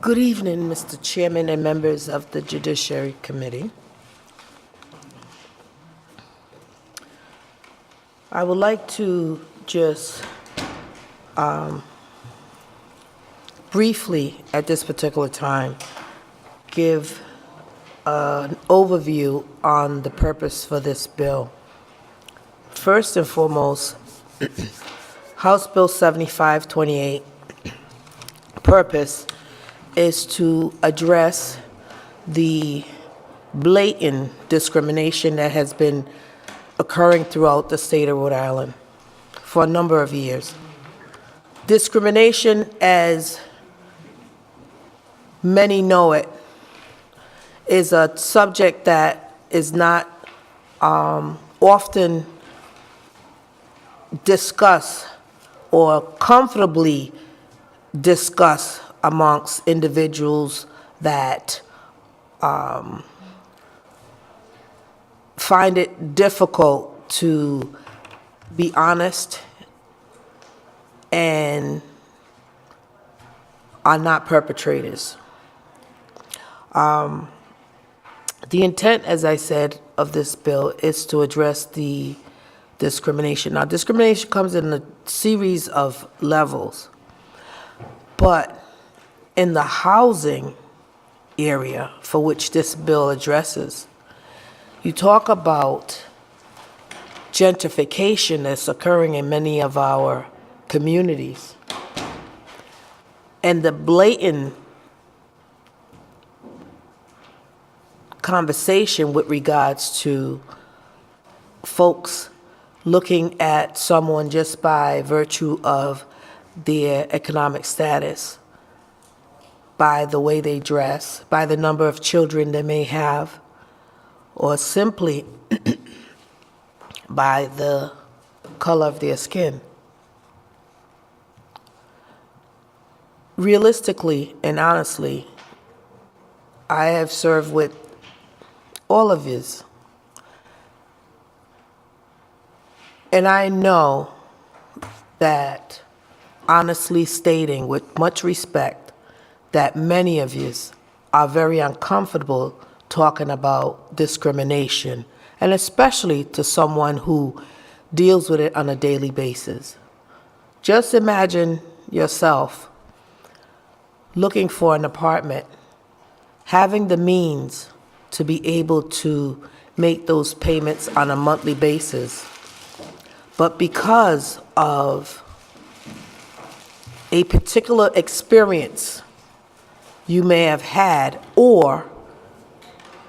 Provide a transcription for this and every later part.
Good evening, Mr. Chairman and members of the Judiciary Committee. I would like to just briefly, at this particular time, give an overview on the purpose for this bill. First and foremost, House Bill 7528 purpose is to address the blatant discrimination that has been occurring throughout the state of Rhode Island for a number of years. Discrimination, as many know it, is a subject that is not often discussed or comfortably discussed amongst individuals that find it difficult to be honest and are not perpetrators. The intent, as I said, of this bill is to address the discrimination. Now, discrimination comes in a series of levels, but in the housing area for which this bill addresses, you talk about gentrification that's occurring in many of our communities, and the blatant conversation with regards to folks looking at someone just by virtue of their economic status, by the way they dress, by the number of children they may have, or simply by the color of their skin. Realistically and honestly, I have served with all of yous, and I know that, honestly stating with much respect, that many of you are very uncomfortable talking about discrimination, and especially to someone who deals with it on a daily basis. Just imagine yourself looking for an apartment, having the means to be able to make those payments on a monthly basis, but because of a particular experience you may have had, or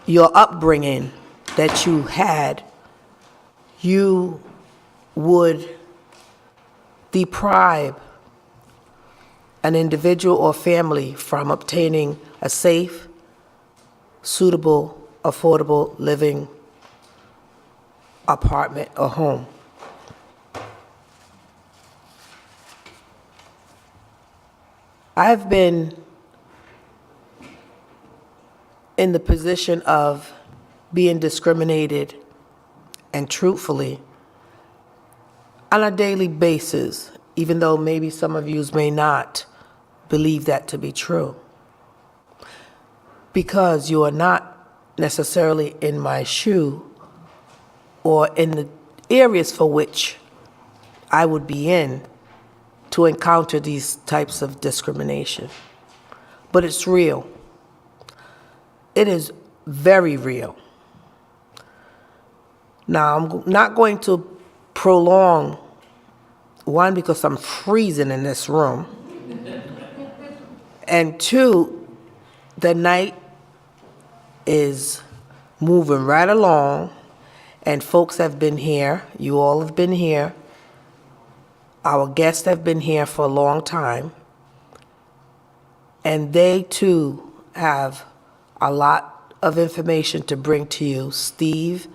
your upbringing that you had, you would deprive an individual or family from obtaining a safe, suitable, affordable living apartment or home. I've been in the position of being discriminated, and truthfully, on a daily basis, even though maybe some of you may not believe that to be true, because you are not necessarily in my shoe or in the areas for which I would be in to encounter these types of discrimination. But it's real. It is very real. Now, I'm not going to prolong, one, because I'm freezing in this room, and two, the night is moving right along, and folks have been here, you all have been here, our guests have been here for a long time, and they too have a lot of information to bring to you. Steve,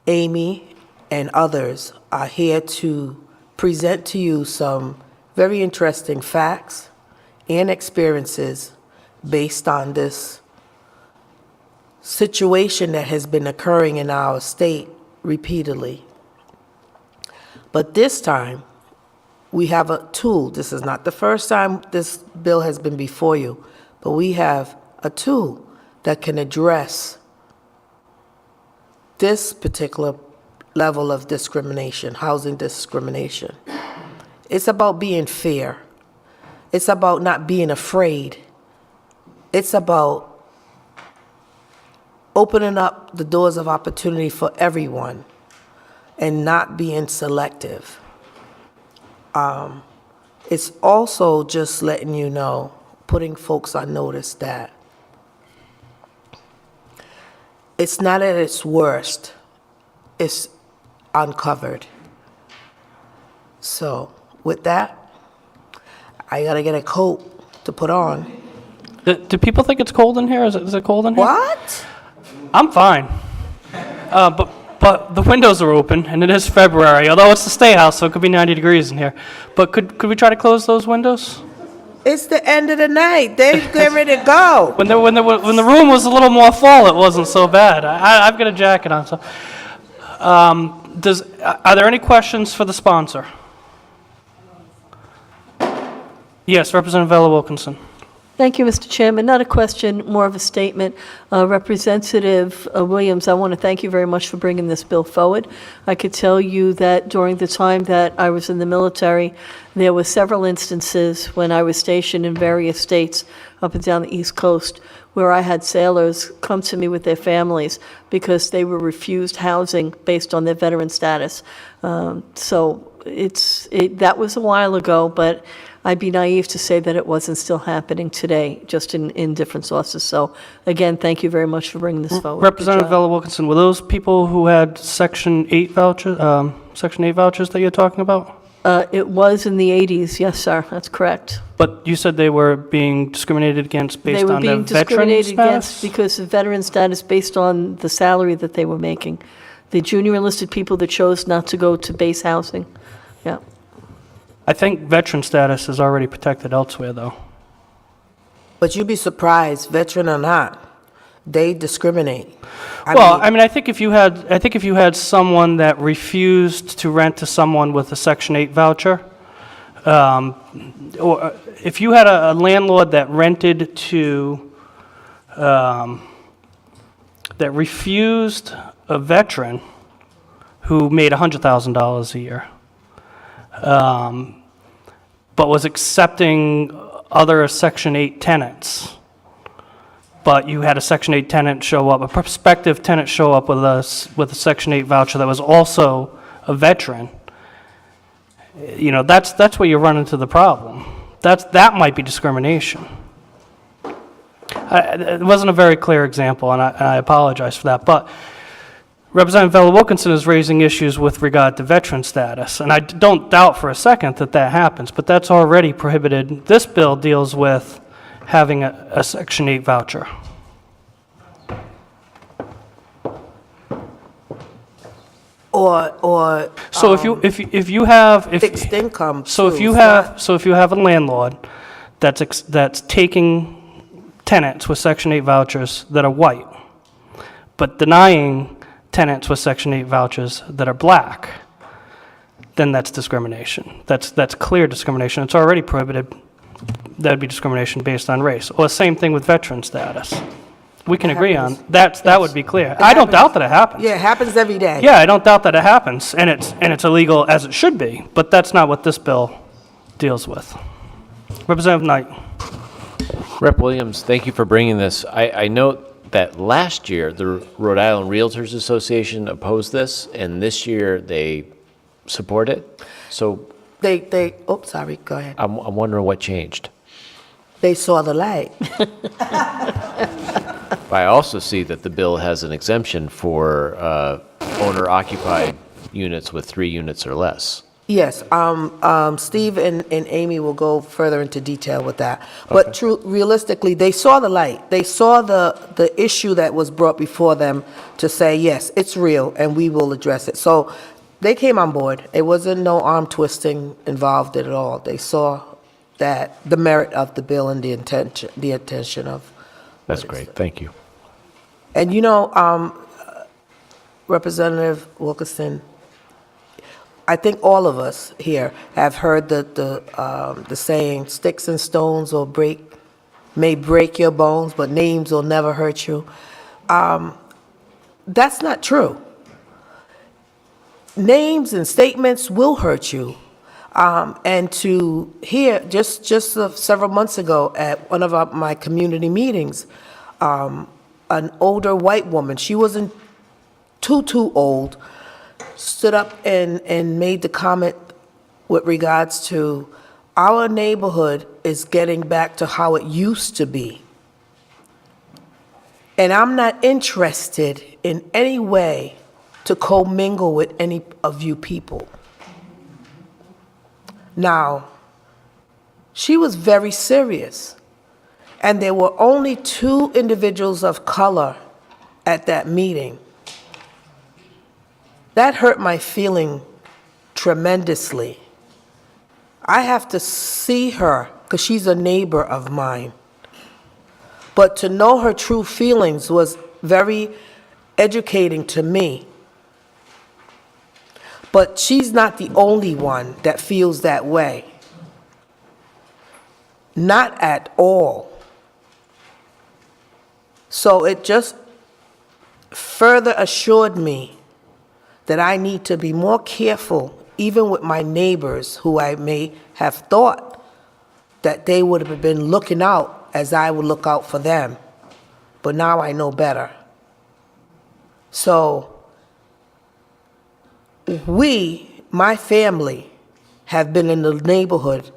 Amy, and others are here to present to you some very interesting facts and experiences based on this situation that has been occurring in our state repeatedly. But this time, we have a tool. This is not the first time this bill has been before you, but we have a tool that can address this particular level of discrimination, housing discrimination. It's about being fair. It's about not being afraid. It's about opening up the doors of opportunity for everyone and not being selective. It's also just letting you know, putting folks on notice that it's not at its worst, it's uncovered. So with that, I gotta get a coat to put on. Do people think it's cold in here? Is it cold in here? What? I'm fine. But the windows are open, and it is February, although it's the stay house, so it could be 90 degrees in here. But could we try to close those windows? It's the end of the night. They're getting ready to go. When the room was a little more full, it wasn't so bad. I've got a jacket on, so. Are there any questions for the sponsor? Yes, Representative Ella Wilkinson. Thank you, Mr. Chairman. Not a question, more of a statement. Representative Williams, I want to thank you very much for bringing this bill forward. I could tell you that during the time that I was in the military, there were several instances when I was stationed in various states up and down the East Coast where I had sailors come to me with their families because they were refused housing based on their veteran status. So that was a while ago, but I'd be naive to say that it wasn't still happening today, just in different sources. So, again, thank you very much for bringing this forward. Representative Ella Wilkinson, were those people who had Section 8 vouchers that you're talking about? It was in the 80s, yes, sir, that's correct. But you said they were being discriminated against based on their veteran status? They were being discriminated against because of veteran status based on the salary that they were making. The junior enlisted people that chose not to go to base housing, yeah. I think veteran status is already protected elsewhere, though. But you'd be surprised, veteran or not, they discriminate. I mean, I think if you had someone that refused to rent to someone with a Section 8 voucher, or if you had a landlord that rented to, that refused a veteran who made $100,000 a year, but was accepting other Section 8 tenants, but you had a Section 8 tenant show up, a prospective tenant show up with a Section 8 voucher that was also a veteran, that's where you run into the problem. That might be discrimination. It wasn't a very clear example, and I apologize for that, but Representative Ella Wilkinson is raising issues with regard to veteran status, and I don't doubt for a second that happens, but that's already prohibited. This bill deals with having a Section 8 voucher. Or So if you have fixed income. so too, if you have a landlord that's taking tenants with Section 8 vouchers that are white, but denying tenants with Section 8 vouchers that are black, then that's discrimination. That's clear discrimination. It's already prohibited. That'd be discrimination based on race. Or same thing with veteran status. We can agree on that. That would be clear. I don't doubt that it happens. Yeah, it happens every day. Yeah, I don't doubt that it happens, and it's illegal as it should be. But that's not what this bill deals with. Representative Knight. Rep. Williams, thank you for bringing this. I note that last year the Rhode Island Realtors Association opposed this, and this year they support it. So Sorry, go ahead. I'm wondering what changed. They saw the light. I also see that the bill has an exemption for owner-occupied units with 3 units or less. Yes, Steve and Amy will go further into detail with that. But realistically, they saw the light. They saw the issue that was brought before them to say, yes, it's real, and we will address it. So they came on board. It wasn't no arm twisting involved at all. They saw that the merit of the bill and the intention of. That's great. Thank you. And Representative Wilkinson, I think all of us here have heard the saying, "Sticks and stones will break may break your bones, but names will never hurt you. That's not true. Names and statements will hurt you. And to hear, just several months ago at one of my community meetings, an older white woman, she wasn't too old, stood up and made the comment with regards to our neighborhood is getting back to how it used to be. And I'm not interested in any way to commingle with any of you people. Now, she was very serious, and there were only 2 individuals of color at that meeting. That hurt my feeling tremendously. I have to see her because she's a neighbor of mine. But to know her true feelings was very educating to me. But she's not the only one that feels that way. Not at all. So it just further assured me that I need to be more careful, even with my neighbors who I may have thought that they would have been looking out as I would look out for them. But now I know better. So my family, have been in the neighborhood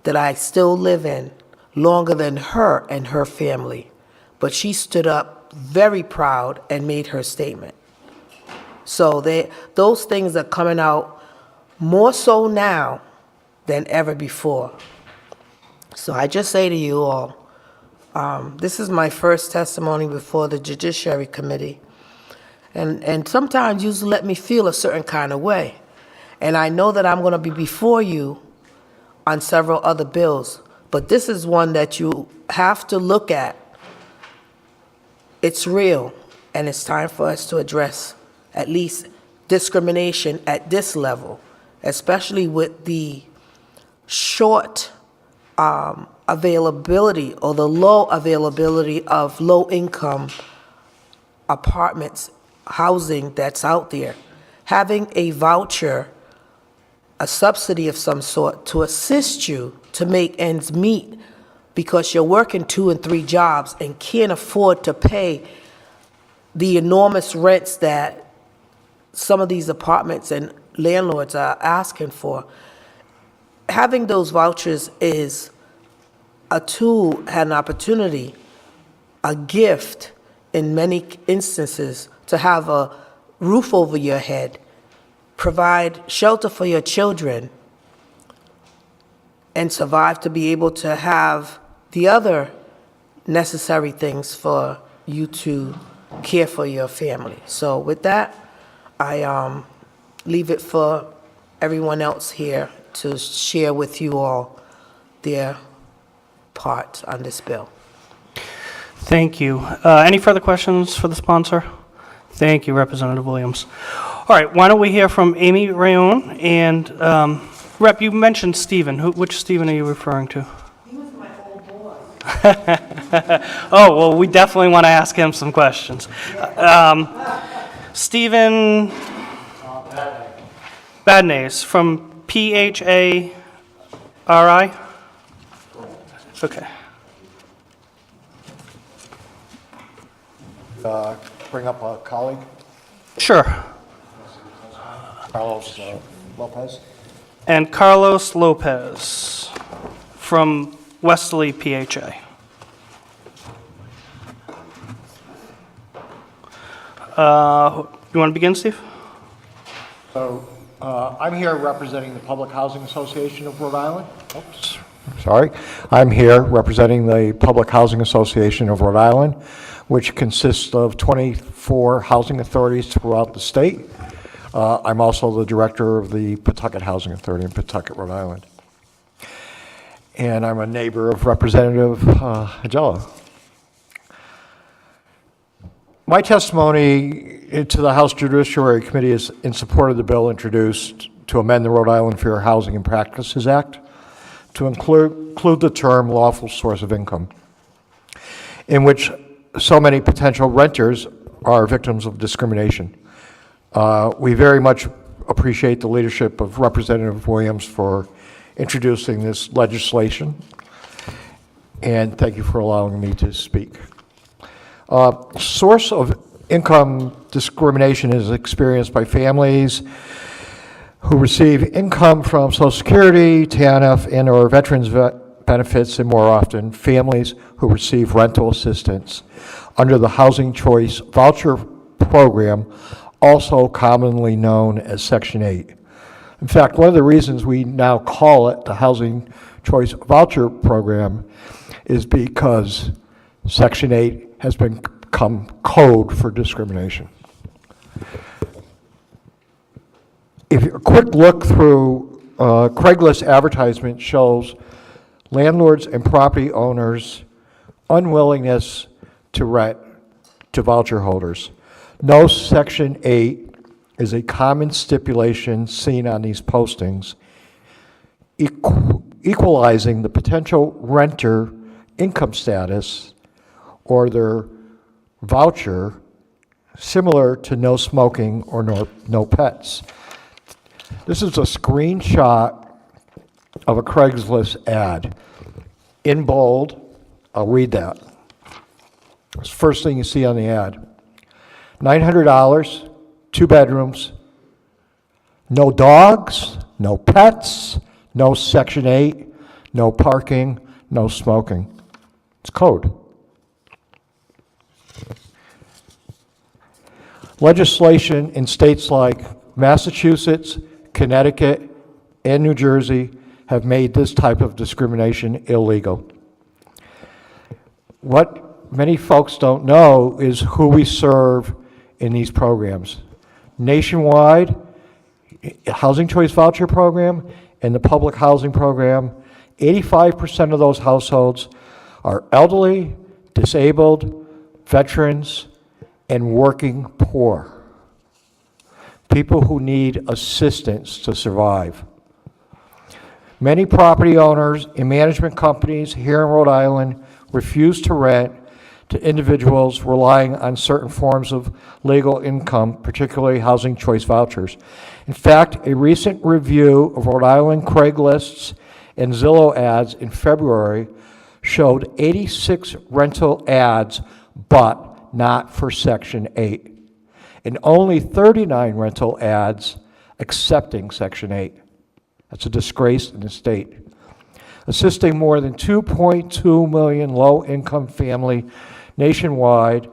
that I still live in longer than her and her family. But she stood up very proud and made her statement. So those things are coming out more so now than ever before. So I just say to you all, this is my first testimony before the Judiciary Committee. And sometimes you let me feel a certain kind of way. And I know that I'm going to be before you on several other bills, but this is one that you have to look at. It's real, and it's time for us to address at least discrimination at this level, especially with the short availability or the low availability of low-income apartments, housing that's out there. Having a voucher, a subsidy of some sort to assist you to make ends meet because you're working 2 and 3 jobs and can't afford to pay the enormous rents that some of these apartments and landlords are asking for. Having those vouchers is a tool, an opportunity, a gift in many instances to have a roof over your head, provide shelter for your children, and survive to be able to have the other necessary things for you to care for your family. So with that, I leave it for everyone else here to share with you all their part on this bill. Thank you. Any further questions for the sponsor? Thank you, Representative Williams. All right, why don't we hear from Amy Rayon? And Rep, you mentioned Stephen. Which Stephen are you referring to? He was my old boy. Oh, well, we definitely want to ask him some questions. Stephen Badnays from PHARI? Okay. Bring up a colleague, Sure. Carlos Lopez. And Carlos Lopez from Westerly PHA. You want to begin, Steve? So I'm here representing the Public Housing Association of Rhode Island. Oops, sorry. I'm here representing the Public Housing Association of Rhode Island, which consists of 24 housing authorities throughout the state. I'm also the director of the Pawtucket Housing Authority in Pawtucket, Rhode Island. And I'm a neighbor of Representative Ajello. My testimony to the House Judiciary Committee is in support of the bill introduced to amend the Rhode Island Fair Housing and Practices Act to include the term lawful source of income. in which so many potential renters are victims of discrimination. We very much appreciate the leadership of Representative Williams for introducing this legislation, and thank you for allowing me to speak. Source of income discrimination is experienced by families who receive income from Social Security, TANF, and/or veterans benefits, and more often, families who receive rental assistance under the Housing Choice Voucher program, also commonly known as Section 8. In fact, one of the reasons we now call it the Housing Choice Voucher program is because Section 8 has become code for discrimination. If a quick look through Craigslist advertisement shows landlords and property owners' unwillingness to rent to voucher holders. No Section 8 is a common stipulation seen on these postings, equalizing the potential renter income status or their voucher, similar to no smoking or no pets. This is a screenshot of a Craigslist ad. In bold, I'll read that. It's the first thing you see on the ad. $900, 2 bedrooms, no dogs, no pets, no Section 8, no parking, no smoking. It's code. Legislation in states like Massachusetts, Connecticut, and New Jersey have made this type of discrimination illegal. What many folks don't know is who we serve in these programs. Nationwide, Housing Choice Voucher Program and the Public Housing Program, 85% of those households are elderly, disabled, veterans, and working poor. People who need assistance to survive. Many property owners and management companies here in Rhode Island refuse to rent to individuals relying on certain forms of legal income, particularly housing choice vouchers. In fact, a recent review of Rhode Island Craigslist's and Zillow ads in February showed 86 rental ads, but not for Section 8, and only 39 rental ads accepting Section 8. That's a disgrace in the state. Assisting more than 2.2 million low-income families nationwide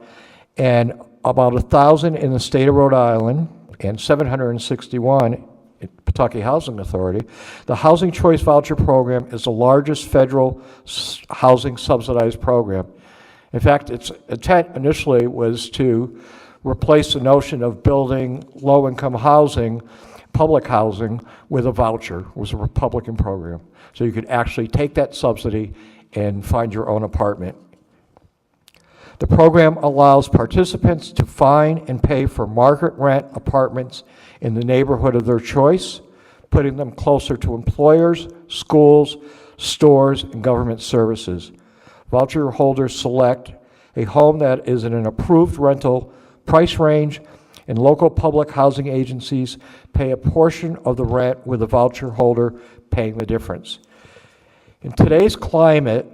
and about 1,000 in the state of Rhode Island and 761 at Pawtucket Housing Authority, the Housing Choice Voucher Program is the largest federal housing subsidized program. In fact, its intent initially was to replace the notion of building low-income housing, public housing, with a voucher. It was a Republican program. So you could actually take that subsidy and find your own apartment. The program allows participants to find and pay for market rent apartments in the neighborhood of their choice, putting them closer to employers, schools, stores, and government services. Voucher holders select a home that is in an approved rental price range, and local public housing agencies pay a portion of the rent, with the voucher holder paying the difference. In today's climate,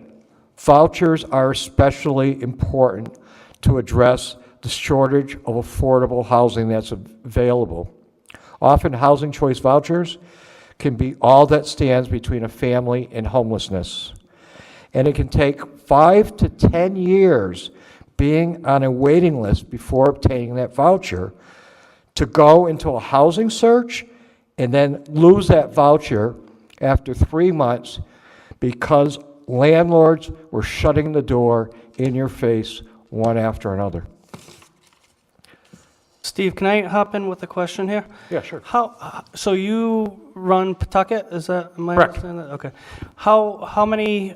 vouchers are especially important to address the shortage of affordable housing that's available. Often, housing choice vouchers can be all that stands between a family and homelessness. And it can take 5 to 10 years being on a waiting list before obtaining that voucher to go into a housing search and then lose that voucher after 3 months because landlords were shutting the door in your face one after another. Steve, can I hop in with a question here? Yeah, sure. So you run Pawtucket, is that, am I Correct. understanding that? Okay. How many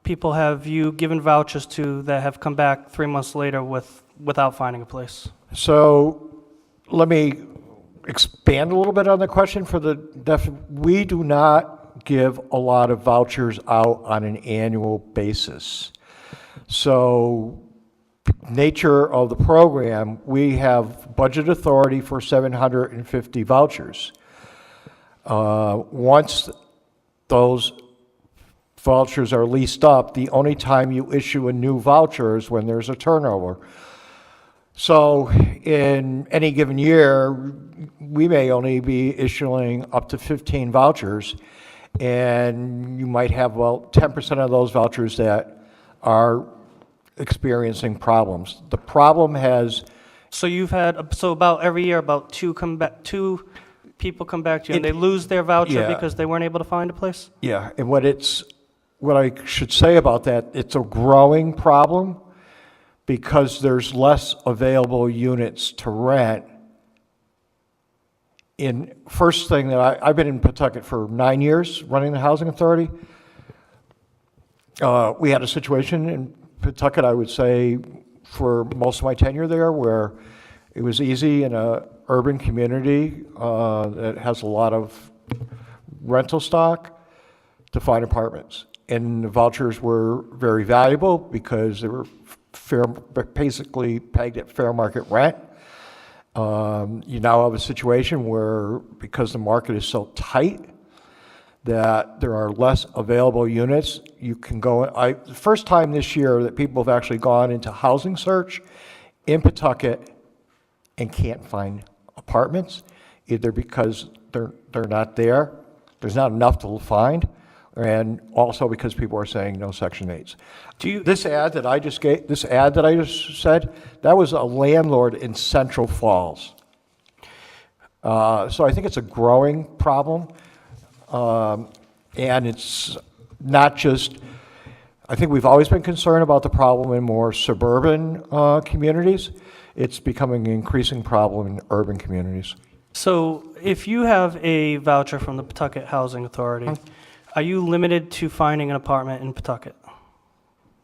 people have you given vouchers to that have come back 3 months later without finding a place? So let me expand a little bit on the question. We do not give a lot of vouchers out on an annual basis. So nature of the program, we have budget authority for 750 vouchers. Once those vouchers are leased up, the only time you issue a new voucher is when there's a turnover. So in any given year, we may only be issuing up to 15 vouchers, and you might have about 10% of those vouchers that are experiencing problems. The problem has, So you've had, so about every year, about two people come back to you, and they lose their voucher Yeah. because they weren't able to find a place? yeah, and what I should say about that, it's a growing problem because there's less available units to rent. First thing that I've been in Pawtucket for 9 years, running the Housing Authority. We had a situation in Pawtucket, I would say, for most of my tenure there, where it was easy in a urban community that has a lot of rental stock to find apartments. And the vouchers were very valuable because they were basically pegged at fair market rent. You now have a situation where, because the market is so tight, that there are less available units. You can go, the first time this year that people have actually gone into housing search in Pawtucket and can't find apartments, either because they're not there, there's not enough to find, and also because people are saying no Section 8s. This ad that I just said, that was a landlord in Central Falls. So I think it's a growing problem. And it's not just, I think we've always been concerned about the problem in more suburban communities. It's becoming an increasing problem in urban communities. So if you have a voucher from the Pawtucket Housing Authority, are you limited to finding an apartment in Pawtucket?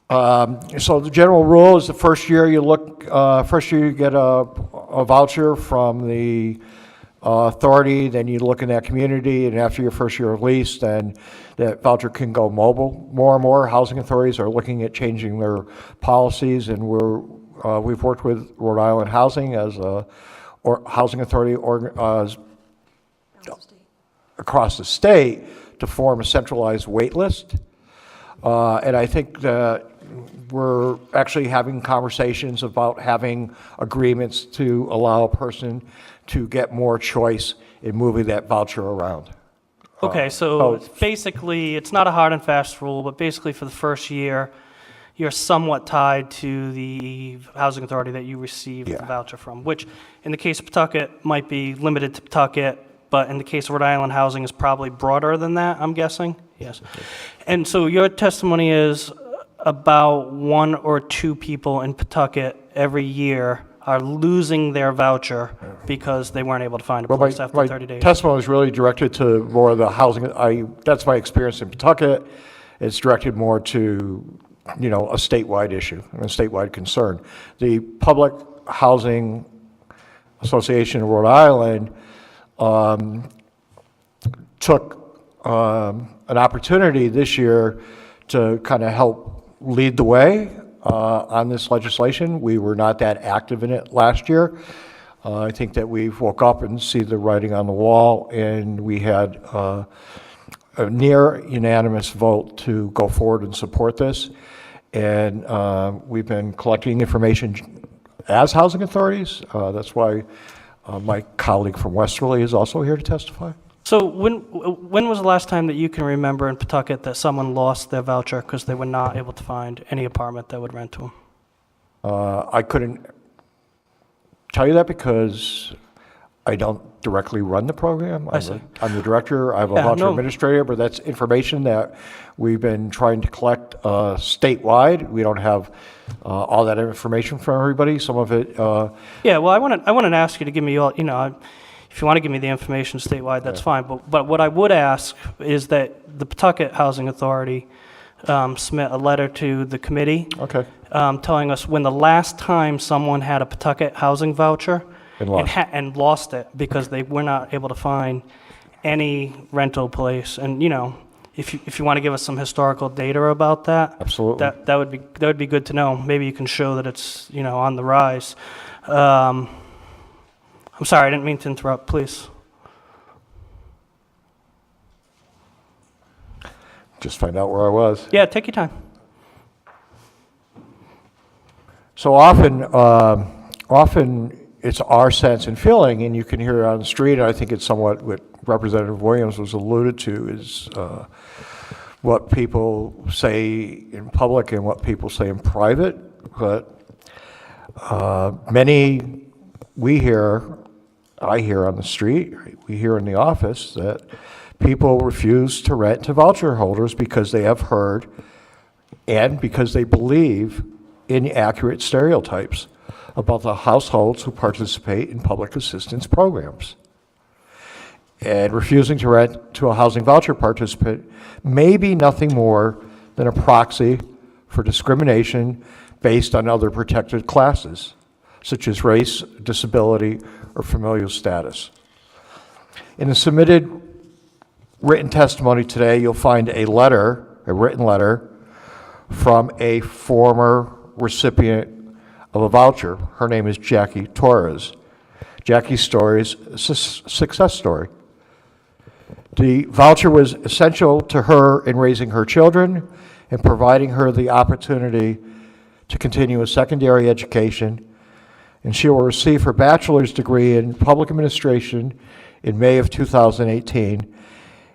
So the general rule is the first year you get a voucher from the authority, then you look in that community, and after your first year of lease, then that voucher can go mobile. More and more housing authorities are looking at changing their policies, and we've worked with Rhode Island Housing as a housing authority across the state to form a centralized wait list. And I think that we're actually having conversations about having agreements to allow a person to get more choice in moving that voucher around. Okay, so basically, it's not a hard and fast rule, but basically for the first year, you're somewhat tied to the housing authority that you received the voucher from, which in the case of Pawtucket might be limited to Pawtucket, but in the case of Rhode Island Housing is probably broader than that, I'm guessing? Yes. And so your testimony is about 1 or 2 people in Pawtucket every year are losing their voucher because they weren't able to find a place after 30 days. My testimony is really directed to more of the housing. That's my experience in Pawtucket. It's directed more to, a statewide issue, a statewide concern. The Public Housing Association of Rhode Island took an opportunity this year to kind of help lead the way on this legislation. We were not that active in it last year. I think that we've woke up and see the writing on the wall, and we had a near unanimous vote to go forward and support this. And we've been collecting information as housing authorities. That's why my colleague from Westerly is also here to testify. So when was the last time that you can remember in Pawtucket that someone lost their voucher because they were not able to find any apartment that would rent to them? I couldn't tell you that because I don't directly run the program. I'm the director. I'm a voucher administrator, but that's information that we've been trying to collect statewide. We don't have all that information from everybody. Some of it. Yeah, well, I want to ask you to give me all. If you want to give me the information statewide, that's fine. But what I would ask is that the Pawtucket Housing Authority submit a letter to the committee, telling us when the last time someone had a Pawtucket housing voucher and lost it because they were not able to find any rental place. And if you want to give us some historical data about that. Absolutely. That would be good to know. Maybe you can show that it's, on the rise. I'm sorry, I didn't mean to interrupt, please. Just find out where I was. Yeah, take your time. So often it's our sense and feeling, and you can hear it on the street, and I think it's somewhat what Representative Williams was alluded to, is what people say in public and what people say in private. But I hear on the street, we hear in the office that people refuse to rent to voucher holders because they have heard and because they believe inaccurate stereotypes about the households who participate in public assistance programs. And refusing to rent to a housing voucher participant may be nothing more than a proxy for discrimination based on other protected classes, such as race, disability, or familial status. In the submitted written testimony today, you'll find a written letter from a former recipient of a voucher. Her name is Jackie Torres. Jackie's story is a success story. The voucher was essential to her in raising her children and providing her the opportunity to continue a secondary education, and she will receive her bachelor's degree in public administration in May of 2018.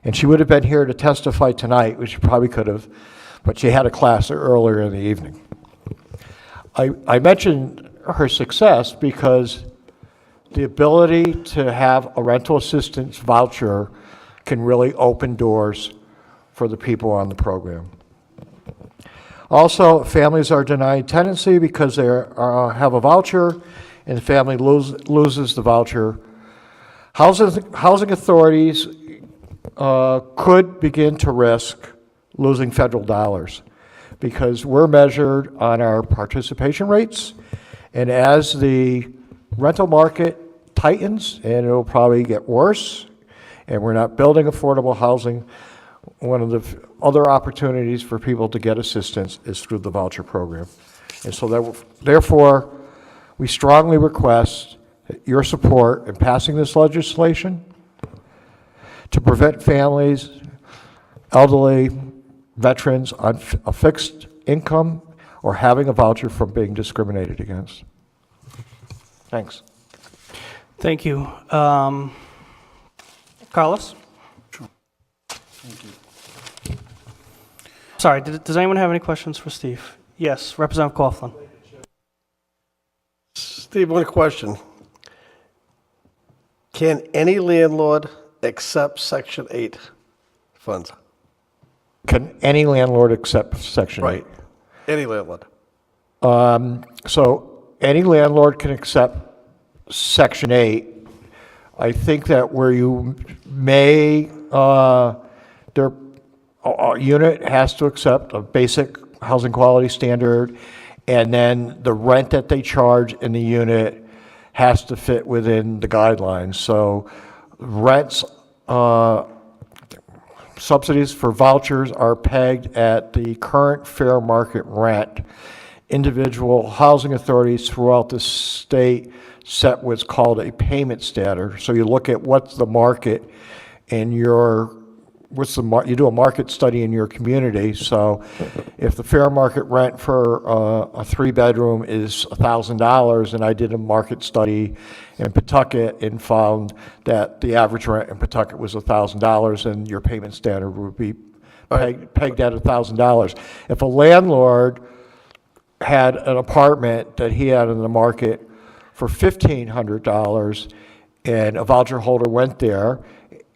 And she would have been here to testify tonight, which she probably could have, but she had a class earlier in the evening. I mentioned her success because the ability to have a rental assistance voucher can really open doors for the people on the program. Also, families are denied tenancy because they have a voucher and the family loses the voucher. Housing authorities could begin to risk losing federal dollars because we're measured on our participation rates, and as the rental market tightens, and it'll probably get worse, and we're not building affordable housing, one of the other opportunities for people to get assistance is through the voucher program. And so therefore, we strongly request your support in passing this legislation to prevent families, elderly, veterans on a fixed income or having a voucher from being discriminated against. Thanks. Thank you. Carlos? Sure. Thank you. Sorry, does anyone have any questions for Steve? Yes, Representative Coughlin. Steve, one question. Can any landlord accept Section 8 funds? Can any landlord accept Section 8? Right. Any landlord. So any landlord can accept Section 8. I think that where you may, their unit has to accept a basic housing quality standard, and then the rent that they charge in the unit has to fit within the guidelines. So rents, subsidies for vouchers are pegged at the current fair market rent. Individual housing authorities throughout the state set what's called a payment standard. So you look at what's the market in your, you do a market study in your community. So if the fair market rent for a 3-bedroom is $1,000, and I did a market study in Pawtucket and found that the average rent in Pawtucket was $1,000, and your payment standard would be pegged at $1,000. If a landlord had an apartment that he had in the market for $1,500, and a voucher holder went there,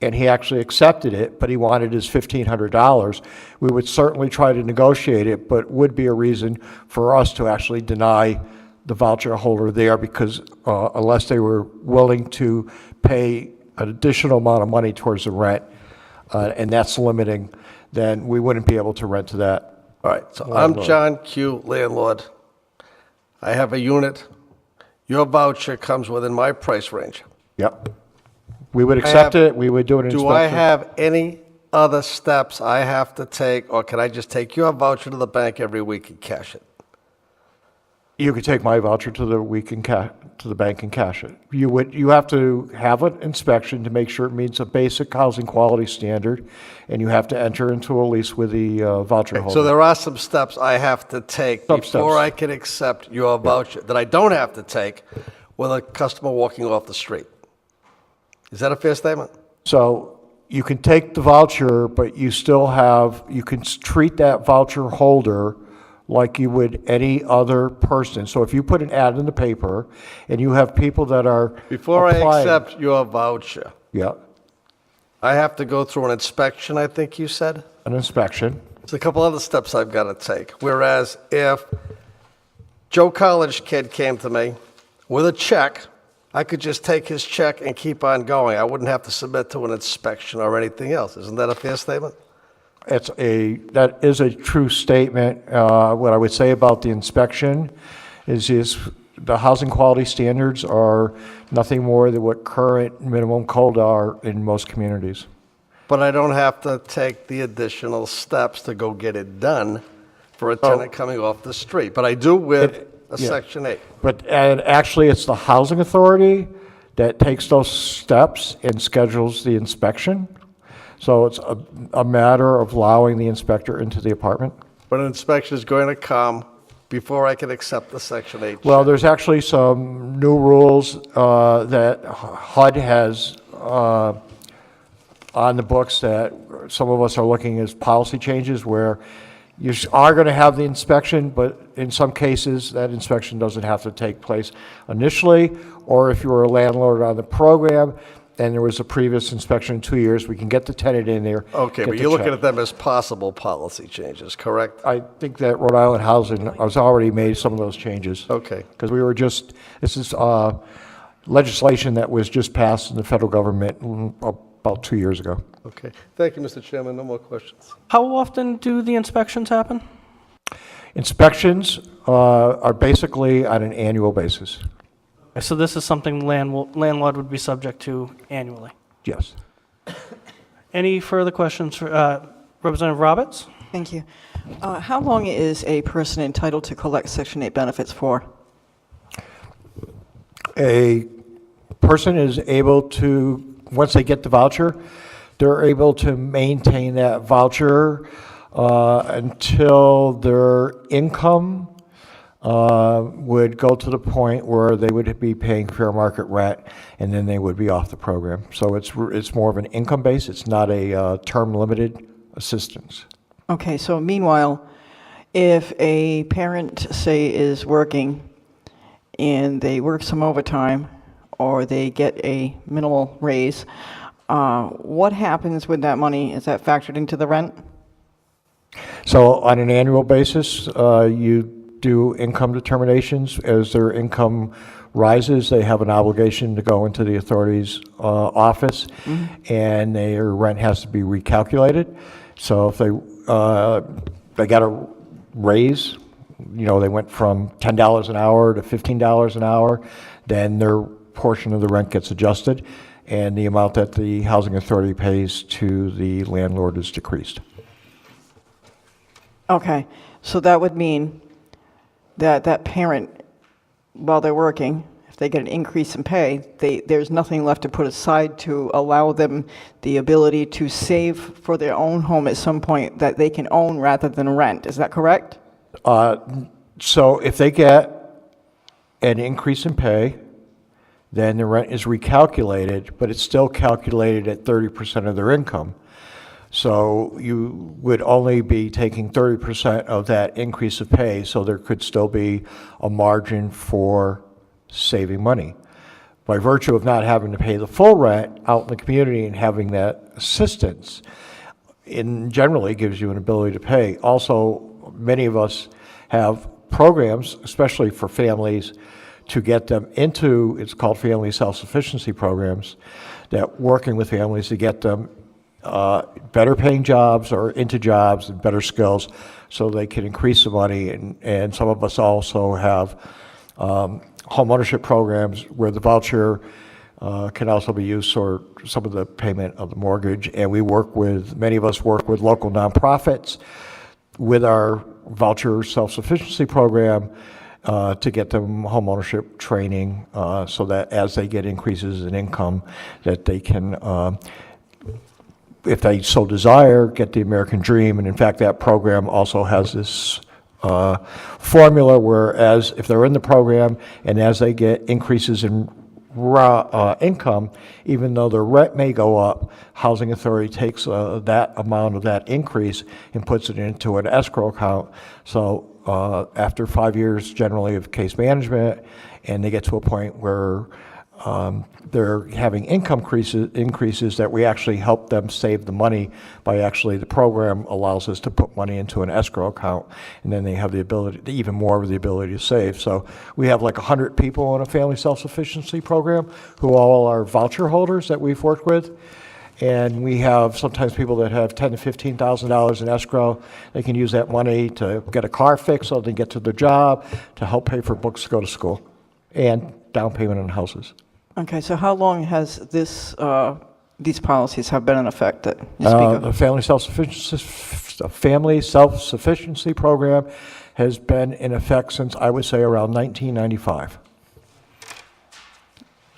and he actually accepted it, but he wanted his $1,500, we would certainly try to negotiate it, but would be a reason for us to actually deny the voucher holder there, because unless they were willing to pay an additional amount of money towards the rent, and that's limiting, then we wouldn't be able to rent to that. All right, so I'm John Q., landlord. I have a unit. Your voucher comes within my price range. Yep. We would accept it, we would do an inspection. Do I have any other steps I have to take, or can I just take your voucher to the bank every week and cash it? You could take my voucher to the bank and cash it. You have to have an inspection to make sure it meets a basic housing quality standard, and you have to enter into a lease with the voucher holder. So there are some steps I have to take Some before steps. I can accept your voucher that I don't have to take with a customer walking off the street. Is that a fair statement? So you can take the voucher, but you can treat that voucher holder like you would any other person. So if you put an ad in the paper and you have people that are Before I applying- accept your voucher, Yeah, I have to go through an inspection, I think you said? an inspection. There's a couple other steps I've got to take. Whereas if Joe College kid came to me with a check, I could just take his check and keep on going. I wouldn't have to submit to an inspection or anything else. Isn't that a fair statement? That is a true statement. What I would say about the inspection is the housing quality standards are nothing more than what current minimum code are in most communities. But I don't have to take the additional steps to go get it done for a tenant coming off the street. But I do with a yeah. Section 8. And actually, it's the housing authority that takes those steps and schedules the inspection. So it's a matter of allowing the inspector into the apartment. But an inspection is going to come before I can accept the Section 8 Well, check. there's actually some new rules that HUD has on the books that some of us are looking as policy changes where you are going to have the inspection, but in some cases, that inspection doesn't have to take place initially, or if you were a landlord on the program, and there was a previous inspection in 2 years, we can get the tenant in there. Okay, get but the you're looking check. at them as possible policy changes, correct? I think that Rhode Island Housing has already made some of those changes. Okay. Because this is legislation that was just passed in the federal government about 2 years ago. Okay. Thank you, Mr. Chairman. No more questions. How often do the inspections happen? Inspections are basically on an annual basis. So this is something the landlord would be subject to annually. Yes. Any further questions for Representative Roberts? Thank you. How long is a person entitled to collect Section 8 benefits for? A person is able to, once they get the voucher, they're able to maintain that voucher until their income would go to the point where they would be paying fair market rent, and then they would be off the program. So it's more of an income base. It's not a term-limited assistance. Okay, so meanwhile, if a parent, say, is working and they work some overtime or they get a minimal raise, what happens with that money? Is that factored into the rent? So on an annual basis, you do income determinations. As their income rises, they have an obligation to go into the authority's office, and their rent has to be recalculated. So if they got a raise, they went from $10 an hour to $15 an hour, then their portion of the rent gets adjusted, and the amount that the housing authority pays to the landlord is decreased. Okay, so that would mean that parent, while they're working, if they get an increase in pay, there's nothing left to put aside to allow them the ability to save for their own home at some point that they can own rather than rent. Is that correct? So if they get an increase in pay, then the rent is recalculated, but it's still calculated at 30% of their income. So you would only be taking 30% of that increase of pay, so there could still be a margin for saving money. By virtue of not having to pay the full rent out in the community and having that assistance, it generally gives you an ability to pay. Also, many of us have programs, especially for families, to get them into, it's called family self-sufficiency programs, that working with families to get them better paying jobs or into jobs and better skills so they can increase the money. And some of us also have home ownership programs where the voucher can also be used for some of the payment of the mortgage. And many of us work with local nonprofits with our voucher self-sufficiency program to get them homeownership training so that as they get increases in income, that they can, if they so desire, get the American dream. And in fact, that program also has this formula whereas if they're in the program and as they get increases in raw income, even though their rent may go up, Housing Authority takes that amount of that increase and puts it into an escrow account. So after 5 years generally of case management, and they get to a point where they're having income increases that we actually help them save the money by actually the program allows us to put money into an escrow account, and then they have the ability, even more of the ability to save. So we have like 100 people in a family self-sufficiency program who all are voucher holders that we've worked with. And we have sometimes people that have $10,000 to $15,000 in escrow. They can use that money to get a car fixed so they can get to their job, to help pay for books to go to school, and down payment on houses. Okay, so how long has these policies have been in effect that you speak of? The family self-sufficiency program has been in effect since, I would say, around 1995.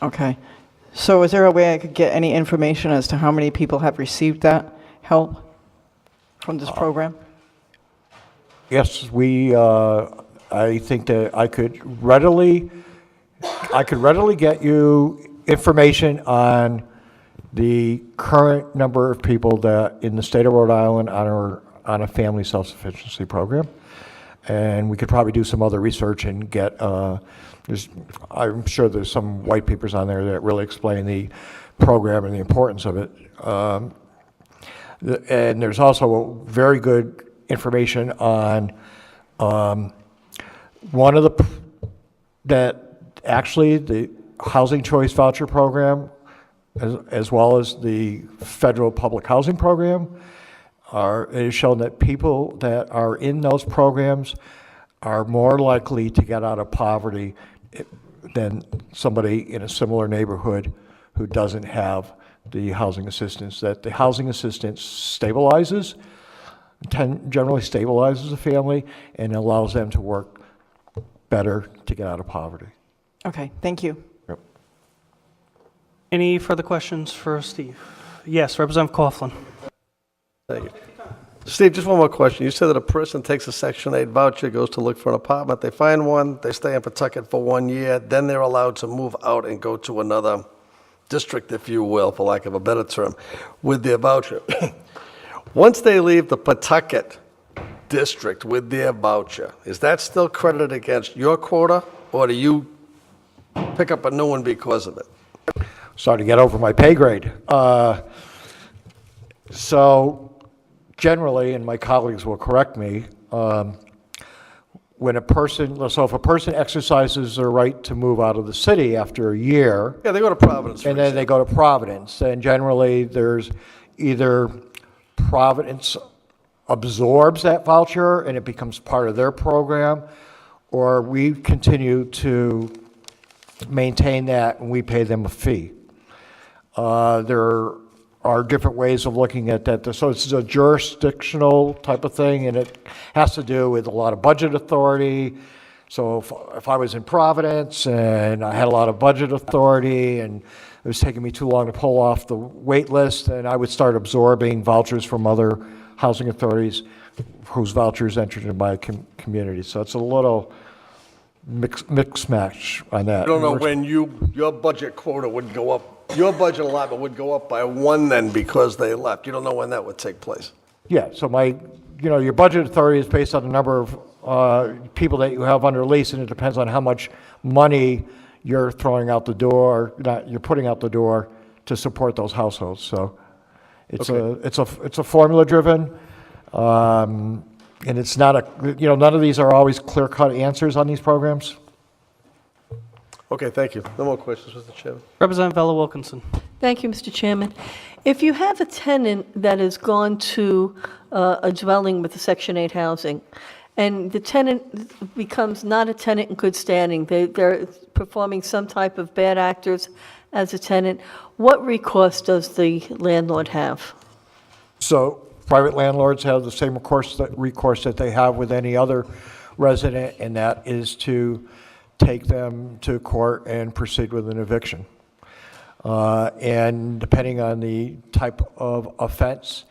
Okay. So is there a way I could get any information as to how many people have received that help from this program? Yes, I think that I could readily get you information on the current number of people that in the state of Rhode Island on a family self-sufficiency program. And we could probably do some other research and get, I'm sure there's some white papers on there that really explain the program and the importance of it. And there's also very good information on one of the Housing Choice Voucher program, as well as the federal public housing program, it has shown that people that are in those programs are more likely to get out of poverty than somebody in a similar neighborhood who doesn't have the housing assistance. That the housing assistance generally stabilizes a family and allows them to work better to get out of poverty. Okay, thank you. Yep. Any further questions for Steve? Yes, Representative Coughlin. Thank you. Steve, just one more question. You said that a person takes a Section 8 voucher, goes to look for an apartment, they find one, they stay in Pawtucket for 1 year, then they're allowed to move out and go to another district, if you will, for lack of a better term, with their voucher. Once they leave the Pawtucket district with their voucher, is that still credited against your quota, or do you pick up a new one because of it? Starting to get over my pay grade. So generally, and my colleagues will correct me, if a person exercises their right to move out of the city after a year, Yeah, they go to Providence, for and then they go to Providence, then generally there's either Providence absorbs that voucher and it becomes part of their program, or we continue to maintain that and we pay them a fee. There are different ways of looking at that. So it's a jurisdictional type of thing, and it has to do with a lot of budget authority. So if I was in Providence and I had a lot of budget authority and it was taking me too long to pull off the wait list, then I would start absorbing vouchers from other housing authorities whose vouchers entered into my community. So it's a little mix match on that. I don't know when your budget quota would go up, your budget allotment would go up by 1 then because they left. You don't know when that would take place. Yeah, so your budget authority is based on the number of people that you have under lease, and it depends on how much money you're throwing out the door, you're putting out the door to support those households. So it's a formula driven, and it's not none of these are always clear-cut answers on these programs. Okay, thank you. No more questions, Mr. Chairman. Representative Ella Wilkinson. Thank you, Mr. Chairman. If you have a tenant that has gone to a dwelling with the Section 8 housing, and the tenant becomes not a tenant in good standing, they're performing some type of bad actors as a tenant, what recourse does the landlord have? So private landlords have the same recourse that they have with any other resident, and that is to take them to court and proceed with an eviction. And depending on the type of offense,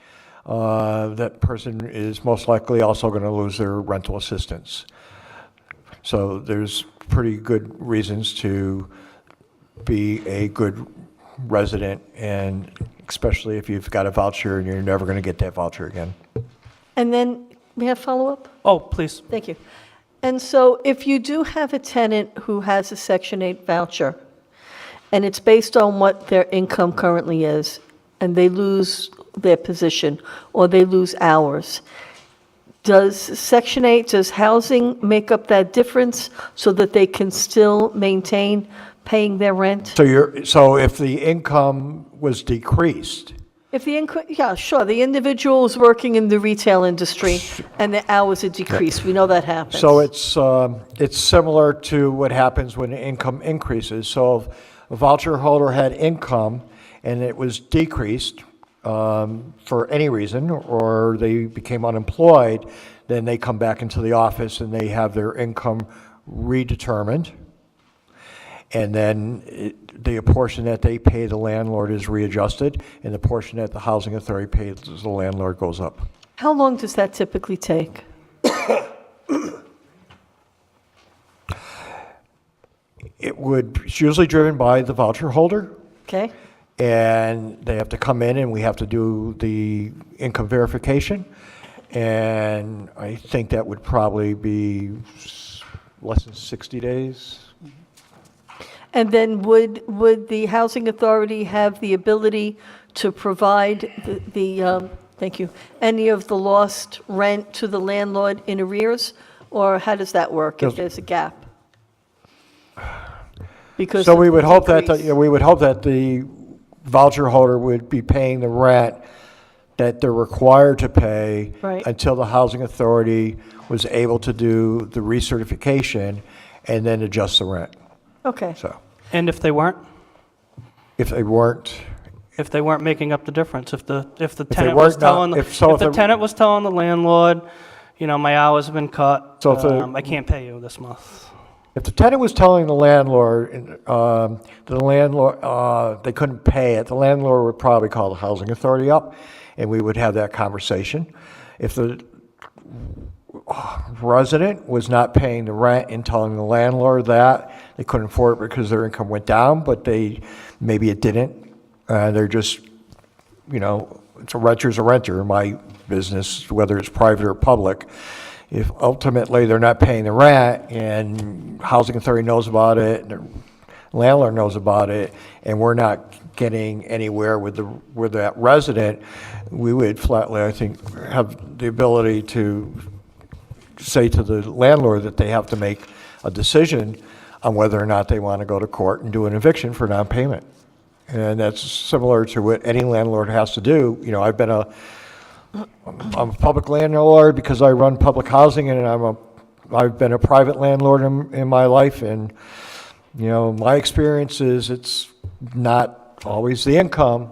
that person is most likely also going to lose their rental assistance. So there's pretty good reasons to be a good resident, and especially if you've got a voucher and you're never going to get that voucher again. And then, may I have follow-up? Oh, please. Thank you. And so if you do have a tenant who has a Section 8 voucher, and it's based on what their income currently is, and they lose their position, or they lose hours, does Section 8, does housing make up that difference so that they can still maintain paying their rent? So if the income was decreased, If the income, yeah, sure, the individual is working in the retail industry, and the hours are decreased, we know that happens. so it's similar to what happens when income increases. So if a voucher holder had income and it was decreased for any reason, or they became unemployed, then they come back into the office and they have their income redetermined. And then the portion that they pay the landlord is readjusted, and the portion that the housing authority pays the landlord goes up. How long does that typically take? It's usually driven by the voucher holder, Okay? and they have to come in and we have to do the income verification. And I think that would probably be less than 60 days. And then would the housing authority have the ability to provide thank you, any of the lost rent to the landlord in arrears? Or how does that work if there's a gap? Because So of we would the hope that, decrease. we would hope that the voucher holder would be paying the rent that they're required to pay Right. until the housing authority was able to do the recertification and then adjust the rent. Okay. So And if they weren't? if they weren't, If they weren't making up the difference, if the they tenant was weren't not- telling, if so, if if the the- tenant was telling the landlord, you know, my hours have been cut, So if the- I can't pay you this month. if the tenant was telling the landlord, they couldn't pay it, the landlord would probably call the housing authority up, and we would have that conversation. If the resident was not paying the rent and telling the landlord that, they couldn't afford it because their income went down, but maybe it didn't. They're just, it's a renter's a renter in my business, whether it's private or public. If ultimately they're not paying the rent and housing authority knows about it, and the landlord knows about it, and we're not getting anywhere with that resident, we would flatly, I think, have the ability to say to the landlord that they have to make a decision on whether or not they want to go to court and do an eviction for non-payment. And that's similar to what any landlord has to do. I'm a public landlord because I run public housing, and I've been a private landlord in my life, and my experience is it's not always the income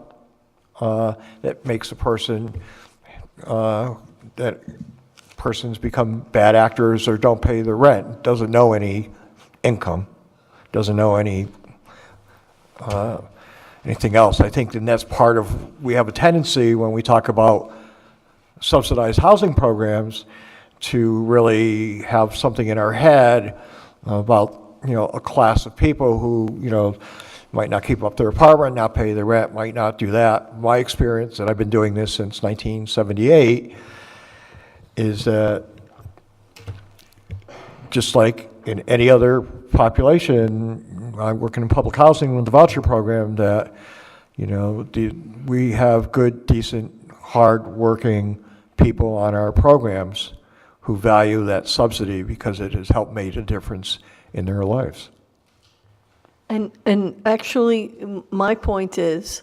that makes a person that persons become bad actors or don't pay the rent. Doesn't know any income, doesn't know anything else. I think that that's part of, we have a tendency when we talk about subsidized housing programs to really have something in our head about, a class of people who, might not keep up their apartment, not pay the rent, might not do that. My experience, and I've been doing this since 1978, is that just like in any other population, I'm working in public housing with the voucher program, that, we have good, decent, hard-working people on our programs who value that subsidy because it has helped make a difference in their lives. And actually, my point is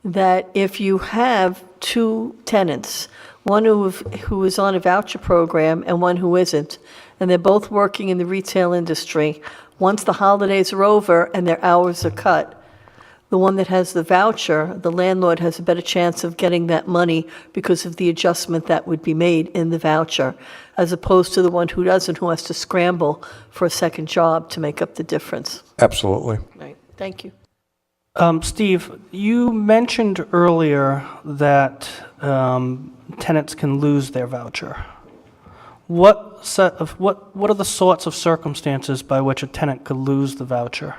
that if you have two tenants, one who is on a voucher program and one who isn't, and they're both working in the retail industry, once the holidays are over and their hours are cut, the one that has the voucher, the landlord has a better chance of getting that money because of the adjustment that would be made in the voucher, as opposed to the one who doesn't, who has to scramble for a second job to make up the difference. Absolutely. Right. Thank you. Steve, you mentioned earlier that tenants can lose their voucher. What are the sorts of circumstances by which a tenant could lose the voucher?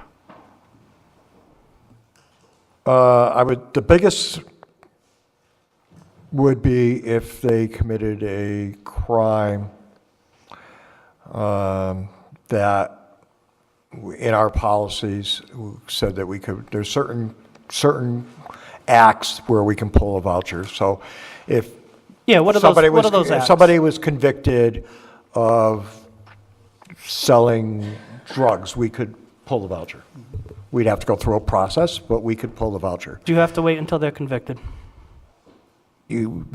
The biggest would be if they committed a crime that in our policies said that we could, there's certain acts where we can pull a voucher. So if What are those if acts? somebody was convicted of selling drugs, we could pull the voucher. We'd have to go through a process, but we could pull the voucher. Do you have to wait until they're convicted? You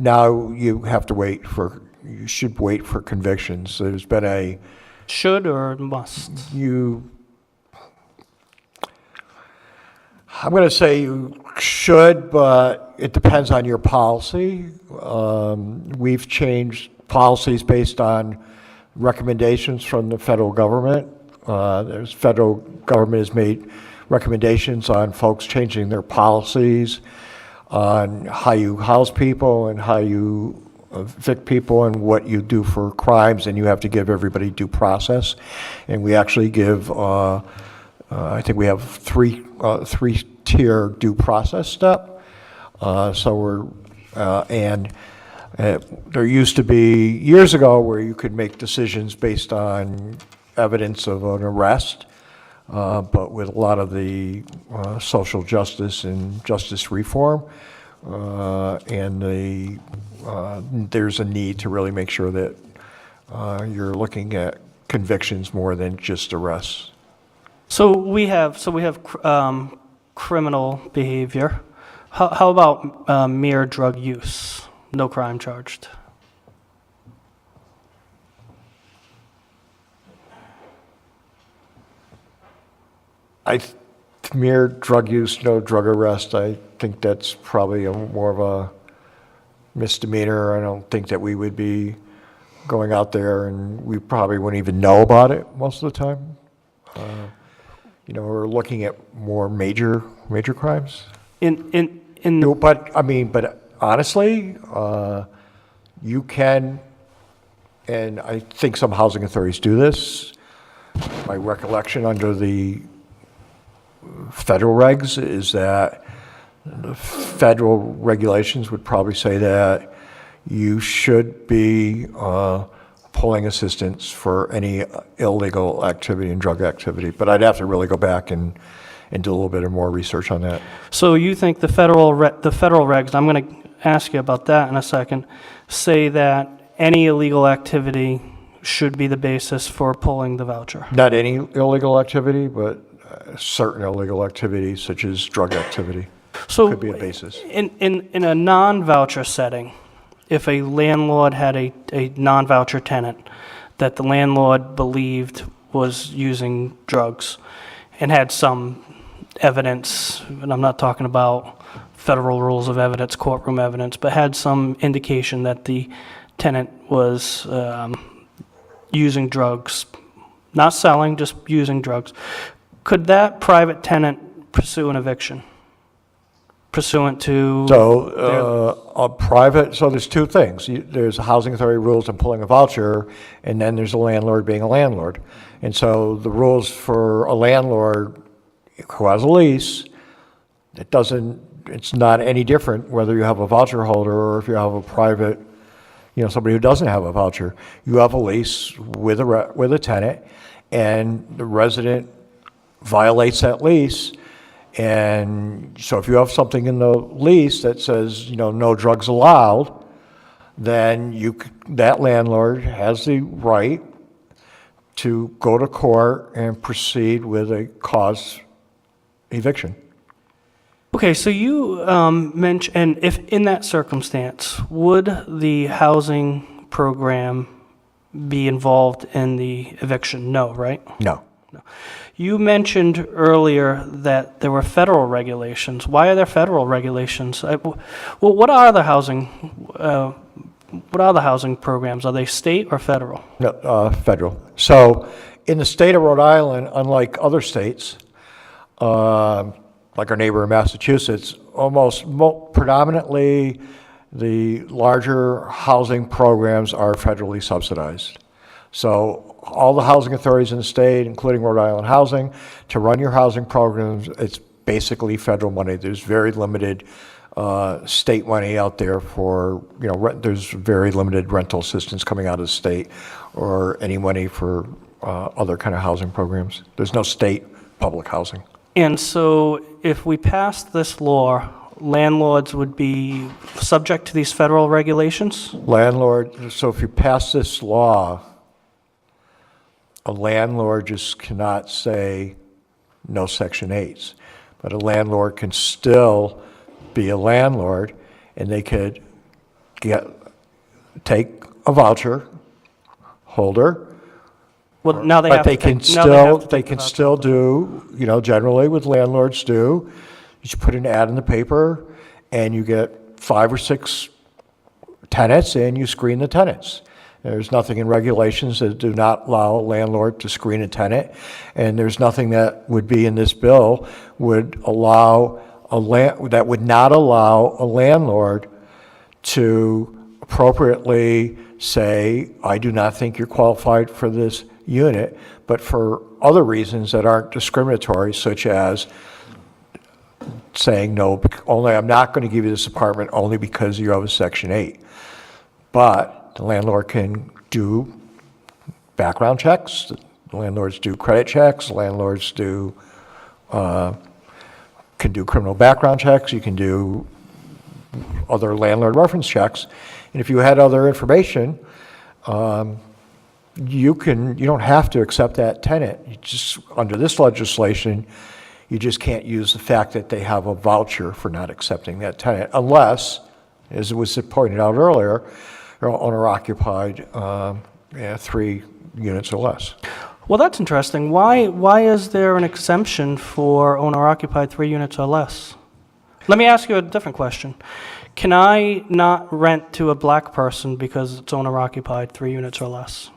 should wait for convictions. There's been Should or must? I'm going to say you should, but it depends on your policy. We've changed policies based on recommendations from the federal government. The federal government has made recommendations on folks changing their policies on how you house people and how you evict people and what you do for crimes, and you have to give everybody due process. And we actually give, I think we have three-tier due process step. There used to be years ago where you could make decisions based on evidence of an arrest. But with a lot of the social justice and justice reform, there's a need to really make sure that you're looking at convictions more than just arrests. So we have criminal behavior. How about mere drug use? No crime charged. Mere drug use, no drug arrest, I think that's probably more of a misdemeanor. I don't think that we would be going out there, and we probably wouldn't even know about it most of the time. We're looking at more major crimes. But honestly, you can, and I think some housing authorities do this. My recollection under the federal regs is that the federal regulations would probably say that you should be pulling assistance for any illegal activity and drug activity. But I'd have to really go back and do a little bit of more research on that. So you think the federal regs, I'm going to ask you about that in a second, say that any illegal activity should be the basis for pulling the voucher? Not any illegal activity, but certain illegal activities such as drug activity could be a basis. In a non-voucher setting, if a landlord had a non-voucher tenant that the landlord believed was using drugs and had some evidence, and I'm not talking about federal rules of evidence, courtroom evidence, but had some indication that the tenant was using drugs, not selling, just using drugs, could that private tenant pursue an eviction pursuant to? So there's two things. There's housing authority rules on pulling a voucher, and then there's a landlord being a landlord. And so the rules for a landlord who has a lease, it's not any different whether you have a voucher holder or if you have a private, somebody who doesn't have a voucher. You have a lease with a tenant, and the resident violates that lease. And so if you have something in the lease that says, no drugs allowed, then that landlord has the right to go to court and proceed with a cause eviction. Okay, so you mentioned, and if in that circumstance, would the housing program be involved in the eviction? No, right? No. You mentioned earlier that there were federal regulations. Why are there federal regulations? Well, what are the housing programs? Are they state or federal? No, federal. So in the state of Rhode Island, unlike other states, like our neighbor in Massachusetts, predominantly the larger housing programs are federally subsidized. So all the housing authorities in the state, including Rhode Island Housing, to run your housing programs, it's basically federal money. There's very limited state money out there for, there's very limited rental assistance coming out of the state or any money for other kind of housing programs. There's no state public housing. And so if we passed this law, landlords would be subject to these federal regulations? So if you pass this law, a landlord just cannot say no Section 8s, but a landlord can still be a landlord, and they could take a voucher holder. Well, now they But have they to can take- now they have to take the can voucher. still do, generally what landlords do, you should put an ad in the paper, and you get 5 or 6 tenants, and you screen the tenants. There's nothing in regulations that do not allow a landlord to screen a tenant, and there's nothing that would be in this bill would allow that would not allow a landlord to appropriately say, I do not think you're qualified for this unit, but for other reasons that aren't discriminatory, such as saying, no, I'm not going to give you this apartment only because you have a Section 8. But the landlord can do background checks, the landlords do credit checks, landlords can do criminal background checks, you can do other landlord reference checks. And if you had other information, you don't have to accept that tenant. You just, under this legislation, you just can't use the fact that they have a voucher for not accepting that tenant, unless, as was pointed out earlier, they're owner-occupied, 3 units or less. Well, that's interesting. Why is there an exemption for owner-occupied 3 units or less? Let me ask you a different question. Can I not rent to a black person because it's owner-occupied 3 units or less?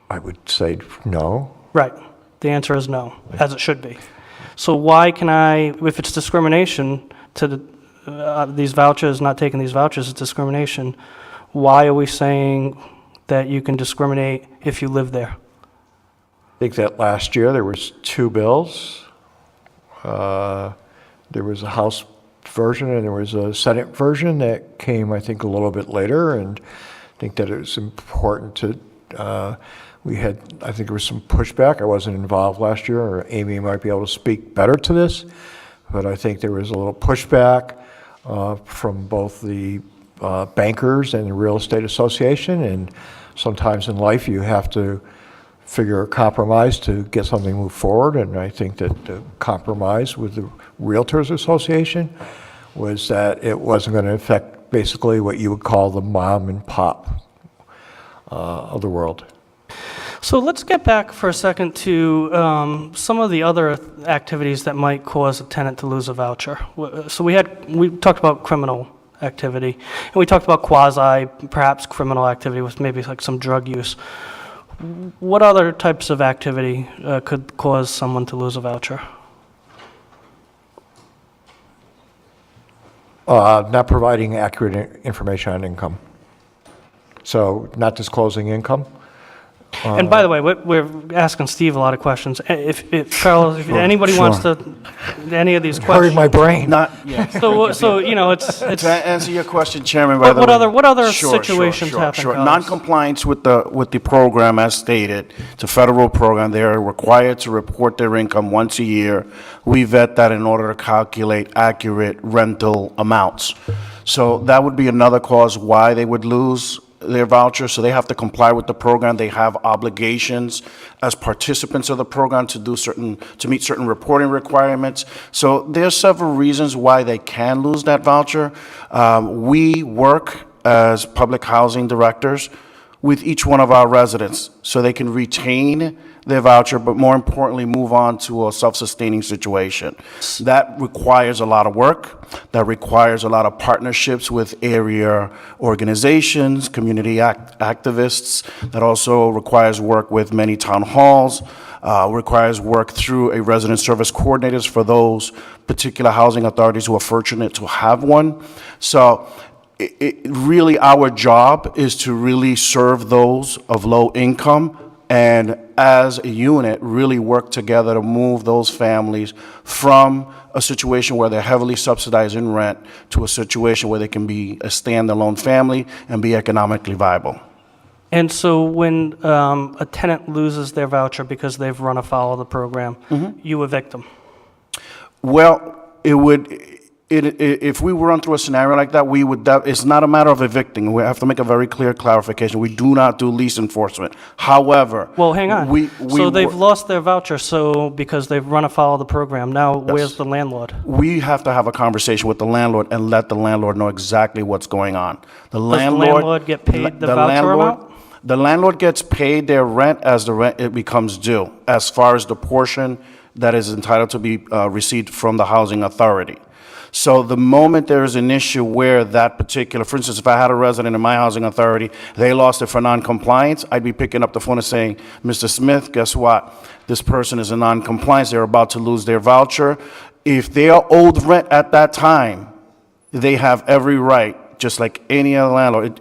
I would say no. Right. The answer is no, as it should be. So why can I, if it's discrimination to these vouchers, not taking these vouchers is discrimination, why are we saying that you can discriminate if you live there? I think that last year there was 2 bills. There was a House version and there was a Senate version that came, I think, a little bit later, and I think that it was important to, I think there was some pushback. I wasn't involved last year, or Amy might be able to speak better to this, but I think there was a little pushback from both the bankers and the real estate association, and sometimes in life you have to figure a compromise to get something moved forward, and I think that the compromise with the Realtors Association was that it wasn't going to affect basically what you would call the mom and pop of the world. So let's get back for a second to some of the other activities that might cause a tenant to lose a voucher. So we talked about criminal activity, and we talked about perhaps criminal activity with maybe like some drug use. What other types of activity could cause someone to lose a voucher? Not providing accurate information on income. So not disclosing income. And by the way, we're asking Steve a lot of questions. If Charles, if anybody wants to, any of these Hurry questions. my brain. Not, yeah. So it's. To answer your question, Chairman, by the way. What other situations happen, Carlos? Non-compliance with the program, as stated, it's a federal program. They are required to report their income once a year. We vet that in order to calculate accurate rental amounts. So that would be another cause why they would lose their voucher, so they have to comply with the program. They have obligations as participants of the program to meet certain reporting requirements. So there are several reasons why they can lose that voucher. We work as public housing directors with each one of our residents so they can retain their voucher, but more importantly, move on to a self-sustaining situation. That requires a lot of work. That requires a lot of partnerships with area organizations, community activists. That also requires work with many town halls, requires work through a resident service coordinators for those particular housing authorities who are fortunate to have one. So really our job is to really serve those of low income, and as a unit, really work together to move those families from a situation where they're heavily subsidized in rent to a situation where they can be a standalone family and be economically viable. And so when a tenant loses their voucher because they've run afoul of the program, you evict them? Well, if we run through a scenario like that, it's not a matter of evicting. We have to make a very clear clarification. We do not do lease enforcement. However, Well, hang on. So they've lost their voucher, so because they've run afoul of the program. Now, where's the landlord? we have to have a conversation with the landlord and let the landlord know exactly what's going on. Does the landlord get paid the voucher amount? The landlord gets paid their rent as the rent it becomes due, as far as the portion that is entitled to be received from the housing authority. So the moment there is an issue where that particular, for instance, if I had a resident in my housing authority, they lost it for non-compliance, I'd be picking up the phone and saying, Mr. Smith, guess what? This person is in non-compliance. They're about to lose their voucher. If they are owed rent at that time, they have every right, just like any other landlord.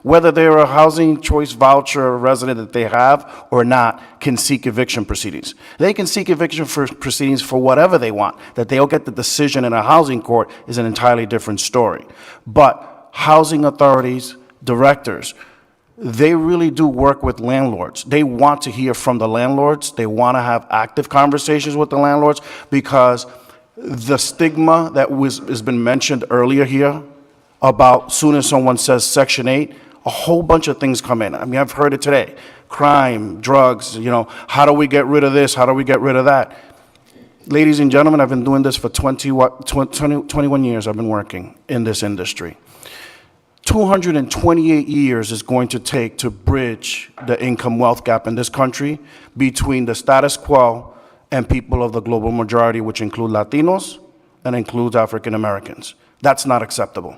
Whether they're a housing choice voucher resident that they have or not, can seek eviction proceedings. They can seek eviction proceedings for whatever they want. That they'll get the decision in a housing court is an entirely different story. But housing authorities, directors, they really do work with landlords. They want to hear from the landlords. They want to have active conversations with the landlords, because the stigma that has been mentioned earlier here about soon as someone says Section 8, a whole bunch of things come in. I mean, I've heard it today. Crime, drugs, how do we get rid of this? How do we get rid of that? Ladies and gentlemen, I've been doing this for 21 years. I've been working in this industry. 228 years is going to take to bridge the income wealth gap in this country between the status quo and people of the global majority, which include Latinos and includes African Americans. That's not acceptable.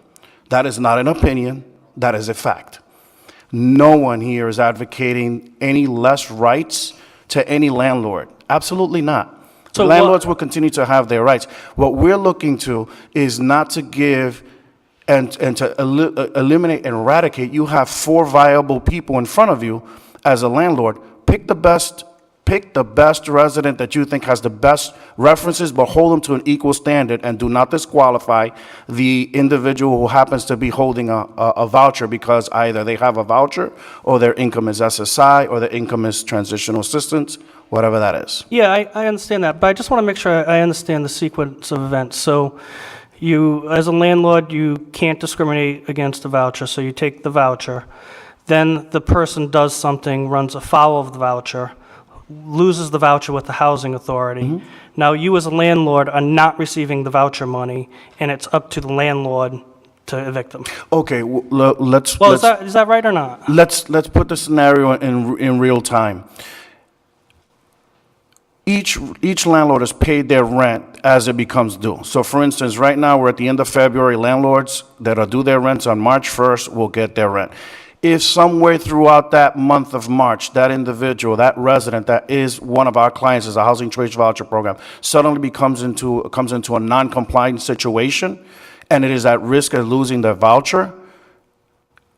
That is not an opinion, that is a fact. No one here is advocating any less rights to any landlord. Absolutely not. So landlords will continue to have their rights. What we're looking to is not to give and to eliminate and eradicate. You have 4 viable people in front of you as a landlord. Pick the best resident that you think has the best references, but hold them to an equal standard, and do not disqualify the individual who happens to be holding a voucher because either they have a voucher or their income is SSI or their income is transitional assistance, whatever that is. Yeah, I understand that, but I just want to make sure I understand the sequence of events. So you, as a landlord, you can't discriminate against a voucher, so you take the voucher. Then the person does something, runs afoul of the voucher, loses the voucher with the housing authority. Now you as a landlord are not receiving the voucher money, and it's up to the landlord to evict them. Okay, let's. Is that right or not? Let's put the scenario in real time. Each landlord is paid their rent as it becomes due. So for instance, right now we're at the end of February. Landlords that are due their rents on March 1st will get their rent. If somewhere throughout that month of March, that individual, that resident that is one of our clients is a Housing Choice Voucher program, suddenly comes into a non-compliant situation and it is at risk of losing their voucher,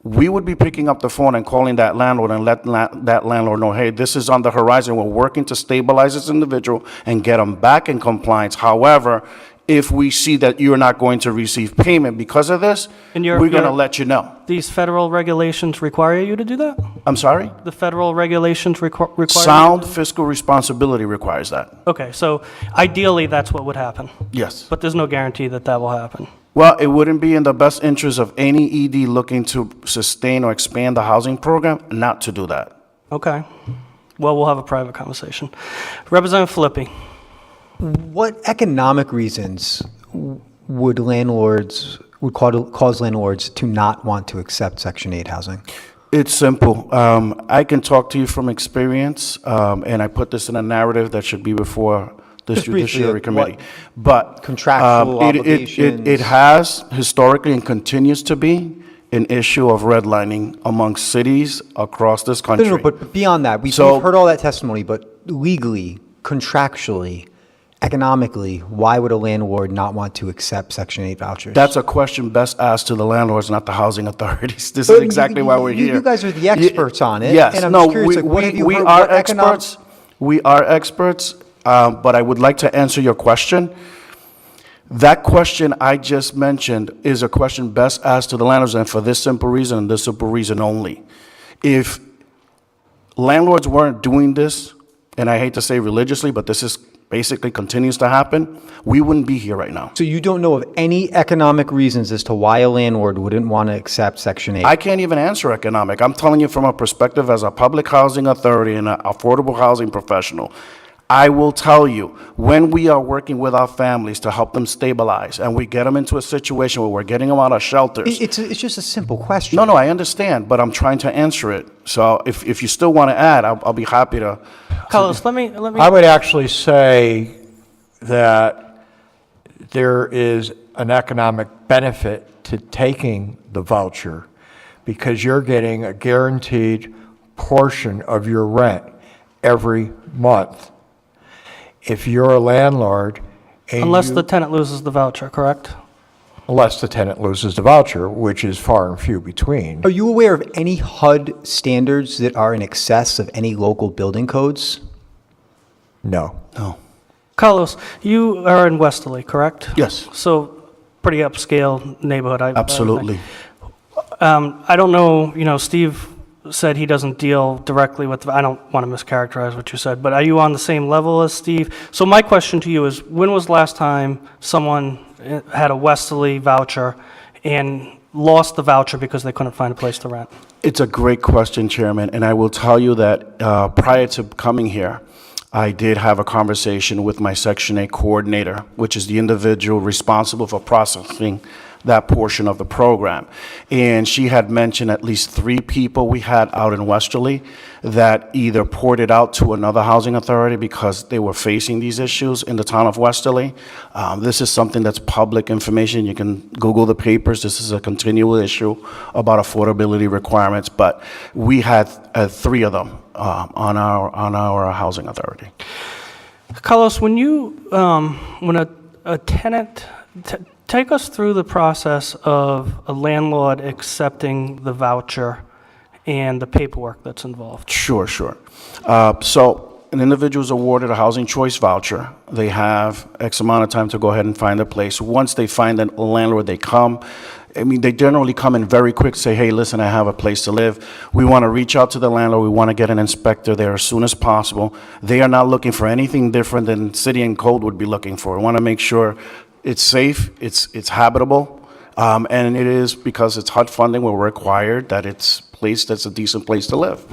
we would be picking up the phone and calling that landlord and let that landlord know, hey, this is on the horizon. We're working to stabilize this individual and get them back in compliance. However, if we see that you're not going to receive payment because of this, we're going to let you know. These federal regulations require you to do that? I'm sorry? The federal regulations require you to Sound do that? fiscal responsibility requires that. Okay, so ideally that's what would happen, Yes. but there's no guarantee that that will happen. Well, it wouldn't be in the best interest of any ED looking to sustain or expand the housing program not to do that. Okay. Well, we'll have a private conversation. Representative Filippi. What economic reasons would cause landlords to not want to accept Section 8 housing? It's simple. I can talk to you from experience, and I put this in a narrative that should be before the Just briefly, Judiciary Committee. what But contractual obligations? it has historically and continues to be an issue of redlining amongst cities across this country. No, but beyond that, we've heard all that testimony, but legally, contractually, economically, why would a landlord not want to accept Section 8 vouchers? That's a question best asked to the landlords, not the housing authorities. This But is exactly why we're here. You guys are the experts on it. Yes, And I'm no, just curious, like, what have you we heard? are What experts. We are experts, but I would like to answer your question. That question I just mentioned is a question best asked to the landlords, and for this simple reason, and this simple reason only. If landlords weren't doing this, and I hate to say religiously, but this is basically continues to happen, we wouldn't be here right now. So you don't know of any economic reasons as to why a landlord wouldn't want to accept Section 8? I can't even answer economic. I'm telling you from a perspective as a public housing authority and an affordable housing professional. I will tell you, when we are working with our families to help them stabilize, and we get them into a situation where we're getting them out of shelters. It's just a simple question. No, I understand, but I'm trying to answer it. So if you still want to add, I'll be happy to. Carlos, let me. I would actually say that there is an economic benefit to taking the voucher because you're getting a guaranteed portion of your rent every month. If you're a landlord and Unless the tenant loses the voucher, correct? unless the tenant loses the voucher, which is far and few between. Are you aware of any HUD standards that are in excess of any local building codes? No. No. Carlos, you are in Westerly, correct? Yes. So pretty upscale neighborhood. Absolutely. I don't know, Steve said he doesn't deal directly with, I don't want to mischaracterize what you said, but are you on the same level as Steve? So my question to you is, when was the last time someone had a Westerly voucher and lost the voucher because they couldn't find a place to rent? It's a great question, Chairman, and I will tell you that prior to coming here, I did have a conversation with my Section 8 coordinator, which is the individual responsible for processing that portion of the program. And she had mentioned at least 3 people we had out in Westerly that either ported out to another housing authority because they were facing these issues in the town of Westerly. This is something that's public information. You can Google the papers. This is a continual issue about affordability requirements, but we had 3 of them on our housing authority. Carlos, when a tenant, take us through the process of a landlord accepting the voucher and the paperwork that's involved. Sure. So an individual is awarded a Housing Choice Voucher. They have X amount of time to go ahead and find a place. Once they find a landlord, they come. They generally come in very quick, say, hey, listen, I have a place to live. We want to reach out to the landlord. We want to get an inspector there as soon as possible. They are not looking for anything different than city and code would be looking for. We want to make sure it's safe, it's habitable, and it is, because it's HUD funding, we're required that it's a place that's a decent place to live.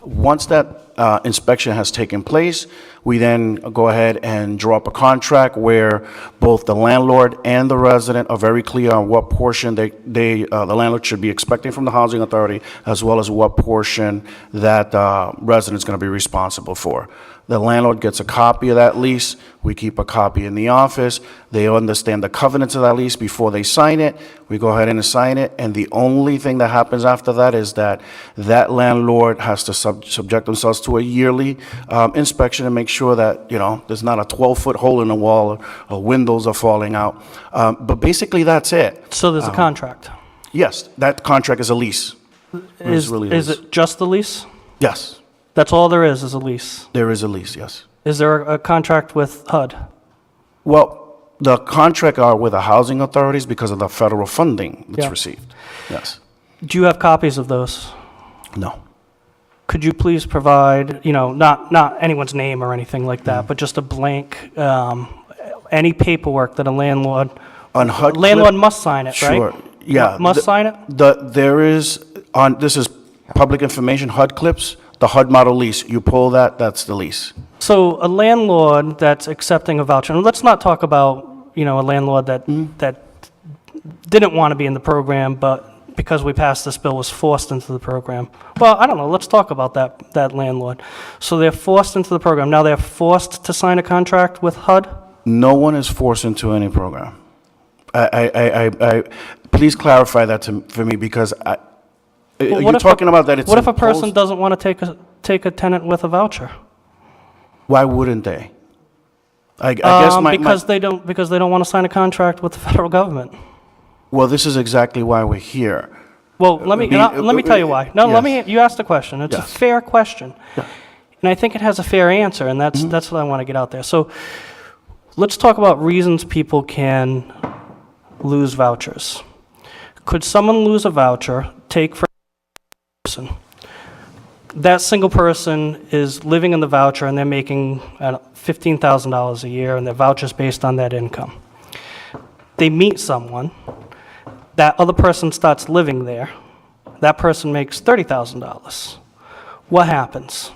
Once that inspection has taken place, we then go ahead and draw up a contract where both the landlord and the resident are very clear on what portion the landlord should be expecting from the housing authority, as well as what portion that resident is going to be responsible for. The landlord gets a copy of that lease. We keep a copy in the office. They understand the covenants of that lease before they sign it. We go ahead and sign it, and the only thing that happens after that is that landlord has to subject themselves to a yearly inspection and make sure that, there's not a 12-foot hole in the wall or windows are falling out. But basically, that's it. So there's a contract. Yes, that contract is a lease. Is it just the lease? Yes, That's all there is a lease? there is a lease, yes. Is there a contract with HUD? Well, the contract are with the housing authorities because of the federal funding that's Yeah. received. Yes. Do you have copies of those? No. Could you please provide, not anyone's name or anything like that, but just a blank, any paperwork that a landlord On HUD Landlord clip- must sign it, right? Sure, yeah. Must sign it? There is, this is public information, HUD clips, the HUD model lease. You pull that, that's the lease. So a landlord that's accepting a voucher, and let's not talk about, a landlord that didn't want to be in the program, but because we passed this bill was forced into the program. Well, I don't know, let's talk about that landlord. So they're forced into the program. Now they're forced to sign a contract with HUD? No one is forced into any program. Please clarify that for me, because you're talking about that it's What if a person imposed- doesn't want to take a tenant with a voucher? Why wouldn't they? I guess Because they don't want to sign a contract with the federal government. well, this is exactly why we're here. Well, let me tell you why. No, Yes. you asked a question. It's a Yes. fair question. Yeah. And I think it has a fair answer, and that's what I want to get out there. So let's talk about reasons people can lose vouchers. Could someone lose a voucher, take for a person? That single person is living in the voucher and they're making $15,000 a year, and their voucher's based on that income. They meet someone, that other person starts living there, that person makes $30,000. What happens?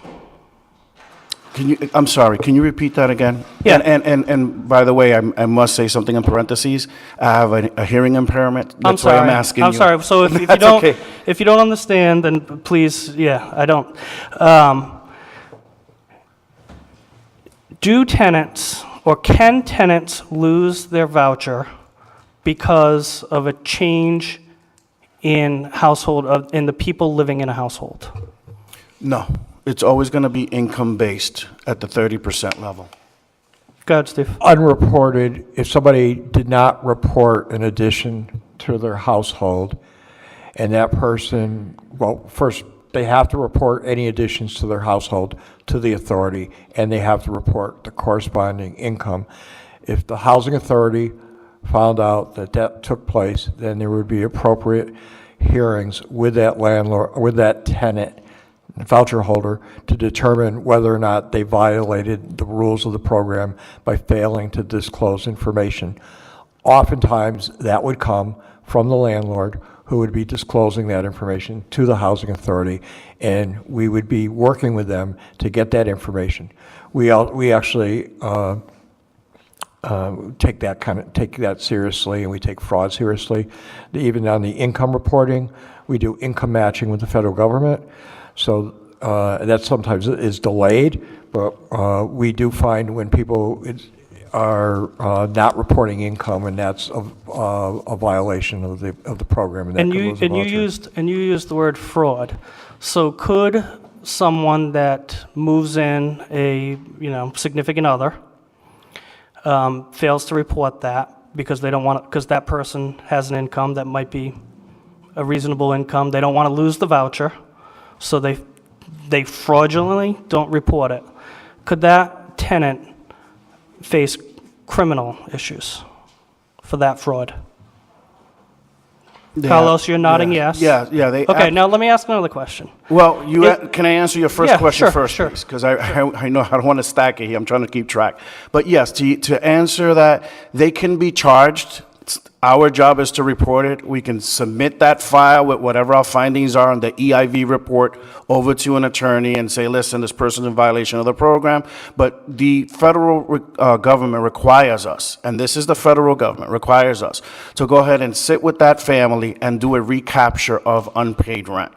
I'm sorry, can you repeat that again? Yeah. And by the way, I must say something in parentheses. I have a hearing impairment. That's why I'm asking you. I'm sorry. So if you That's don't, okay. if you don't understand, then please, I don't. Do tenants or can tenants lose their voucher because of a change in in the people living in a household? No, it's always going to be income-based at the 30% level. Go ahead, Steve. Unreported, if somebody did not report an addition to their household, and that person, well, first, they have to report any additions to their household to the authority, and they have to report the corresponding income. If the housing authority found out that that took place, then there would be appropriate hearings with that landlord, with that tenant, voucher holder, to determine whether or not they violated the rules of the program by failing to disclose information. Oftentimes, that would come from the landlord, who would be disclosing that information to the housing authority, and we would be working with them to get that information. We actually take that seriously, and we take fraud seriously. Even on the income reporting, we do income matching with the federal government. So that sometimes is delayed, but we do find when people are not reporting income, and that's a violation of the program. And you used the word fraud. So could someone that moves in a significant other fails to report that because they don't want because that person has an income that might be a reasonable income, they don't want to lose the voucher, so they fraudulently don't report it. Could that tenant face criminal issues for that fraud? Carlos, you're nodding yes. Yeah. Okay, now let me ask another question. Well, can I answer your first question first, sure. please? Because I know I don't want to stack it here. I'm trying to keep track. But yes, to answer that, they can be charged. Our job is to report it. We can submit that file with whatever our findings are on the EIV report over to an attorney and say, listen, this person's in violation of the program. But the federal government requires us, and this is the federal government, requires us to go ahead and sit with that family and do a recapture of unpaid rent.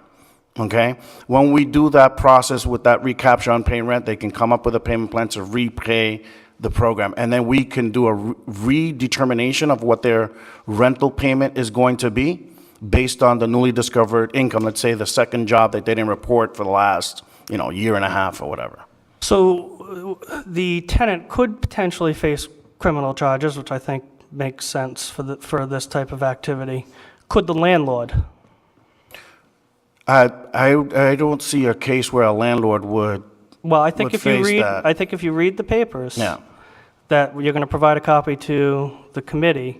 Okay? When we do that process with that recapture unpaid rent, they can come up with a payment plan to repay the program, and then we can do a redetermination of what their rental payment is going to be based on the newly discovered income. Let's say the second job that they didn't report for the last, year and a half or whatever. So the tenant could potentially face criminal charges, which I think makes sense for this type of activity. Could the landlord? I don't see a case where a landlord would. Well, I think if you read the papers, Yeah. that you're going to provide a copy to the committee,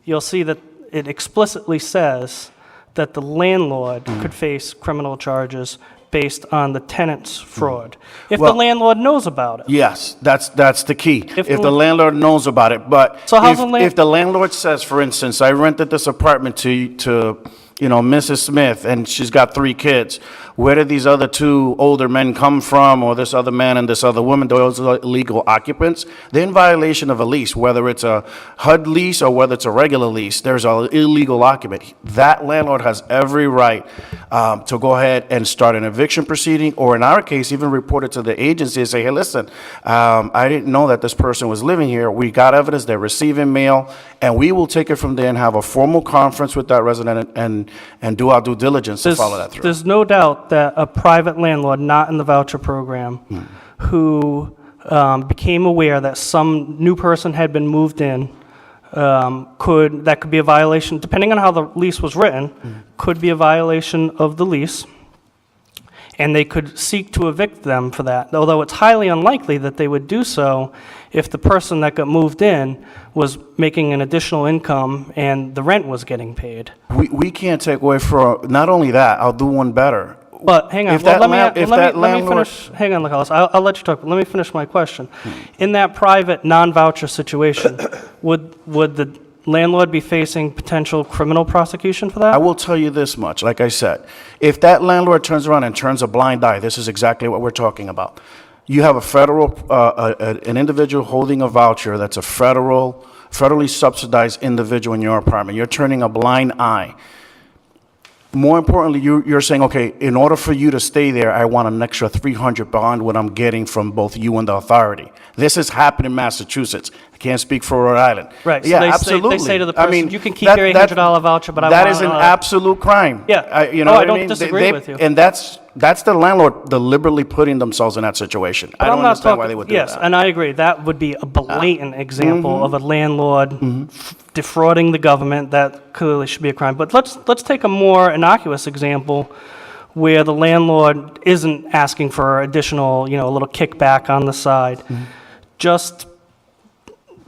you'll see that it explicitly says that the landlord could face criminal charges based on the tenant's fraud. If the Well- landlord knows about it. Yes, that's the key. If If the- the landlord knows about it, but So how's the land- if the landlord says, for instance, I rented this apartment to Mrs. Smith, and she's got 3 kids, where did these other 2 older men come from, or this other man and this other woman, those are illegal occupants? They're in violation of a lease, whether it's a HUD lease or whether it's a regular lease, there's an illegal occupant. That landlord has every right to go ahead and start an eviction proceeding, or in our case, even report it to the agency and say, hey, listen, I didn't know that this person was living here. We got evidence, they're receiving mail, and we will take it from there and have a formal conference with that resident and do our due diligence to follow that through. There's no doubt that a private landlord not in the voucher program who became aware that some new person had been moved in that could be a violation, depending on how the lease was written, could be a violation of the lease, and they could seek to evict them for that, although it's highly unlikely that they would do so if the person that got moved in was making an additional income and the rent was getting paid. We can't take away from, not only that, I'll do one better. But hang on, If well, that let me, land- if let me- that let me landlord- finish, hang on, Nicholas, I'll let you talk, but let me finish my question. In that private, non-voucher situation, would the landlord be facing potential criminal prosecution for I that? will tell you this much, like I said, if that landlord turns around and turns a blind eye, this is exactly what we're talking about. You have a an individual holding a voucher that's a federally subsidized individual in your apartment. You're turning a blind eye. More importantly, you're saying, okay, in order for you to stay there, I want an extra 300 beyond what I'm getting from both you and the authority. This has happened in Massachusetts. I can't speak for Rhode Island. Right, so Yeah, they say- they absolutely. say to the I person, mean, "You can keep your $800 voucher, but I That want is an another." absolute crime. Yeah. You know Oh, I what don't mean? disagree with you. And that's the landlord deliberately putting themselves in that situation. I But I'm don't not understand why talking- they would do Yes, that. and I agree, that would be a blatant example of a landlord defrauding the government, that clearly should be a crime. But let's take a more innocuous example where the landlord isn't asking for additional, a little kickback on the side, just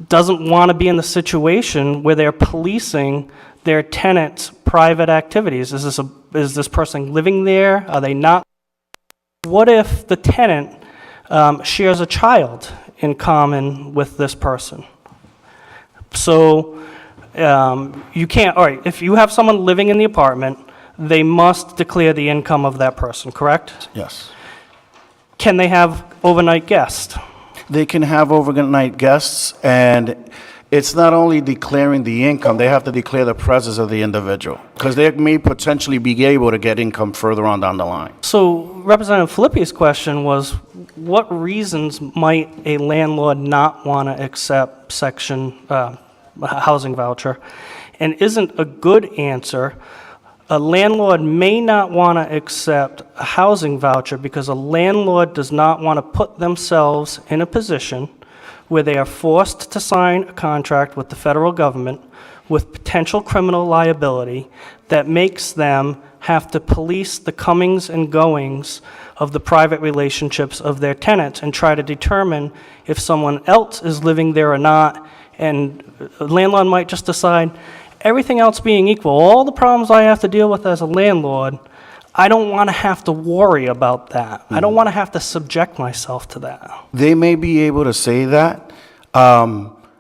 doesn't want to be in the situation where they're policing their tenants' private activities. Is this person living there? Are they not? What if the tenant shares a child in common with this person? So you can't, all right, if you have someone living in the apartment, they must declare the income of that person, correct? Yes. Can they have overnight guests? They can have overnight guests, and it's not only declaring the income, they have to declare the presence of the individual, because they may potentially be able to get income further on down the line. So Representative Filippi's question was, what reasons might a landlord not want to accept a housing voucher? And isn't a good answer, a landlord may not want to accept a housing voucher because a landlord does not want to put themselves in a position where they are forced to sign a contract with the federal government with potential criminal liability that makes them have to police the comings and goings of the private relationships of their tenants and try to determine if someone else is living there or not. And a landlord might just decide, everything else being equal, all the problems I have to deal with as a landlord, I don't want to have to worry about that. I don't want to have to subject myself to that. They may be able to say that.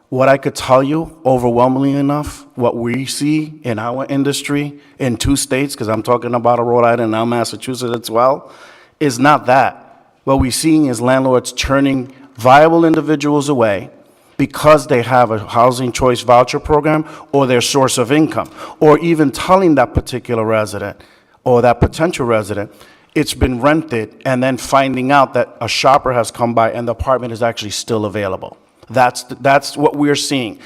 What I could tell you, overwhelmingly enough, what we see in our industry in 2 states, because I'm talking about Rhode Island and now Massachusetts as well, is not that. What we're seeing is landlords turning viable individuals away because they have a housing choice voucher program or their source of income, or even telling that particular resident or that potential resident it's been rented, and then finding out that a shopper has come by and the apartment is actually still available. That's what we're seeing.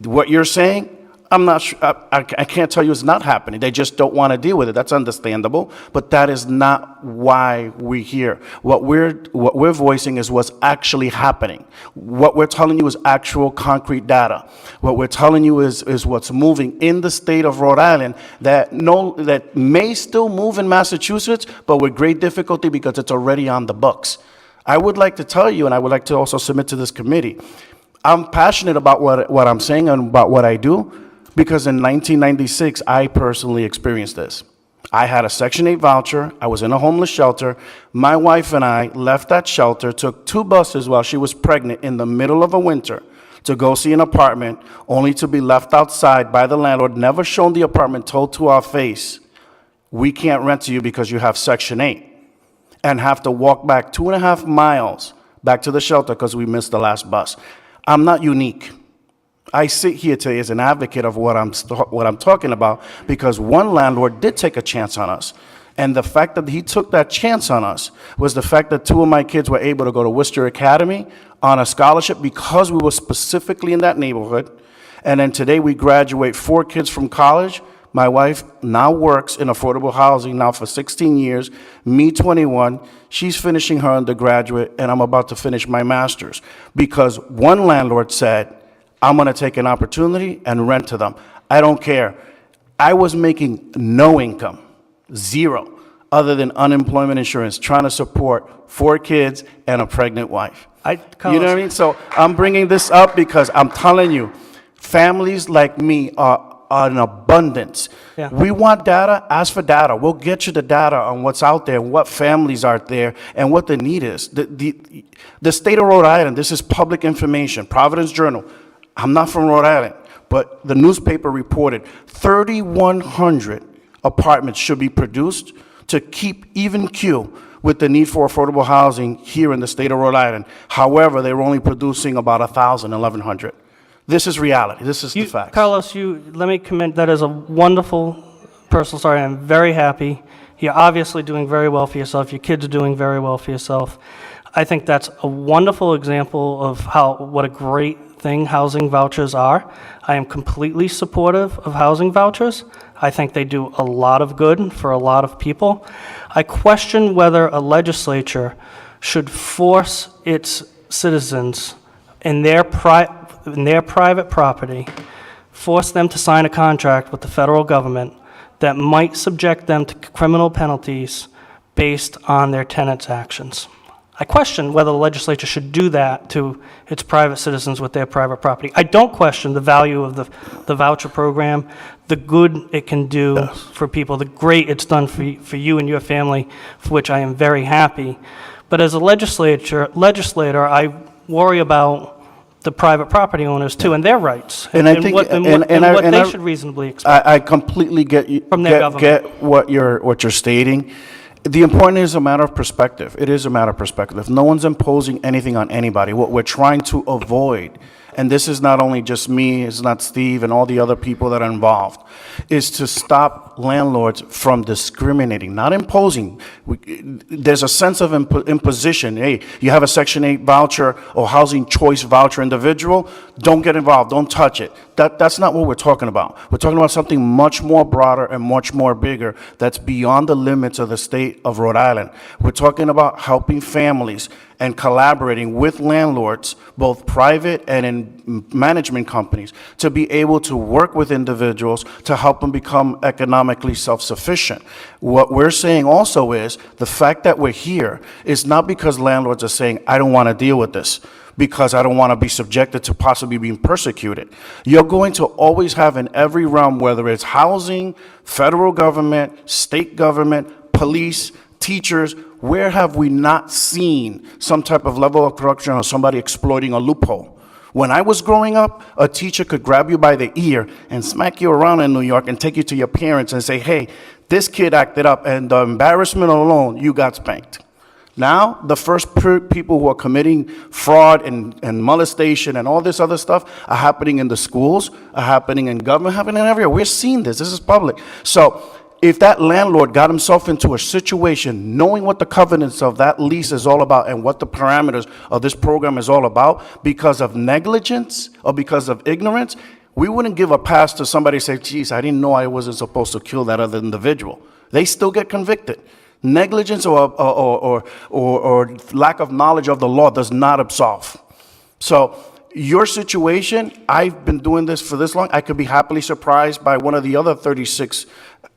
What you're saying, I'm not sure, I can't tell you it's not happening. They just don't want to deal with it. That's understandable, but that is not why we're here. What we're voicing is what's actually happening. What we're telling you is actual concrete data. What we're telling you is what's moving in the state of Rhode Island that may still move in Massachusetts, but with great difficulty because it's already on the books. I would like to tell you, and I would like to also submit to this committee, I'm passionate about what I'm saying and about what I do, because in 1996, I personally experienced this. I had a Section 8 voucher. I was in a homeless shelter. My wife and I left that shelter, took 2 buses while she was pregnant in the middle of a winter to go see an apartment, only to be left outside by the landlord, never shown the apartment, told to our face, we can't rent to you because you have Section 8, and have to walk back 2.5 miles back to the shelter because we missed the last bus. I'm not unique. I sit here today as an advocate of what I'm talking about because one landlord did take a chance on us. And the fact that he took that chance on us was the fact that 2 of my kids were able to go to Worcester Academy on a scholarship because we were specifically in that neighborhood. And then today we graduate 4 kids from college. My wife now works in affordable housing now for 16 years, me 21. She's finishing her undergraduate, and I'm about to finish my master's because one landlord said, I'm going to take an opportunity and rent to them. I don't care. I was making no income, 0, other than unemployment insurance, trying to support 4 kids and a pregnant wife. You know what I mean? So I'm bringing this up because I'm telling you, families like me are in abundance. Yeah. We want data, ask for data. We'll get you the data on what's out there, and what families are there, and what the need is. The state of Rhode Island, this is public information, Providence Journal. I'm not from Rhode Island, but the newspaper reported 3,100 apartments should be produced to keep even queue with the need for affordable housing here in the state of Rhode Island. However, they were only producing about 1,000, 1,100. This is reality. This is the facts. Carlos, let me commend, that is a wonderful personal story. I'm very happy. You're obviously doing very well for yourself. Your kids are doing very well for yourself. I think that's a wonderful example of what a great thing housing vouchers are. I am completely supportive of housing vouchers. I think they do a lot of good for a lot of people. I question whether a legislature should force its citizens in their private property, force them to sign a contract with the federal government that might subject them to criminal penalties based on their tenants' actions. I question whether the legislature should do that to its private citizens with their private property. I don't question the value of the voucher program, the good it can do for people, the great it's done for you and your family, for which I am very happy. But as a legislator, I worry about the private property owners too, and their rights, and what they should reasonably expect. I completely get you, From their government. get what you're stating. The important is a matter of perspective. It is a matter of perspective. No one's imposing anything on anybody. What we're trying to avoid, and this is not only just me, it's not Steve and all the other people that are involved, is to stop landlords from discriminating, not imposing. There's a sense of imposition. Hey, you have a Section 8 voucher or Housing Choice Voucher individual, don't get involved, don't touch it. That's not what we're talking about. We're talking about something much more broader and much more bigger that's beyond the limits of the state of Rhode Island. We're talking about helping families and collaborating with landlords, both private and in management companies, to be able to work with individuals to help them become economically self-sufficient. What we're saying also is the fact that we're here is not because landlords are saying, I don't want to deal with this, because I don't want to be subjected to possibly being persecuted. You're going to always have in every realm, whether it's housing, federal government, state government, police, teachers, where have we not seen some type of level of corruption or somebody exploiting a loophole? When I was growing up, a teacher could grab you by the ear and smack you around in New York and take you to your parents and say, hey, this kid acted up, and the embarrassment alone, you got spanked. Now, the first people who are committing fraud and molestation and all this other stuff are happening in the schools, are happening in government, happening everywhere. We're seeing this. This is public. So if that landlord got himself into a situation knowing what the covenants of that lease is all about and what the parameters of this program is all about, because of negligence or because of ignorance, we wouldn't give a pass to somebody say, geez, I didn't know I wasn't supposed to kill that other individual. They still get convicted. Negligence or lack of knowledge of the law does not absolve. So your situation, I've been doing this for this long, I could be happily surprised by one of the other 36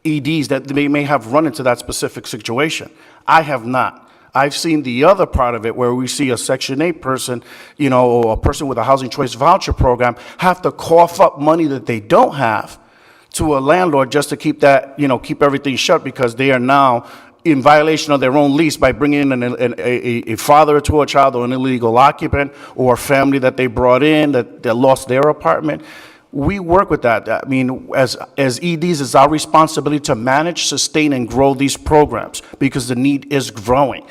EDs that they may have run into that specific situation. I have not. I've seen the other part of it where we see a Section 8 person, or a person with a Housing Choice Voucher program have to cough up money that they don't have to a landlord just to keep that, keep everything shut because they are now in violation of their own lease by bringing in a father to a child or an illegal occupant or a family that they brought in that lost their apartment. We work with that. I mean, as EDs, it's our responsibility to manage, sustain, and grow these programs because the need is growing.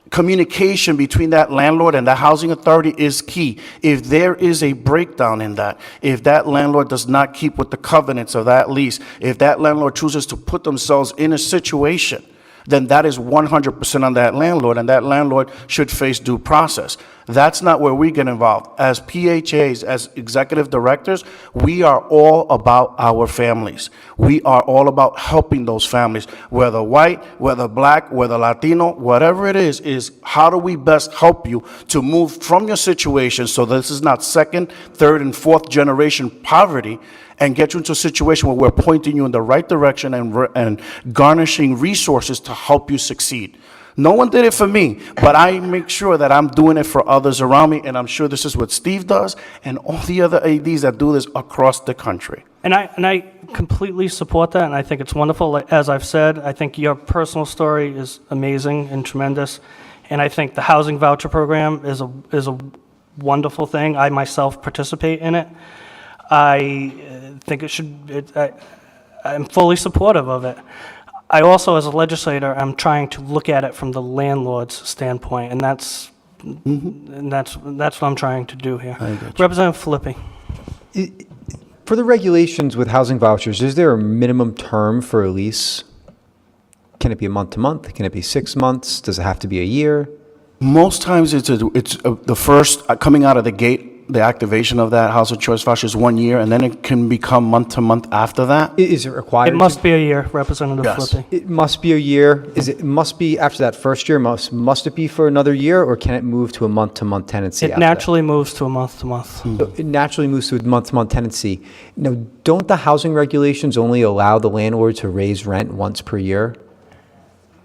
Communication between that landlord and the housing authority is key. If there is a breakdown in that, if that landlord does not keep with the covenants of that lease, if that landlord chooses to put themselves in a situation, then that is 100% on that landlord, and that landlord should face due process. That's not where we get involved. As PHAs, as executive directors, we are all about our families. We are all about helping those families, whether white, whether black, whether Latino, whatever it is how do we best help you to move from your situation so this is not second, third, and fourth generation poverty, and get you into a situation where we're pointing you in the right direction and garnishing resources to help you succeed. No one did it for me, but I make sure that I'm doing it for others around me, and I'm sure this is what Steve does and all the other ADs that do this across the country. And I completely support that, and I think it's wonderful. Like, as I've said, I think your personal story is amazing and tremendous, and I think the housing voucher program is a wonderful thing. I myself participate in it. I think I'm fully supportive of it. I also, as a legislator, I'm trying to look at it from the landlord's standpoint, and that's what I'm trying to do here. Representative Filippi. For the regulations with housing vouchers, is there a minimum term for a lease? Can it be a month to month? Can it be 6 months? Does it have to be a year? Most times it's the first coming out of the gate. The activation of that Housing Choice Voucher is 1 year, and then it can become month to month after that. Is it required? It must be a year, Representative Yes. Filippi. It must be a year. It must be after that first year? Must it be for another year, or can it move to a month-to-month tenancy? It after that? naturally moves to a month-to-month. So it naturally moves to a month-to-month tenancy. Now, don't the housing regulations only allow the landlord to raise rent once per year?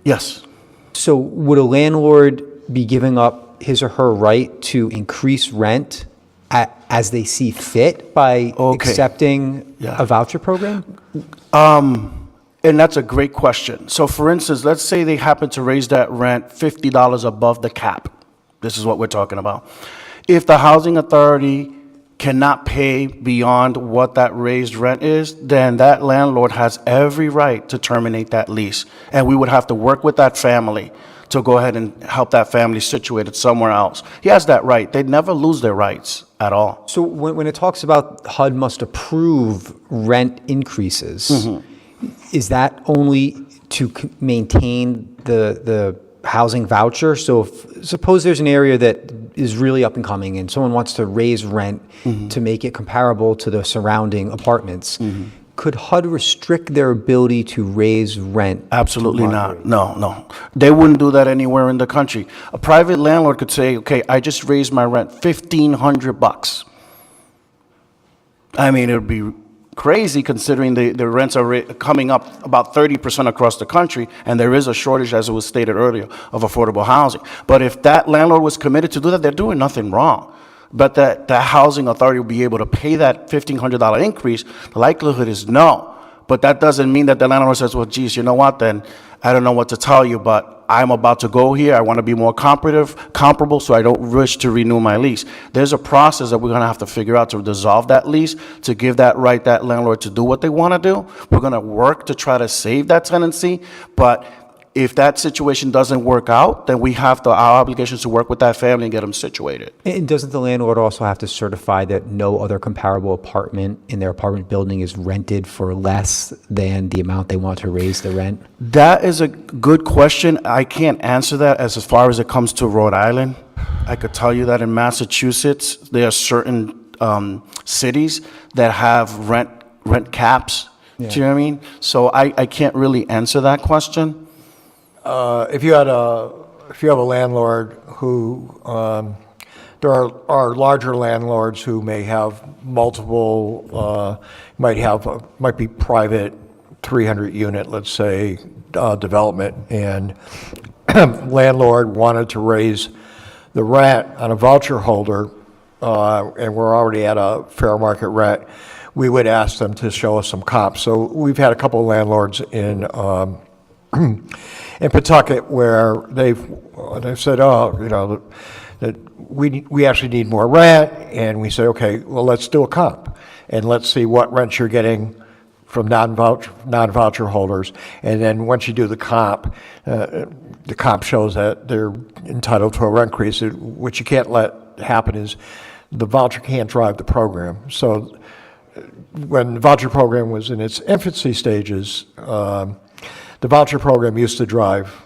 Yes. So would a landlord be giving up his or her right to increase rent as they see fit by accepting a voucher program? And that's a great question. So for instance, let's say they happen to raise that rent $50 above the cap. This is what we're talking about. If the housing authority cannot pay beyond what that raised rent is, then that landlord has every right to terminate that lease. And we would have to work with that family to go ahead and help that family situated somewhere else. He has that right. They'd never lose their rights at all. So when it talks about HUD must approve rent increases, is that only to maintain the housing voucher? So suppose there's an area that is really up and coming and someone wants to raise rent to make it comparable to the surrounding apartments. Could HUD restrict their ability to raise rent? Absolutely not. No. They wouldn't do that anywhere in the country. A private landlord could say, okay, I just raised my rent $1,500. I mean, it would be crazy considering the rents are coming up about 30% across the country, and there is a shortage, as it was stated earlier, of affordable housing. But if that landlord was committed to do that, they're doing nothing wrong. But that the housing authority will be able to pay that $1,500 increase, the likelihood is no. But that doesn't mean that the landlord says, well, geez, you know what, then I don't know what to tell you, but I'm about to go here. I want to be more comparable, so I don't wish to renew my lease. There's a process that we're going to have to figure out to dissolve that lease, to give that right, that landlord, to do what they want to do. We're going to work to try to save that tenancy, but if that situation doesn't work out, then we have our obligations to work with that family and get them situated. And doesn't the landlord also have to certify that no other comparable apartment in their apartment building is rented for less than the amount they want to raise the rent? That is a good question. I can't answer that as far as it comes to Rhode Island. I could tell you that in Massachusetts, there are certain cities that have rent caps. Yeah. Do you know what I mean? So I can't really answer that question. If you have a landlord who, there are larger landlords who may have multiple, might be private 300 unit, let's say, development, and landlord wanted to raise the rent on a voucher holder, and we're already at a fair market rent. we would ask them to show us some comps. So we've had a couple of landlords in Pawtucket where they've said, oh, you know, that we actually need more rent, and we say, okay, well, let's do a comp, and let's see what rent you're getting from non-voucher holders, and then once you do the comp shows that they're entitled to a rent increase. What you can't let happen is the voucher can't drive the program. So when the voucher program was in its infancy stages, the voucher program used to drive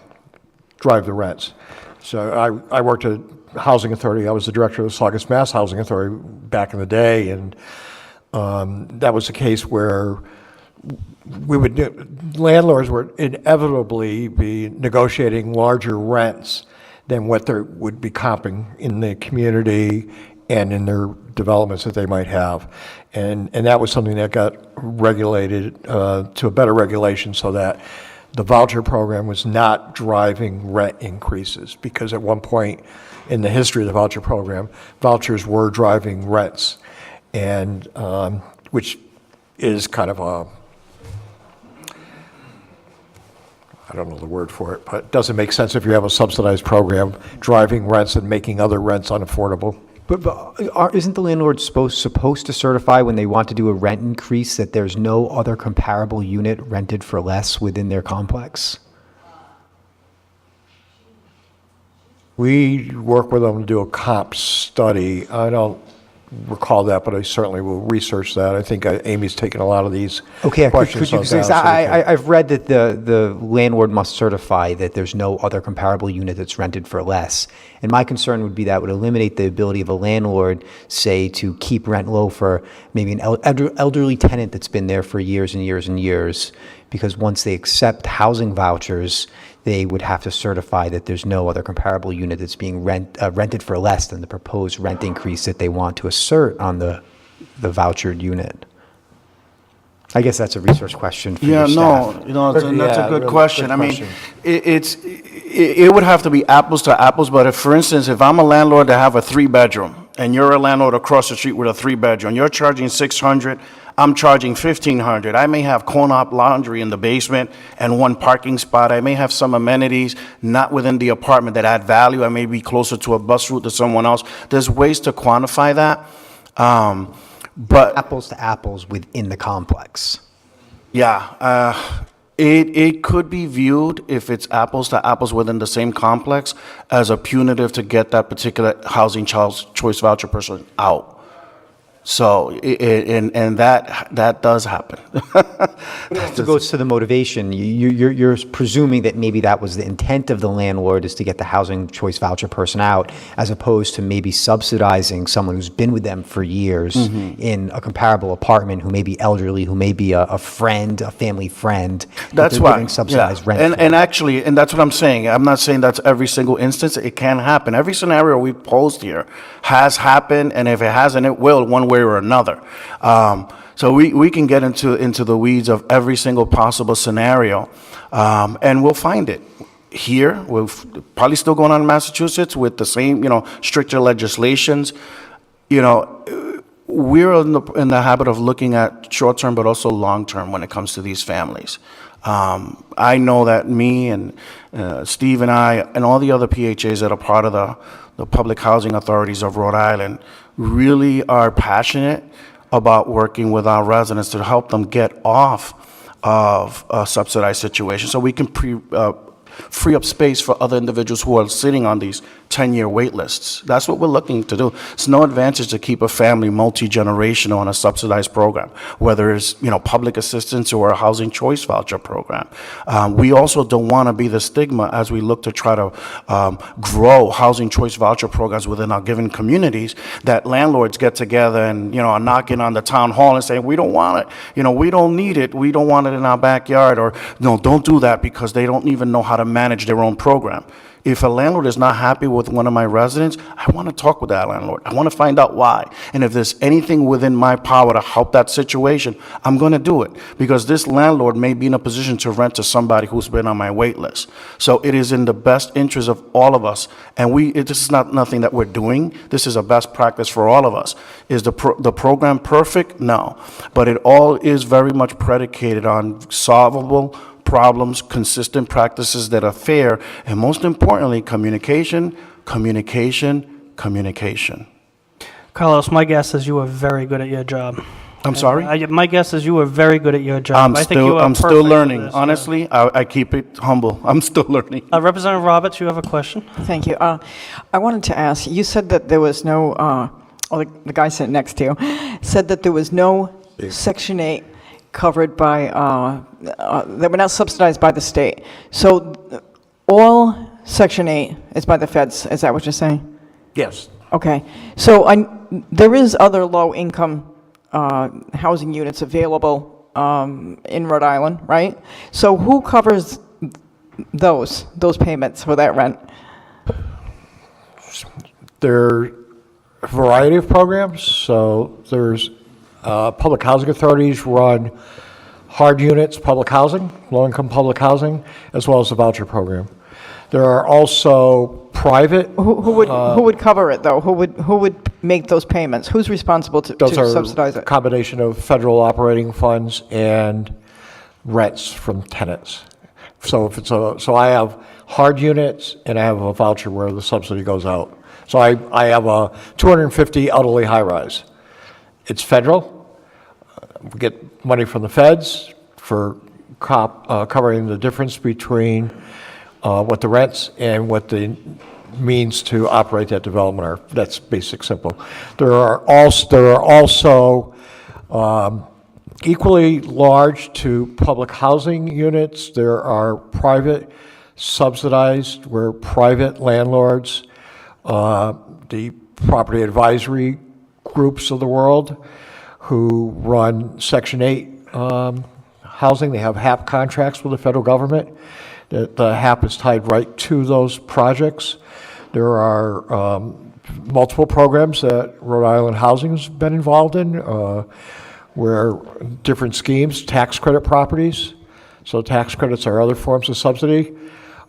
the rents. So I worked at Housing Authority. I was the director of the Saugus Mass Housing Authority back in the day, and that was the case where landlords would inevitably be negotiating larger rents than what they would be comping in the community and in their developments that they might have. And that was something that got regulated to a better regulation so that the voucher program was not driving rent increases, because at one point in the history of the voucher program, vouchers were driving rents, and which is kind of a, I don't know the word for it, but it doesn't make sense if you have a subsidized program driving rents and making other rents unaffordable. But isn't the landlord supposed to certify when they want to do a rent increase that there's no other comparable unit rented for less within their complex? We work with them to do a comp study. I don't recall that, but I certainly will research that. I think Amy's taken a lot of these questions. Because I've read that the landlord must certify that there's no other comparable unit that's rented for less. And my concern would be that would eliminate the ability of a landlord, say, to keep rent low for maybe an elderly tenant that's been there for years and years and years, because once they accept housing vouchers, they would have to certify that there's no other comparable unit that's being rented for less than the proposed rent increase that they want to assert on the vouchered unit. I guess that's a research question for your staff. That's a good question. I mean, it would have to be apples to apples, but if, for instance, if I'm a landlord that have a 3-bedroom, and you're a landlord across the street with a 3-bedroom, you're charging $600, I'm charging $1,500. I may have corn-up laundry in the basement and one parking spot. I may have some amenities not within the apartment that add value. I may be closer to a bus route to someone else. There's ways to quantify that. But Apples to apples within the complex. yeah, it could be viewed, if it's apples to apples within the same complex, as a punitive to get that particular housing choice voucher person out. So, and that does happen. It also goes to the motivation. You're presuming that maybe that was the intent of the landlord, is to get the housing choice voucher person out, as opposed to maybe subsidizing someone who's been with them for years in a comparable apartment, who may be elderly, who may be a friend, a family friend. That's they're why. giving subsidized rent. And actually, and that's what I'm saying. I'm not saying that's every single instance. It can happen. Every scenario we posed here has happened, and if it hasn't, it will one way or another. So we can get into the weeds of every single possible scenario, and we'll find it. Here, we're probably still going on in Massachusetts with the same, stricter legislations. We're in the habit of looking at short-term but also long-term when it comes to these families. I know that me and Steve and I and all the other PHAs that are part of the public housing authorities of Rhode Island really are passionate about working with our residents to help them get off of a subsidized situation, so we can free up space for other individuals who are sitting on these 10-year wait lists. That's what we're looking to do. It's no advantage to keep a family multi-generational on a subsidized program, whether it's public assistance or a housing choice voucher program. We also don't want to be the stigma as we look to try to grow housing choice voucher programs within our given communities, that landlords get together and are knocking on the town hall and saying, we don't want it, we don't need it, we don't want it in our backyard, or no, don't do that, because they don't even know how to manage their own program. If a landlord is not happy with one of my residents, I want to talk with that landlord. I want to find out why. And if there's anything within my power to help that situation, I'm going to do it. Because this landlord may be in a position to rent to somebody who's been on my wait list. So it is in the best interest of all of us. And this is not nothing that we're doing. This is a best practice for all of us. Is the program perfect? No. But it all is very much predicated on solvable problems, consistent practices that are fair, and most importantly, communication, communication, communication. Carlos, my guess is you were very good at your job. I'm sorry? My guess is you were very good at your job. I think you are I'm still perfect for learning. this, Honestly, I keep it humble. I'm still learning. Representative Roberts, you have a question? Thank you. I wanted to ask, you said that there was no, the guy sitting next to you said that there was no Section 8 covered by, that were not subsidized by the state. So all Section 8 is by the feds, is that what you're saying? Yes. Okay. So there is other low-income housing units available in Rhode Island, right? So who covers those payments for that rent? There are a variety of programs. So there's public housing authorities run hard units, public housing, low-income public housing, as well as the voucher program. There are also private. Who would cover it though? Who would make those payments? Who's responsible to subsidize a it? combination of federal operating funds and rents from tenants. So so I have hard units and I have a voucher where the subsidy goes out. So I have a 250 elderly high-rise. It's federal. We get money from the feds for covering the difference between what the rents and what the means to operate that development are. That's basic, simple. There are also equally large to public housing units. There are private subsidized where private landlords, the property advisory groups of the world who run Section 8 housing. They have HAP contracts with the federal government. The HAP is tied right to those projects. There are multiple programs that Rhode Island Housing has been involved in where different schemes, tax credit properties. So tax credits are other forms of subsidy.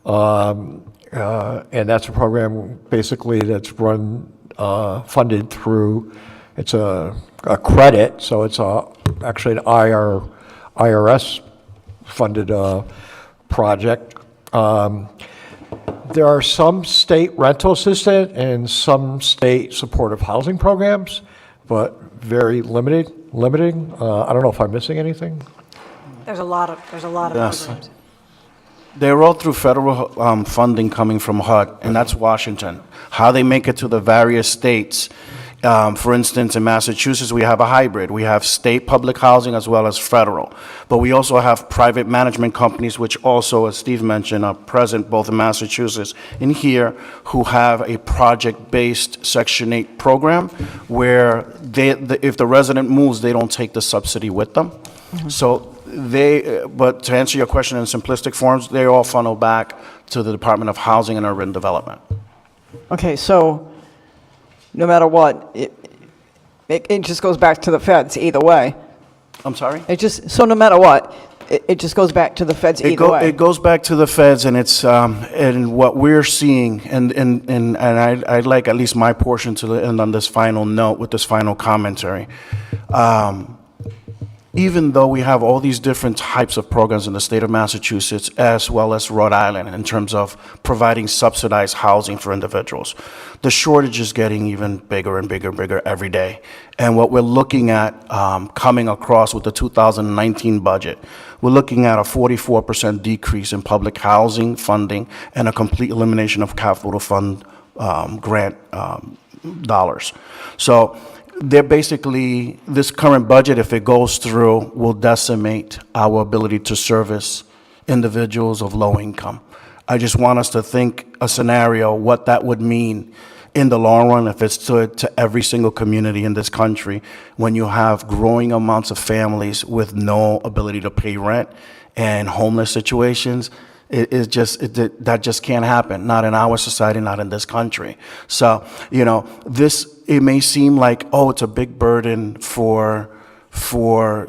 And that's a program basically that's run, funded through, it's a credit, so it's actually an IRS funded project. There are some state rental assistance and some state supportive housing programs, but very limiting. I don't know if I'm missing anything. There's a lot of Yes. programs. They're all through federal funding coming from HUD, and that's Washington. How they make it to the various states. For instance, in Massachusetts, we have a hybrid. We have state public housing as well as federal. But we also have private management companies, which also, as Steve mentioned, are present both in Massachusetts and here, who have a project-based Section 8 program where if the resident moves, they don't take the subsidy with them. So but to answer your question in simplistic forms, they all funnel back to the Department of Housing and Urban Development. Okay, so no matter what, it just goes back to the feds either way. I'm sorry? So no matter what, it just goes back to the feds either way. It goes back to the feds, and it's and what we're seeing, and I'd like at least my portion to end on this final note with this final commentary. Even though we have all these different types of programs in the state of Massachusetts as well as Rhode Island in terms of providing subsidized housing for individuals, the shortage is getting even bigger and bigger and bigger every day. And what we're looking at coming across with the 2019 budget, we're looking at a 44% decrease in public housing funding and a complete elimination of capital fund grant dollars. So they're basically, this current budget, if it goes through, will decimate our ability to service individuals of low income. I just want us to think a scenario, what that would mean in the long run if it's to every single community in this country when you have growing amounts of families with no ability to pay rent and homeless situations. That just can't happen, not in our society, not in this country. So, it may seem like, oh, it's a big burden for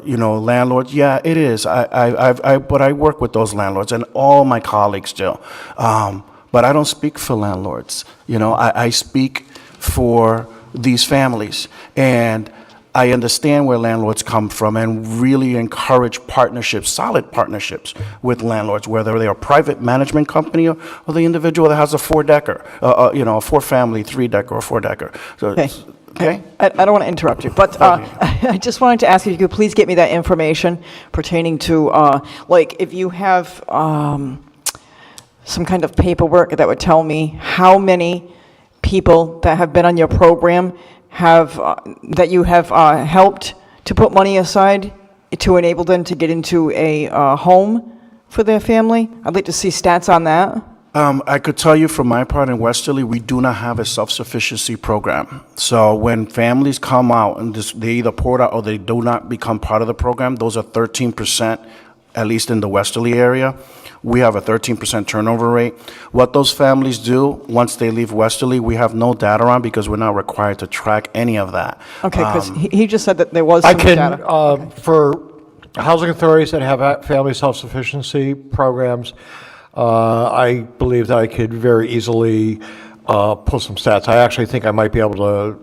landlords. Yeah, it is. But I work with those landlords, and all my colleagues do. But I don't speak for landlords. I speak for these families, and I understand where landlords come from and really encourage partnerships, solid partnerships with landlords, whether they're a private management company or the individual that has a four-decker, a four-family, three-decker or four-decker. So, okay? I don't want to interrupt you, but I just wanted to ask if you could please get me that information pertaining to, if you have some kind of paperwork that would tell me how many people that have been on your program that you have helped to put money aside to enable them to get into a home for their family. I'd like to see stats on that. I could tell you from my part in Westerly, we do not have a self-sufficiency program. So when families come out and they either pour it out or they do not become part of the program, those are 13%, at least in the Westerly area. We have a 13% turnover rate. What those families do once they leave Westerly, we have no data on because we're not required to track any of that. Okay, because he just said that there was some data. For housing authorities that have family self-sufficiency programs, I believe that I could very easily pull some stats. I actually think I might be able to,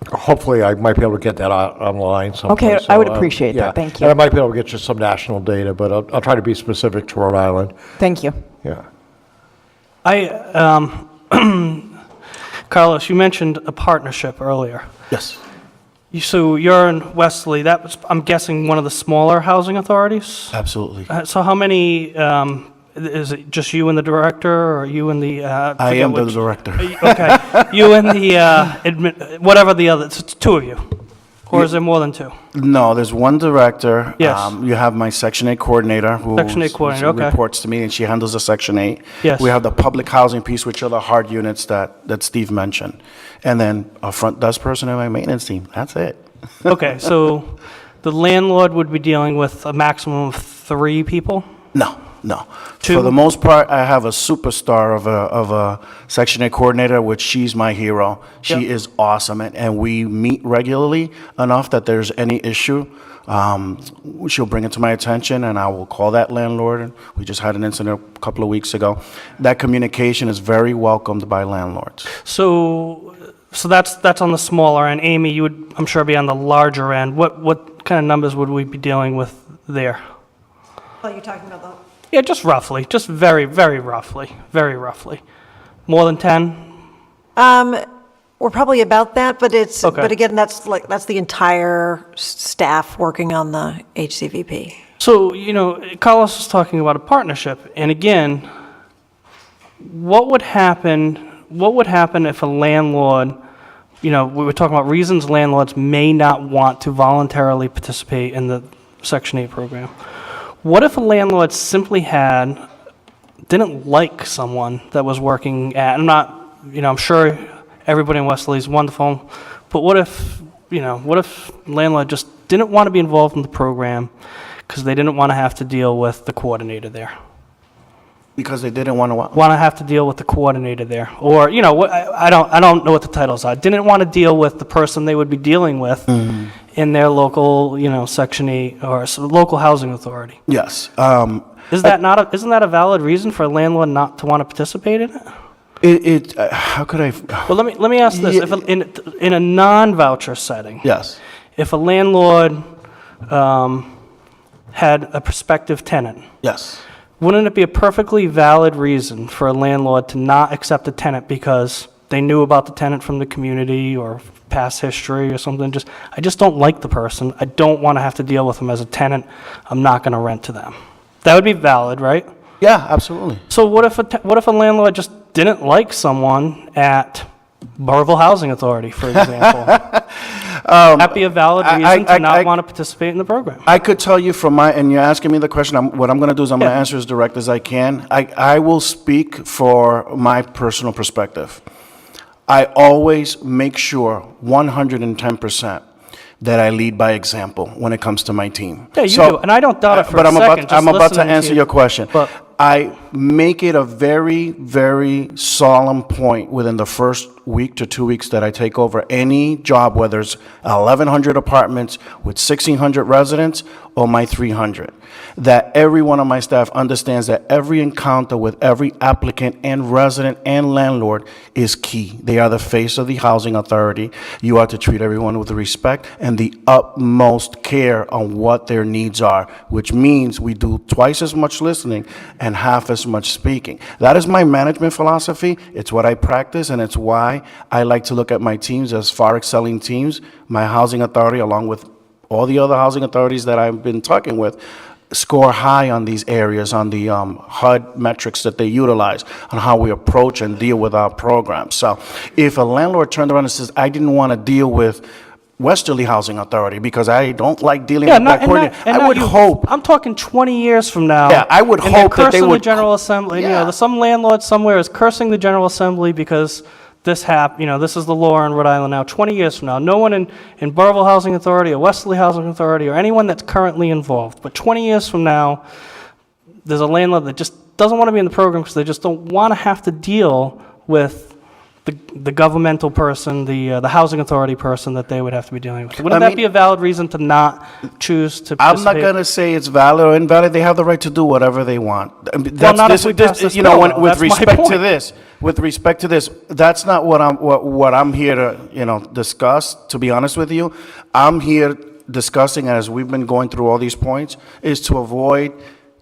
hopefully I might be able to get that online sometime. Okay, I would appreciate that. Thank you. And I might be able to get you some national data, but I'll try to be specific to Rhode Island. Thank you. Yeah. Carlos, you mentioned a partnership earlier. Yes. So you're in Westerly. That was, I'm guessing, one of the smaller housing authorities? Absolutely. So how many, is it just you and the director, or you and the? I am the director. Okay. You and the, whatever the other, it's two of you? Or is there more than two? No, there's one director. Yes. You have my Section 8 coordinator who Section 8 coordinator, okay. reports to me, and she handles the Section 8. Yes. We have the public housing piece, which are the hard units that Steve mentioned. And then a front desk person and my maintenance team. That's it. Okay, so the landlord would be dealing with a maximum of 3 people? No. Two? For the most part, I have a superstar of a Section 8 coordinator, which she's my hero. She Yep. is awesome, and we meet regularly enough that there's any issue, she'll bring it to my attention, and I will call that landlord. And we just had an incident a couple of weeks ago. That communication is very welcomed by landlords. So that's on the smaller end. Amy, you would, I'm sure, be on the larger end. What kind of numbers would we be dealing with there? Oh, you're talking about the... Yeah, just roughly, just very, very roughly. More than 10? We're probably about that, but it's, Okay. but again, that's the entire staff working on the HCVP. So, Carlos was talking about a partnership, and again, what would happen if a landlord, we were talking about reasons landlords may not want to voluntarily participate in the Section 8 program. What if a landlord simply didn't like someone that was working at, I'm sure everybody in Westerly is wonderful, but what if landlord just didn't want to be involved in the program because they didn't want to have to deal with the coordinator there? Because they didn't want to Want to have to deal with the coordinator there, or I don't know what the titles are. Didn't want to deal with the person they would be dealing with in their local, Section 8 or local housing authority. Yes. Isn't that a valid reason for a landlord not to want to participate in it? How could I? Well, let me ask this: if in a non-voucher setting, Yes. if a landlord had a prospective tenant, Yes. wouldn't it be a perfectly valid reason for a landlord to not accept a tenant because they knew about the tenant from the community or past history or something? I just don't like the person. I don't want to have to deal with them as a tenant. I'm not going to rent to them. That would be valid, right? Yeah, absolutely. So what if a landlord just didn't like someone at Burrillville Housing Authority, for example? That'd be a valid reason to not want to participate in the program. I could tell you and you're asking me the question, what I'm going to do is I'm going to answer as direct as I can. I will speak for my personal perspective. I always make sure 110% that I lead by example when it comes to my team. Yeah, you do, and I don't doubt it for a second. I'm about to answer your question. But I make it a very, very solemn point within the first week to 2 weeks that I take over any job, whether it's 1,100 apartments with 1,600 residents or my 300, that every one of my staff understands that every encounter with every applicant and resident and landlord is key. They are the face of the housing authority. You are to treat everyone with respect and the utmost care on what their needs are, which means we do twice as much listening and half as much speaking. That is my management philosophy. It's what I practice, and it's why I like to look at my teams as far excelling teams. My housing authority, along with all the other housing authorities that I've been talking with, score high on these areas, on the HUD metrics that they utilize, on how we approach and deal with our programs. So if a landlord turned around and says, I didn't want to deal with Westerly Housing Authority because I don't like dealing with that coordinator, I would hope. I'm talking 20 years from now. Yeah, I would and they're hope that they cursing would. the General Assembly. You know, Yeah. some landlord somewhere is cursing the General Assembly because this this is the law in Rhode Island now. 20 years from now, no one in Burrillville Housing Authority or Westerly Housing Authority or anyone that's currently involved, but 20 years from now, there's a landlord that just doesn't want to be in the program because they just don't want to have to deal with the governmental person, the housing authority person that they would have to be dealing with. Wouldn't that be a valid reason to not choose to I'm participate? not going to say it's valid or invalid. They have the right to do whatever they want. I mean, not if we pass this bill, though. with That's my respect to this, that's not what I'm here to, discuss, to be honest with you. I'm here discussing, as we've been going through all these points, is to avoid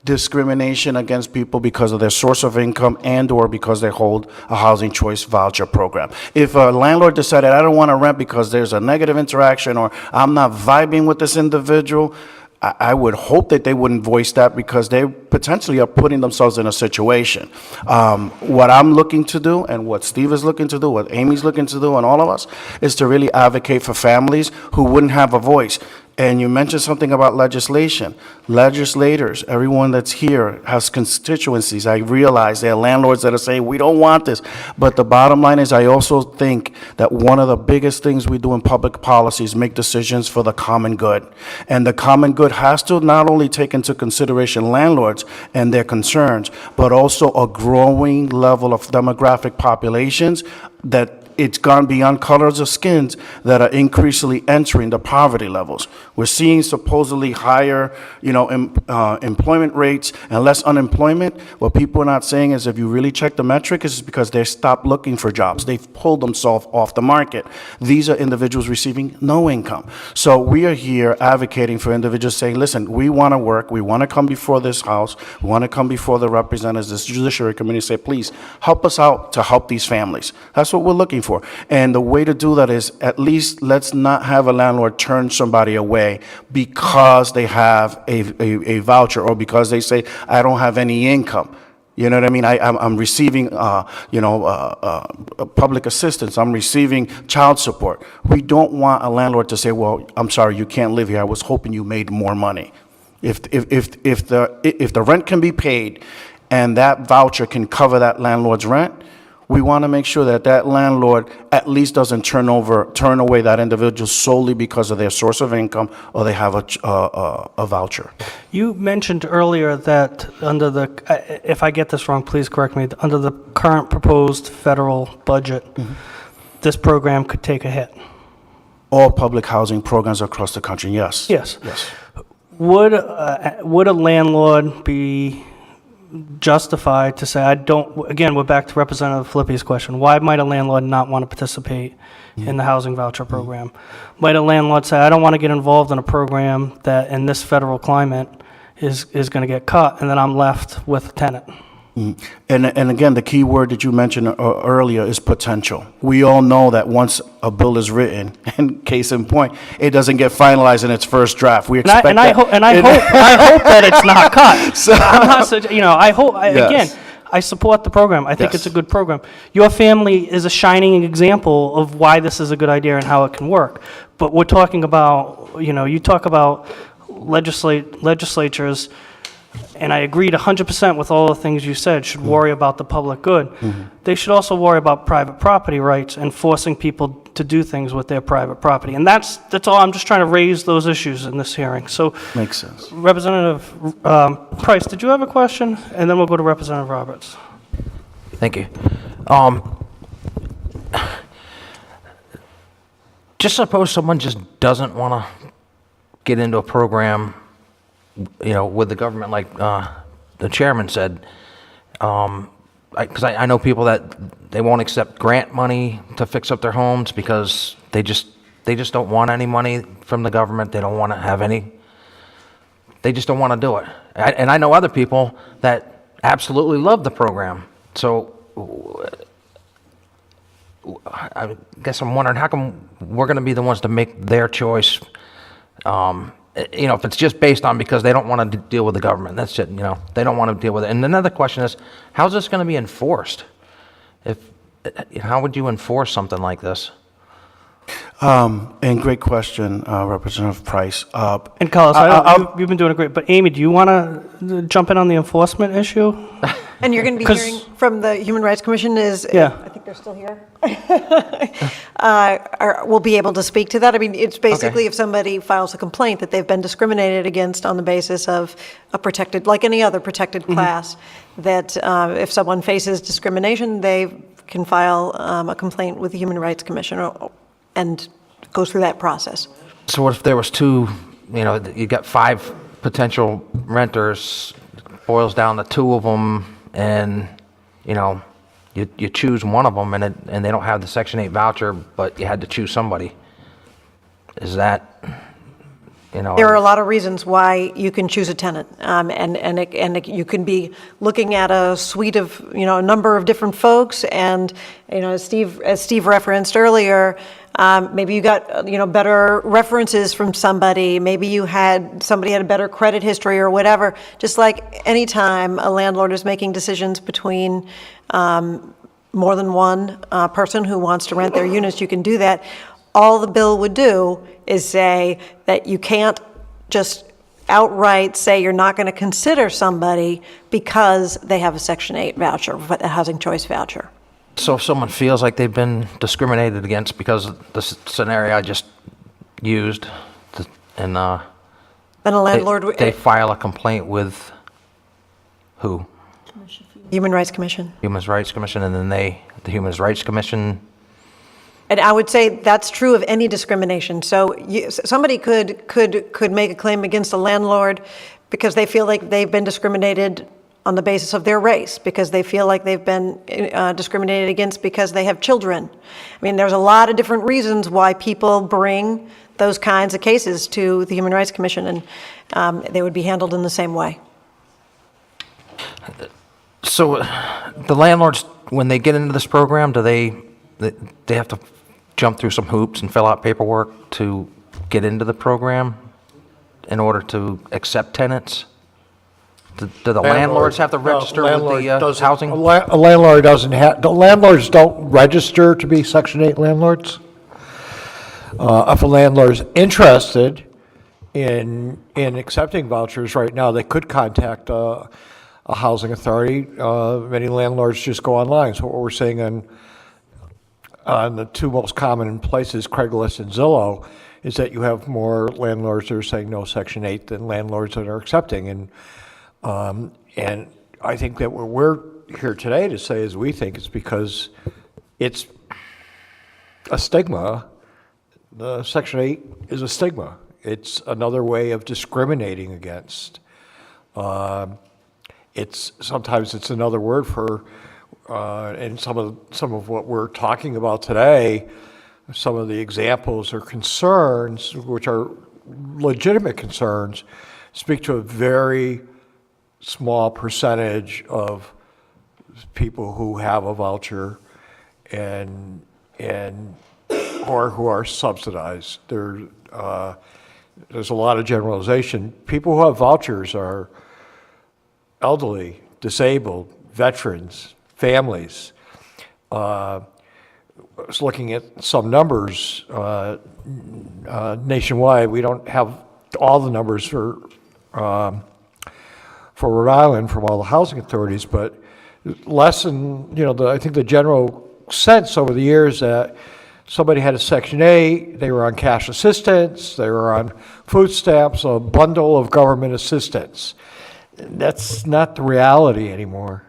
discrimination against people because of their source of income and/or because they hold a housing choice voucher program. If a landlord decided, I don't want to rent because there's a negative interaction or I'm not vibing with this individual, I would hope that they wouldn't voice that because they potentially are putting themselves in a situation. What I'm looking to do and what Steve is looking to do, what Amy's looking to do, and all of us, is to really advocate for families who wouldn't have a voice. And you mentioned something about legislation. Legislators, everyone that's here has constituencies. I realize there are landlords that are saying, we don't want this. But the bottom line is I also think that one of the biggest things we do in public policy is make decisions for the common good. And the common good has to not only take into consideration landlords and their concerns, but also a growing level of demographic populations that it's gone beyond colors of skins that are increasingly entering the poverty levels. We're seeing supposedly higher, employment rates and less unemployment. What people are not saying is if you really check the metric, it's because they stopped looking for jobs. They've pulled themselves off the market. These are individuals receiving no income. So we are here advocating for individuals saying, listen, we want to work. We want to come before this House. We want to come before the representatives, this Judiciary Committee, say, please help us out to help these families. That's what we're looking for. And the way to do that is at least let's not have a landlord turn somebody away because they have a voucher or because they say, I don't have any income. You know what I mean? I'm receiving, public assistance. I'm receiving child support. We don't want a landlord to say, well, I'm sorry, you can't live here. I was hoping you made more money. If the rent can be paid and that voucher can cover that landlord's rent, we want to make sure that that landlord at least doesn't turn away that individual solely because of their source of income or they have a voucher. You mentioned earlier that under if I get this wrong, please correct me, under the current proposed federal budget, this program could take a hit. All public housing programs across the country, yes. Yes. Would a landlord be justified to say, again, we're back to Representative Filippi's question, why might a landlord not want to participate in the housing voucher program? Might a landlord say, I don't want to get involved in a program that in this federal climate is going to get cut, and then I'm left with a tenant? And again, the key word that you mentioned earlier is potential. We all know that once a bill is written, and case in point, it doesn't get finalized in its first draft. We expect I hope that it's not cut. So, I'm not, again, I support the program. I think it's a good program. Your family is a shining example of why this is a good idea and how it can work. But we're talking about, you talk about legislatures. And I agreed 100% with all the things you said, should worry about the public good. They should also worry about private property rights and forcing people to do things with their private property. And that's all. I'm just trying to raise those issues in this hearing. So, Makes sense. Representative Price, did you have a question? And then we'll go to Representative Roberts. Thank you. Just suppose someone just doesn't want to get into a program, with the government, like the chairman said. Because I know people that they won't accept grant money to fix up their homes because they just don't want any money from the government. They don't want to have any. They just don't want to do it. And I know other people that absolutely love the program. So I guess I'm wondering, how come we're going to be the ones to make their choice? If it's just based on because they don't want to deal with the government, that's it. They don't want to deal with it. And another question is, how's this going to be enforced? How would you enforce something like this? And great question, Representative Price. And Carlos, you've been doing it great, but Amy, do you want to jump in on the enforcement issue? And you're going to be hearing from the Human Rights Commission Yeah. I think they're still here. Will be able to speak to that. I mean, it's basically if somebody files a complaint that they've been discriminated against on the basis of a protected, like any other protected class, that if someone faces discrimination, they can file a complaint with the Human Rights Commission and go through that process. So what if there was two, you got 5 potential renters, boils down to 2 of them, and, you choose one of them, and they don't have the Section 8 voucher, but you had to choose somebody. Is that, There are a lot of reasons why you can choose a tenant, and you can be looking at a suite of, a number of different folks, and, as Steve referenced earlier, maybe you got, better references from somebody, maybe somebody had a better credit history or whatever. Just like any time a landlord is making decisions between more than one person who wants to rent their units, you can do that. All the bill would do is say that you can't just outright say you're not going to consider somebody because they have a Section 8 voucher, a Housing Choice Voucher. So if someone feels like they've been discriminated against because of the scenario I just used, and then a landlord they file a complaint with who? Human Rights Commission. Human Rights Commission, and then the Human Rights Commission. And I would say that's true of any discrimination. So somebody could make a claim against a landlord because they feel like they've been discriminated on the basis of their race, because they feel like they've been discriminated against because they have children. I mean, there's a lot of different reasons why people bring those kinds of cases to the Human Rights Commission, and they would be handled in the same way. So the landlords, when they get into this program, do they have to jump through some hoops and fill out paperwork to get into the program in order to accept tenants? Do the landlords have to register with the housing? A landlord doesn't have, the landlords don't register to be Section 8 landlords. If a landlord's interested in accepting vouchers right now, they could contact a housing authority. Many landlords just go online. So what we're seeing on the 2 most common places, Craigslist and Zillow, is that you have more landlords that are saying no Section 8 than landlords that are accepting. And I think that what we're here today to say is we think it's because it's a stigma. The Section 8 is a stigma. It's another way of discriminating against. Sometimes it's another word for, and some of what we're talking about today, some of the examples or concerns, which are legitimate concerns, speak to a very small percentage of people who have a voucher and or who are subsidized. There's a lot of generalization. People who have vouchers are elderly, disabled, veterans, families. I was looking at some numbers nationwide. We don't have all the numbers for Rhode Island from all the housing authorities, but less than, I think the general sense over the years that somebody had a Section 8, they were on cash assistance, they were on food stamps, a bundle of government assistance. That's not the reality anymore.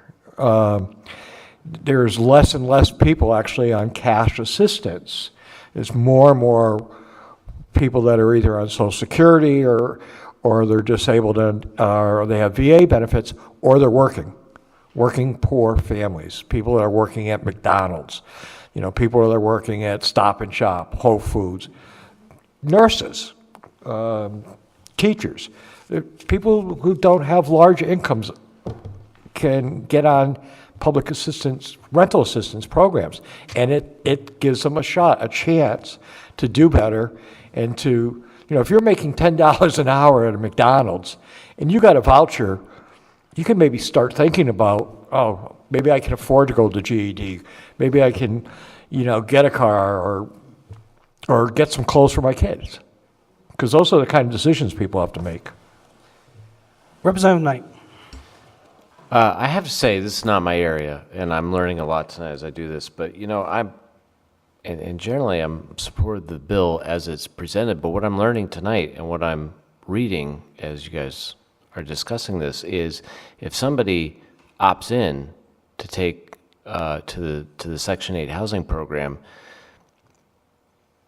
There's less and less people actually on cash assistance. There's more and more people that are either on Social Security or they're disabled and or they have VA benefits, or they're working poor families, people that are working at McDonald's, people that are working at Stop and Shop, Whole Foods, nurses, teachers. People who don't have large incomes can get on public assistance, rental assistance programs, and it gives them a chance to do better and to, if you're making $10 an hour at a McDonald's and you got a voucher, you can maybe start thinking about, oh, maybe I can afford to go to GED, maybe I can, get a car or get some clothes for my kids, because those are the kind of decisions people have to make. Representative Knight. I have to say, this is not my area, and I'm learning a lot tonight as I do this, but, and generally I'm supportive of the bill as it's presented, but what I'm learning tonight and what I'm reading as you guys are discussing this is if somebody opts in to take to the Section 8 housing program,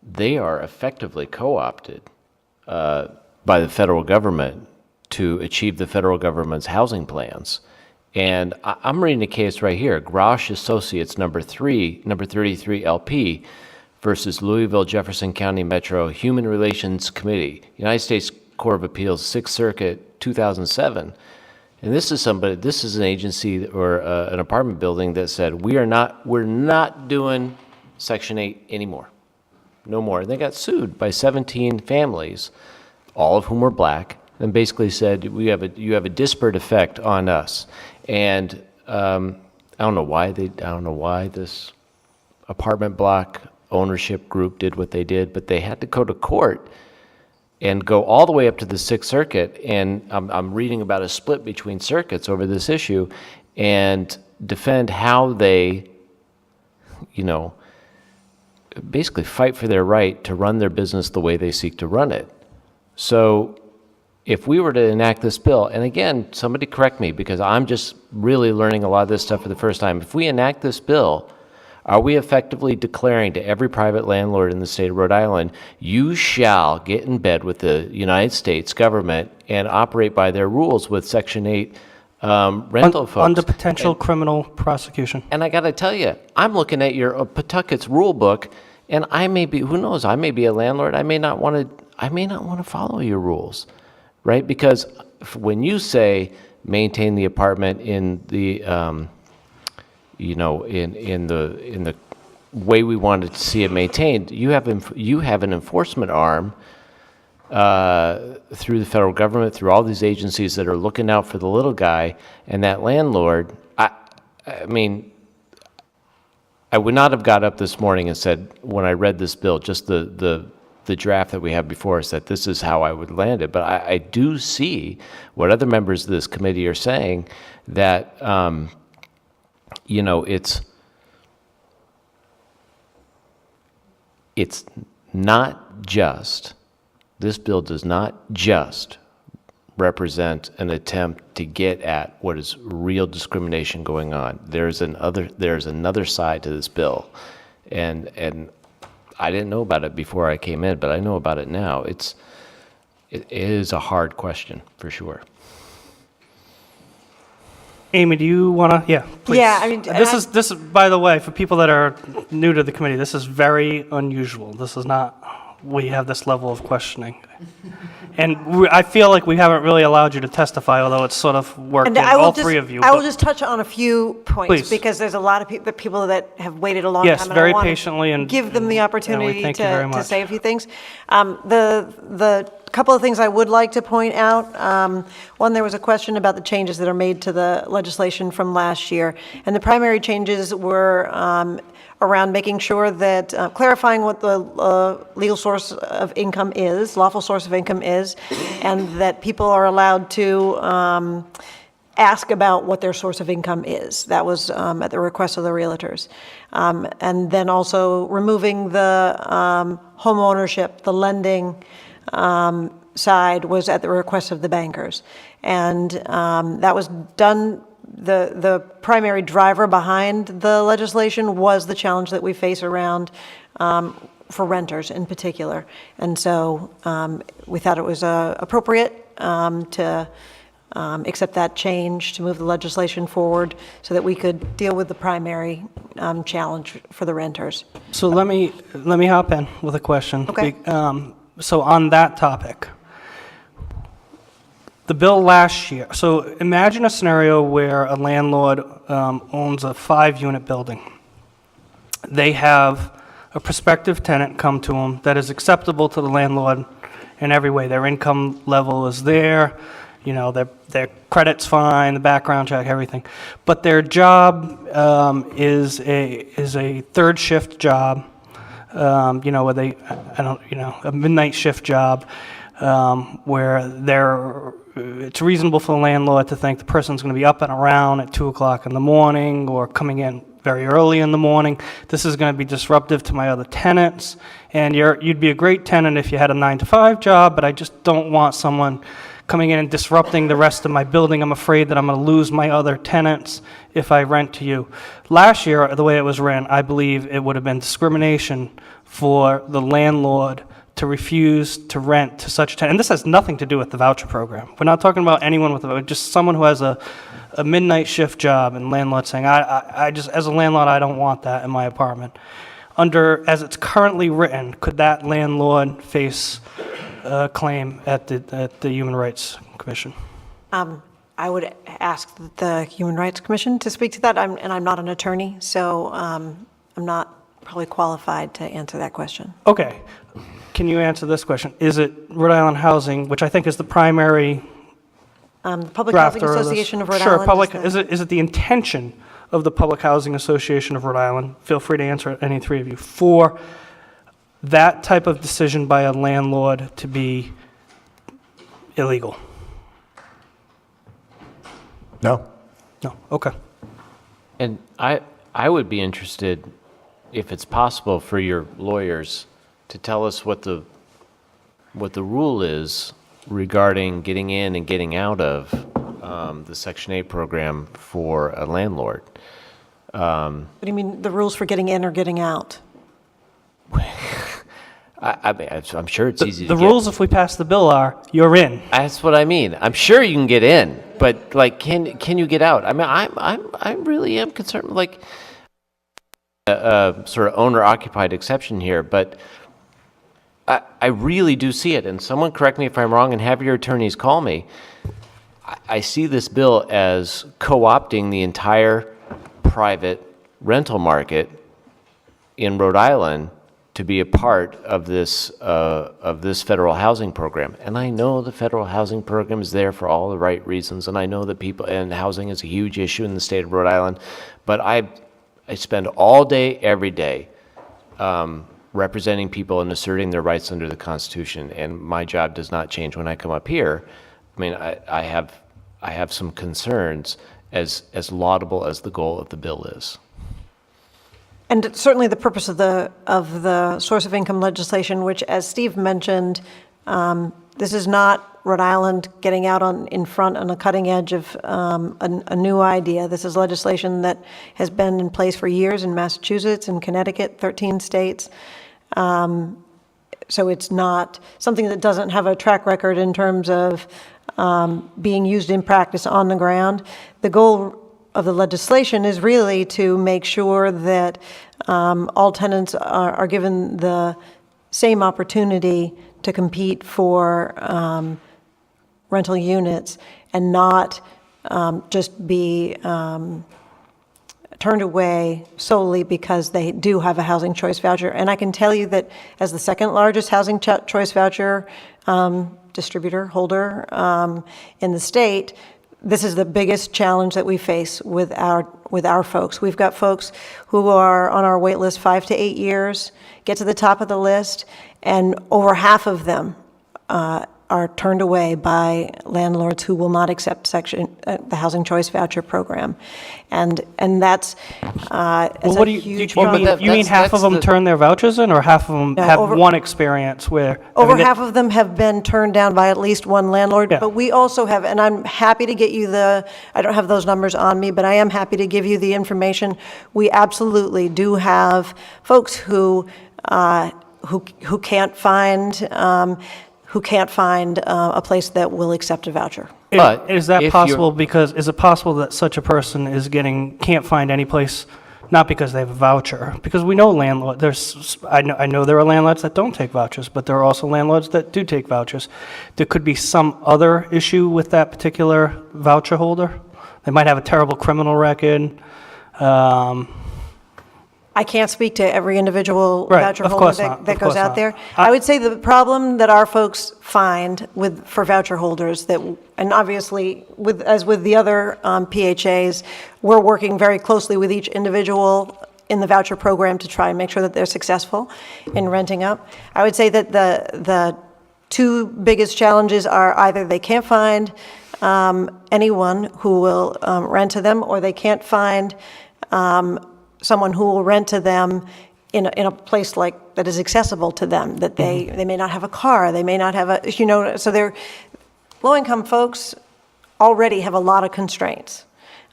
they are effectively co-opted by the federal government to achieve the federal government's housing plans. And I'm reading a case right here, Grosh Associates number 33 LP versus Louisville Jefferson County Metro Human Relations Committee, United States Court of Appeals, 6th Circuit, 2007. And this is an agency or an apartment building that said, we're not doing Section 8 anymore. No more. And they got sued by 17 families, all of whom were black, and basically said, you have a disparate effect on us. And I don't know why this apartment block ownership group did what they did, but they had to go to court and go all the way up to the 6th Circuit. And I'm reading about a split between circuits over this issue and defend how they, basically fight for their right to run their business the way they seek to run it. So if we were to enact this bill, and again, somebody correct me because I'm just really learning a lot of this stuff for the first time. If we enact this bill, are we effectively declaring to every private landlord in the state of Rhode Island, you shall get in bed with the United States government and operate by their rules with Section 8 rental folks? Under potential criminal prosecution. And I got to tell you, I'm looking at your Pawtucket's rule book, and I may be, who knows, I may be a landlord. I may not want to follow your rules. Right? Because when you say maintain the apartment in the, in the way we wanted to see it maintained, you have an enforcement arm through the federal government, through all these agencies that are looking out for the little guy, and that landlord. I would not have got up this morning and said, when I read this bill, just the draft that we have before us, that this is how I would land it. But I do see what other members of this committee are saying, that, it's not just, this bill does not just represent an attempt to get at what is real discrimination going on. There's another side to this bill. And I didn't know about it before I came in, but I know about it now. It is a hard question, for sure. Amy, do you want to? Yeah, please. Yeah, This is, by the way, for people that are new to the committee, this is very unusual. This is not, we have this level of questioning. And I feel like we haven't really allowed you to testify, although it's sort of worked in all three of you. I will just touch on a few points, Please. Because there's a lot of people that have waited a long Yes, time. And very I wanna patiently, and give them the opportunity thank you very to much. say a few things. The couple of things I would like to point out. One, there was a question about the changes that are made to the legislation from last year. And the primary changes were around making sure that, clarifying what the legal source of income is, lawful source of income is, and that people are allowed to ask about what their source of income is. That was at the request of the realtors. And then also removing the home ownership, the lending side was at the request of the bankers. And that was done. The primary driver behind the legislation was the challenge that we face around for renters in particular. And so we thought it was appropriate to accept that change, to move the legislation forward so that we could deal with the primary challenge for the renters. So let me hop in with a question. Okay. So on that topic, the bill last year, so imagine a scenario where a landlord owns a 5-unit building. They have a prospective tenant come to them that is acceptable to the landlord in every way. Their income level is there, you know, their credit's fine, the background check, everything. But their job is a third shift job, you know, where a midnight shift job, where it's reasonable for the landlord to think the person's going to be up and around at 2 o'clock in the morning or coming in very early in the morning. This is going to be disruptive to my other tenants. And you'd be a great tenant if you had a 9-to-5 job, but I just don't want someone coming in and disrupting the rest of my building. I'm afraid that I'm going to lose my other tenants if I rent to you. Last year, the way it was ran, I believe it would have been discrimination for the landlord to refuse to rent to such a tenant. And this has nothing to do with the voucher program. We're not talking about anyone with just someone who has a midnight shift job, and landlord saying, I just, as a landlord, I don't want that in my apartment. As it's currently written, could that landlord face a claim at the Human Rights Commission? I would ask the Human Rights Commission to speak to that, and I'm not an attorney, so I'm not probably qualified to answer that question. Okay. Can you answer this question? Is it Rhode Island Housing, which I think is the primary The Public Housing drafter of this? Association of Rhode Sure, Island. is it the intention of the Public Housing Association of Rhode Island, feel free to answer, any three of you, for that type of decision by a landlord to be illegal? No? No, okay. And I would be interested, if it's possible for your lawyers, to tell us what the rule is regarding getting in and getting out of the Section 8 program for a landlord. What do you mean, the rules for getting in or getting out? I'm sure it's easy to The get. rules, if we pass the bill, are you're in. That's what I mean. I'm sure you can get in, but like, can you get out? I mean, I really am concerned. Like, sort of owner-occupied exception here, but I really do see it. And someone correct me if I'm wrong, and have your attorneys call me. I see this bill as co-opting the entire private rental market in Rhode Island to be a part of this federal housing program. And I know the federal housing program is there for all the right reasons, and I know that housing is a huge issue in the state of Rhode Island, but I spend all day, every day, representing people and asserting their rights under the Constitution, and my job does not change when I come up here. I mean, I have some concerns, as laudable as the goal of the bill is. And certainly the purpose of the source of income legislation, which, as Steve mentioned, this is not Rhode Island getting out in front on the cutting edge of a new idea. This is legislation that has been in place for years in Massachusetts and Connecticut, 13 states. So it's not something that doesn't have a track record in terms of being used in practice on the ground. The goal of the legislation is really to make sure that all tenants are given the same opportunity to compete for rental units and not just be turned away solely because they do have a housing choice voucher. And I can tell you that as the second largest housing choice voucher distributor, holder in the state, this is the biggest challenge that we face with our folks. We've got folks who are on our wait list 5 to 8 years, get to the top of the list, and over half of them are turned away by landlords who will not accept the Housing Choice Voucher program. And that's Well, it's what a do huge you problem. mean? You mean half of them turn their vouchers in, or half of them No, have over- one experience where? Over half of them have been turned down by at least one landlord, Yeah. but we also have, and I'm happy to get you I don't have those numbers on me, but I am happy to give you the information. We absolutely do have folks who can't find a place that will accept a voucher. But Is that if possible you're- because, is it possible that such a person can't find any place, not because they have a voucher? Because we know I know there are landlords that don't take vouchers, but there are also landlords that do take vouchers. There could be some other issue with that particular voucher holder. They might have a terrible criminal record. I can't speak to every individual Right, voucher of holder course not, that of goes course out not. there. I would say the problem that our folks find for voucher holders and obviously as with the other PHAs, we're working very closely with each individual in the voucher program to try and make sure that they're successful in renting up. I would say that the two biggest challenges are either they can't find anyone who will rent to them, or they can't find someone who will rent to them in a place that is accessible to them, that they may not have a car, they may not have so low-income folks already have a lot of constraints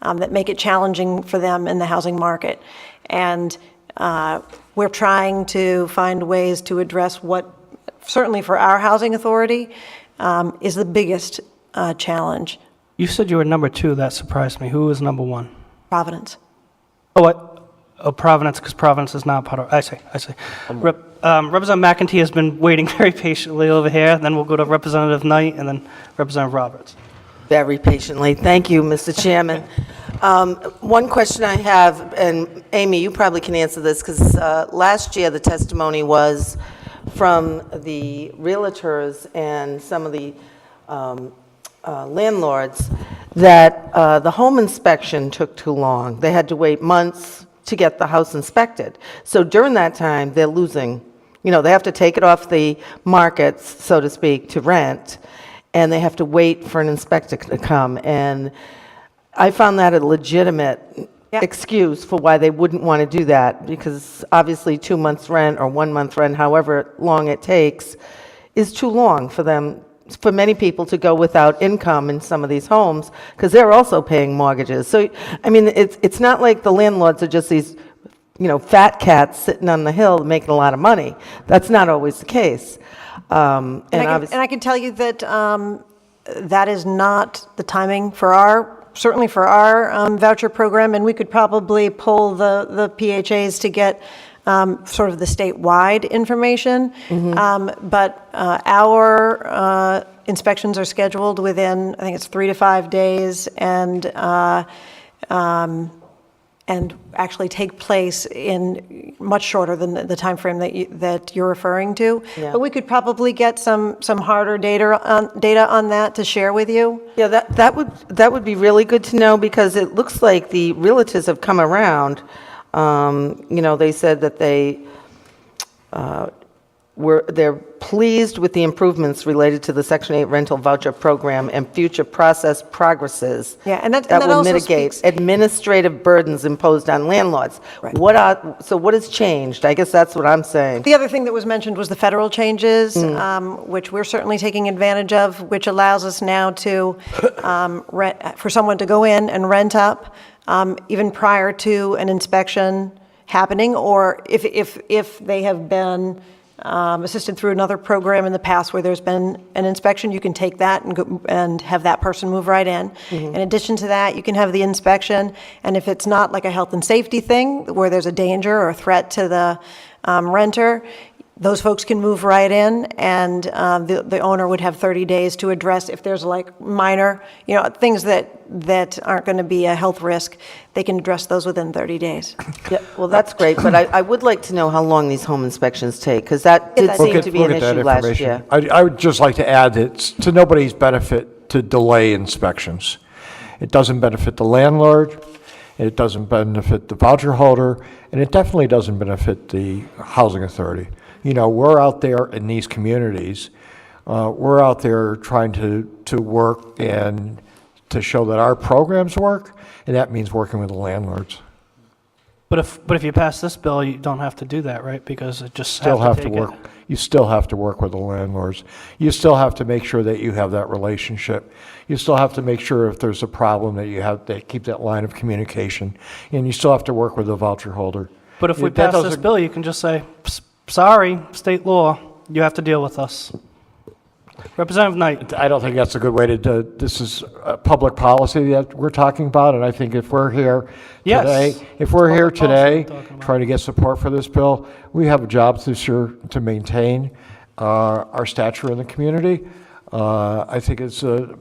that make it challenging for them in the housing market. And we're trying to find ways to address what, certainly for our housing authority, is the biggest challenge. You said you were number 2. That surprised me. Who was number 1? Providence. Oh, what? Oh, Providence, because Providence is not part of, I see. Representative McEntee has been waiting very patiently over here, then we'll go to Representative Knight, and then Representative Roberts. Very patiently. Thank you, Mr. Chairman. One question I have, and Amy, you probably can answer this, because last year the testimony was from the realtors and some of the landlords that the home inspection took too long. They had to wait months to get the house inspected. So during that time, they're losing, they have to take it off the markets, so to speak, to rent, and they have to wait for an inspector to come. And I found that a legitimate excuse for why they wouldn't want to do that, because obviously 2 months rent or 1 month rent, however long it takes, is too long for them, for many people to go without income in some of these homes, because they're also paying mortgages. So, I mean, it's not like the landlords are just these, fat cats sitting on the hill making a lot of money. That's not always the case. And I can tell you that that is not the timing for certainly for our voucher program, and we could probably pull the PHAs to get sort of the statewide information. But our inspections are scheduled within, I think it's 3 to 5 days, and actually take place in much shorter than the time frame that you're referring to. Yeah. But we could probably get some harder data on that to share with you. Yeah, that would be really good to know, because it looks like the realtors have come around. They said that they're pleased with the improvements related to the Section 8 rental voucher program and future process progresses And that will also mitigate speaks- administrative burdens imposed on landlords. Right. What has changed? I guess that's what I'm saying. The other thing that was mentioned was the federal changes, which we're certainly taking advantage of, which allows us now to for someone to go in and rent up even prior to an inspection happening, or if they have been assisted through another program in the past where there's been an inspection, you can take that and have that person move right in. In addition to that, you can have the inspection, and if it's not like a health and safety thing where there's a danger or a threat to the renter, those folks can move right in, and the owner would have 30 days to address if there's like minor, things that aren't going to be a health risk. They can address those within 30 days. Yeah, well, that's great, but I would like to know how long these home inspections take, because that did seem to be an issue last year. I would just like to add that it's to nobody's benefit to delay inspections. It doesn't benefit the landlord, it doesn't benefit the voucher holder, and it definitely doesn't benefit the housing authority. We're out there in these communities We're out there trying to work and to show that our programs work, and that means working with the landlords. But if you pass this bill, you don't have to do that, right? Because it just Still have to take work. it. You still have to work with the landlords. You still have to make sure that you have that relationship. You still have to make sure if there's a problem that you have to keep that line of communication, and you still have to work with the voucher holder. But if we That pass this doesn't- bill, you can just say, sorry, state law, you have to deal with us. Representative Knight. I don't think that's a good way to do. This is public policy that we're talking about, and I think if we're here Yes. today, if we're here Public policy today we're talking about. trying to get support for this bill, we have a job this year to maintain our stature in the community. I think it's an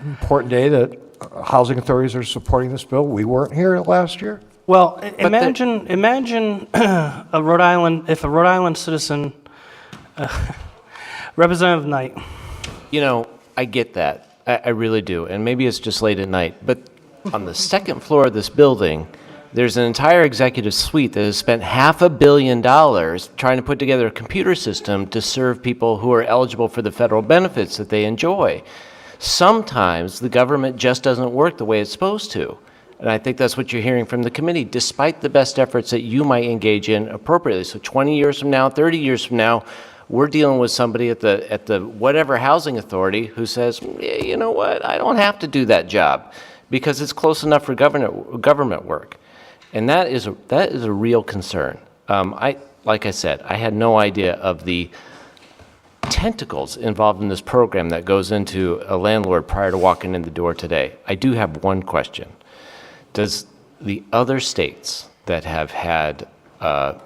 important day that housing authorities are supporting this bill. We weren't here last year. Well, imagine a Rhode Island, if a Rhode Island citizen, Representative Knight. You know, I get that. I really do. And maybe it's just late at night. But on the second floor of this building, there's an entire executive suite that has spent $500 million trying to put together a computer system to serve people who are eligible for the federal benefits that they enjoy. Sometimes the government just doesn't work the way it's supposed to. And I think that's what you're hearing from the committee, despite the best efforts that you might engage in appropriately. So 20 years from now, 30 years from now, we're dealing with somebody at the whatever housing authority who says, yeah, you know what, I don't have to do that job because it's close enough for government work. And that is a real concern. Like I said, I had no idea of the tentacles involved in this program that goes into a landlord prior to walking in the door today. I do have one question. Does the other states that have had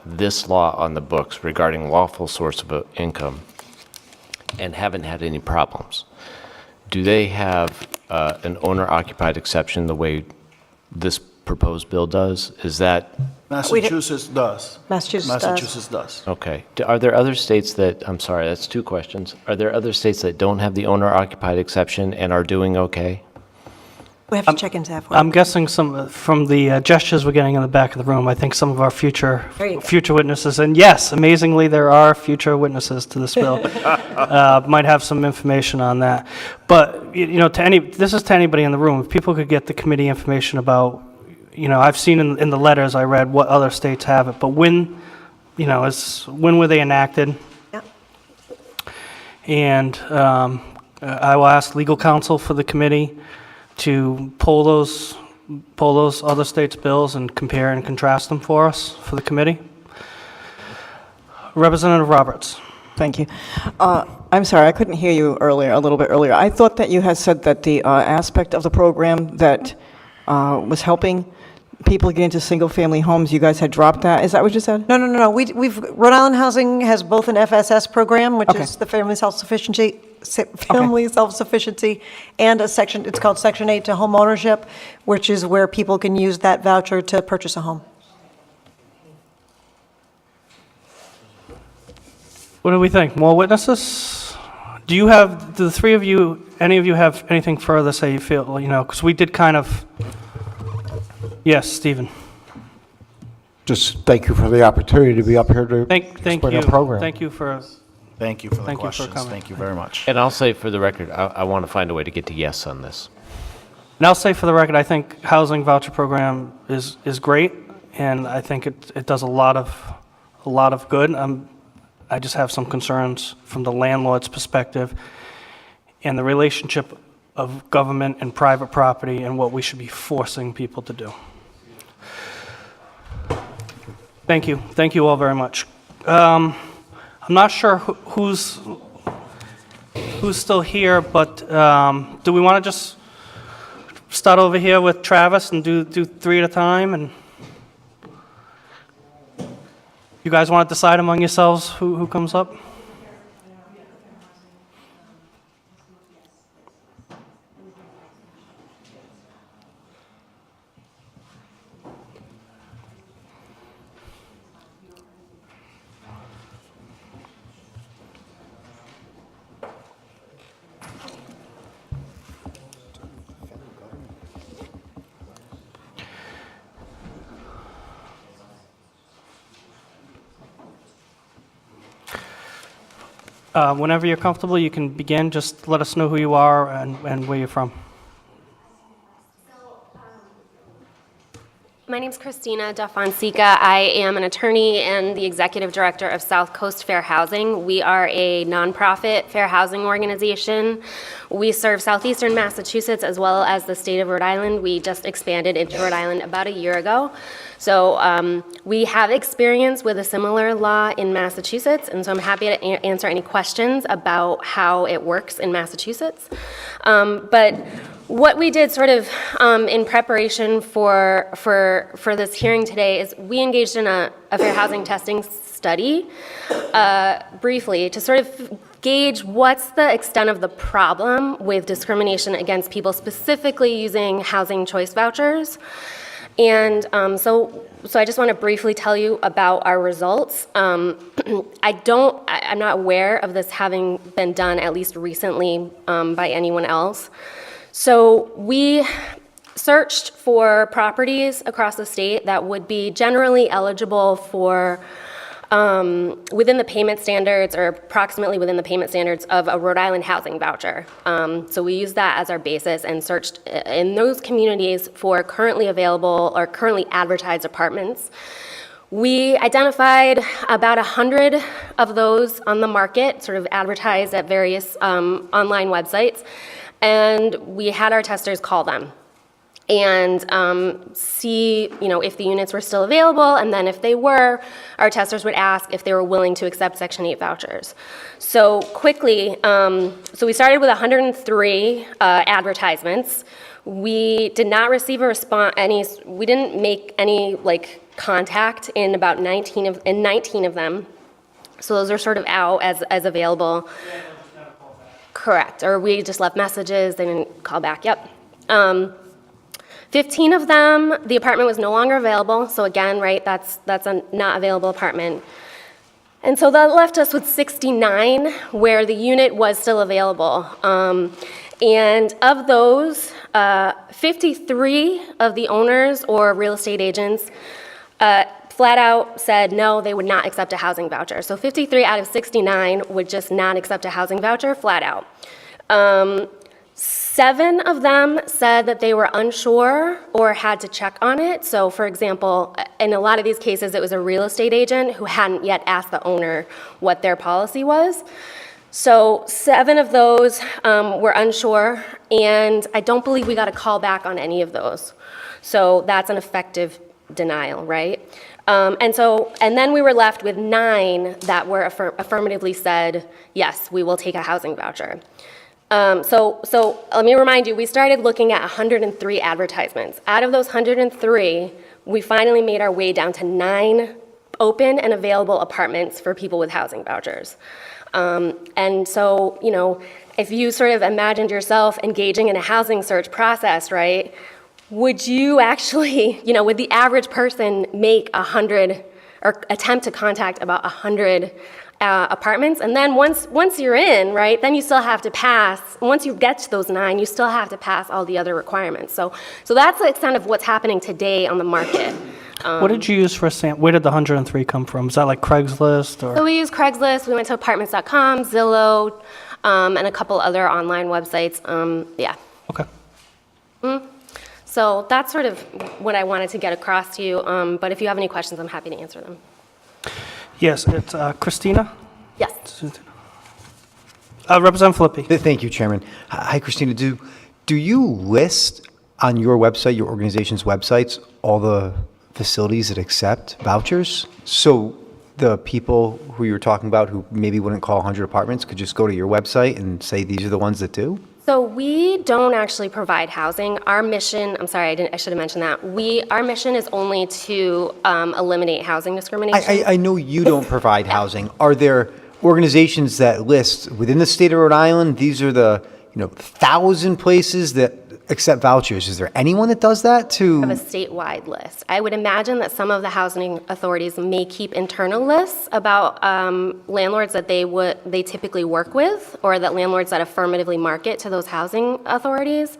this law on the books regarding lawful source of income and haven't had any problems, do they have an owner-occupied exception the way this proposed bill does? Is that Massachusetts does. Massachusetts does. okay? Are there other states that, I'm sorry, that's two questions. Are there other states that don't have the owner-occupied exception and are doing okay? We have to check into that. I'm guessing some, from the gestures we're getting in the back of the room, I think some of our There you go. future witnesses, and yes, amazingly, there are future witnesses to this bill, might have some information on that. But, you know, this is to anybody in the room, if people could get the committee information about, you know, I've seen in the letters I read what other states have it, but when, you know, when were they enacted? Yep. And I will ask legal counsel for the committee to pull those other states' bills and compare and contrast them for us, for the committee. Representative Roberts. Thank you. I'm sorry, I couldn't hear you a little bit earlier. I thought that you had said that the aspect of the program that was helping people get into single-family homes, you guys had dropped that. Is that what you said? No. Rhode Island Housing has both an FSS program, which Okay. is the family self-sufficiency, and a section, it's called Section 8 to home ownership, which is where people can use that voucher to purchase a home. What do we think? More witnesses? Do the three of you, any of you have anything further to say you feel, you know, because we did kind of, yes, Stephen. Just thank you for the opportunity to be up here to Thank explain you. our program. Thank you for, Thank you for the Thank you for questions. coming. Thank you very much. And I'll say for the record, I want to find a way to get to yes on this. and I'll say for the record, I think housing voucher program is great, and I think it does a lot of good. I just have some concerns from the landlord's perspective and the relationship of government and private property and what we should be forcing people to do. Thank you. Thank you all very much. I'm not sure who's still here, but do we want to just start over here with Travis and do three at a time? And you guys want to decide among yourselves who comes up? Whenever you're comfortable, you can begin. Just let us know who you are and where you're from. My name's Christina DaFonseca. I am an attorney and the executive director of South Coast Fair Housing. We are a nonprofit fair housing organization. We serve southeastern Massachusetts as well as the state of Rhode Island. We just expanded into Rhode Island about a year ago. So we have experience with a similar law in Massachusetts, and so I'm happy to answer any questions about how it works in Massachusetts. But what we did sort of in preparation for this hearing today is we engaged in a fair housing testing study briefly to sort of gauge what's the extent of the problem with discrimination against people specifically using housing choice vouchers. And so I just want to briefly tell you about our results. I'm not aware of this having been done, at least recently, by anyone else. So we searched for properties across the state that would be generally eligible for within the payment standards or approximately within the payment standards of a Rhode Island housing voucher. So we used that as our basis and searched in those communities for currently available or currently advertised apartments. We identified about 100 of those on the market, sort of advertised at various online websites, and we had our testers call them and see, if the units were still available, and then if they were, our testers would ask if they were willing to accept Section 8 vouchers. So quickly, so we started with 103 advertisements. We did not receive a response. We didn't make any contact in about 19 of them. So those are sort of out as available. Correct, or we just left messages, they didn't call back, yep. 15 of them, the apartment was no longer available, so again, right, that's a not available apartment. And so that left us with 69 where the unit was still available. And of those, 53 of the owners or real estate agents flat out said no, they would not accept a housing voucher. So 53 out of 69 would just not accept a housing voucher, flat out. 7 of them said that they were unsure or had to check on it. So for example, in a lot of these cases, it was a real estate agent who hadn't yet asked the owner what their policy was. So 7 of those were unsure, and I don't believe we got a call back on any of those. So that's an effective denial, right? And then we were left with 9 that were affirmatively said, yes, we will take a housing voucher. So let me remind you, we started looking at 103 advertisements. Out of those 103, we finally made our way down to 9 open and available apartments for people with housing vouchers. And so, if you sort of imagined yourself engaging in a housing search process, right, would you actually, would the average person make 100 or attempt to contact about 100 apartments? And then once you're in, right, then you still have to pass, once you get to those 9, you still have to pass all the other requirements. So that's the extent of what's happening today on the market. What did you use for a sample? Where did the 103 come from? Is that like Craigslist or? So we used Craigslist, we went to apartments.com, Zillow, and a couple other online websites, yeah. Okay. So that's sort of what I wanted to get across to you, but if you have any questions, I'm happy to answer them. Yes, it's Christina? Yes. Representative Filippi. Thank you, Chairman. Hi, Christina. Do you list on your website, your organization's websites, all the facilities that accept vouchers? So the people who you were talking about who maybe wouldn't call 100 apartments could just go to your website and say these are the ones that do? So we don't actually provide housing. Our mission, I'm sorry, I should have mentioned that. Our mission is only to eliminate housing discrimination. I know you don't provide housing. Are there organizations that list within the state of Rhode Island, these are the 1,000 places that accept vouchers? Is there anyone that does that Of a statewide list. I would imagine that some of the housing authorities may keep internal lists about landlords that they typically work with, or that landlords that affirmatively market to those housing authorities.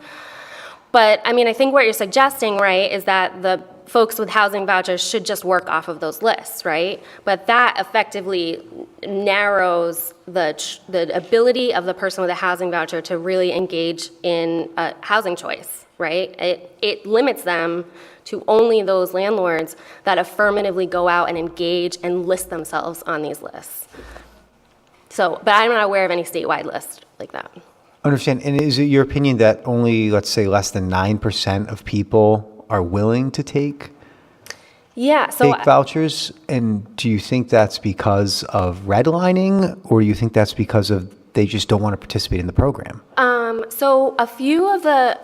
But I mean, I think what you're suggesting, right, is that the folks with housing vouchers should just work off of those lists, right? But that effectively narrows the ability of the person with a housing voucher to really engage in a housing choice, right? It limits them to only those landlords that affirmatively go out and engage and list themselves on these lists. So, but I'm not aware of any statewide list like that. Understand. And is it your opinion that only, let's say, less than 9% of people are willing to take Yeah, so vouchers? And do you think that's because of redlining, or you think that's because of they just don't want to participate in the program? so a few of the,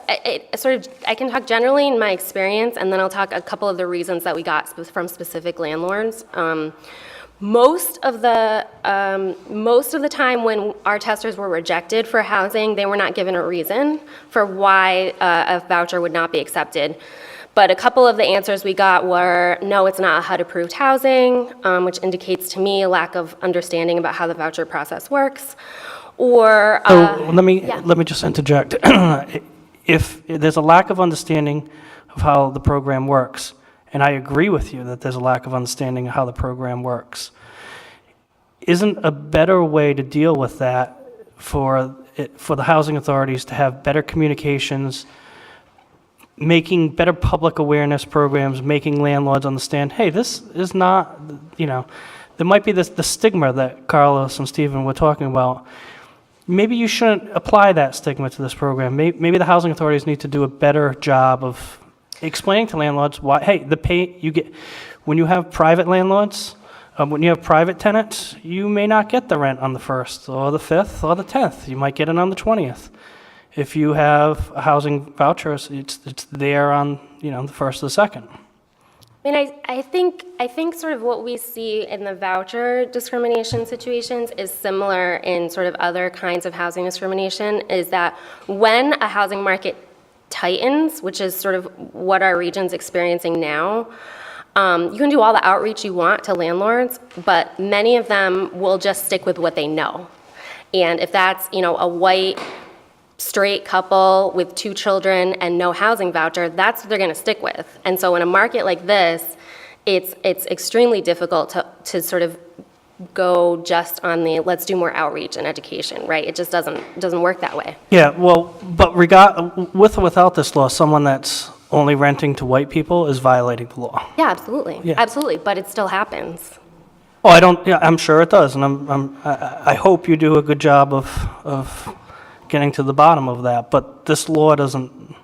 I can talk generally in my experience, and then I'll talk a couple of the reasons that we got from specific landlords. Most of the time when our testers were rejected for housing, they were not given a reason for why a voucher would not be accepted. But a couple of the answers we got were, no, it's not HUD-approved housing, which indicates to me a lack of understanding about how the voucher process works. Or So let me just interject. If there's a lack of understanding of how the program works, and I agree with you that there's a lack of understanding of how the program works, isn't a better way to deal with that for the housing authorities to have better communications, making better public awareness programs, making landlords understand, hey, this is not, there might be the stigma that Carlos and Stephen were talking about. Maybe you shouldn't apply that stigma to this program. Maybe the housing authorities need to do a better job of explaining to landlords why, hey, the pay you get, when you have private landlords, when you have private tenants, you may not get the rent on the 1st or the 5th or the 10th. You might get it on the 20th. If you have a housing voucher, it's there on, the 1st or the 2nd. I mean, I think sort of what we see in the voucher discrimination situations is similar in sort of other kinds of housing discrimination, is that when a housing market tightens, which is sort of what our region's experiencing now, you can do all the outreach you want to landlords, but many of them will just stick with what they know. And if that's, a white, straight couple with 2 children and no housing voucher, that's what they're going to stick with. And so in a market like this, it's extremely difficult to sort of go just on the let's do more outreach and education, right? It just doesn't work that way. Yeah, well, but with or without this law, someone that's only renting to white people is violating the law. Yeah, absolutely. Yeah. Absolutely, but it still happens. Oh, I'm sure it does, and I hope you do a good job of getting to the bottom of that, but this law doesn't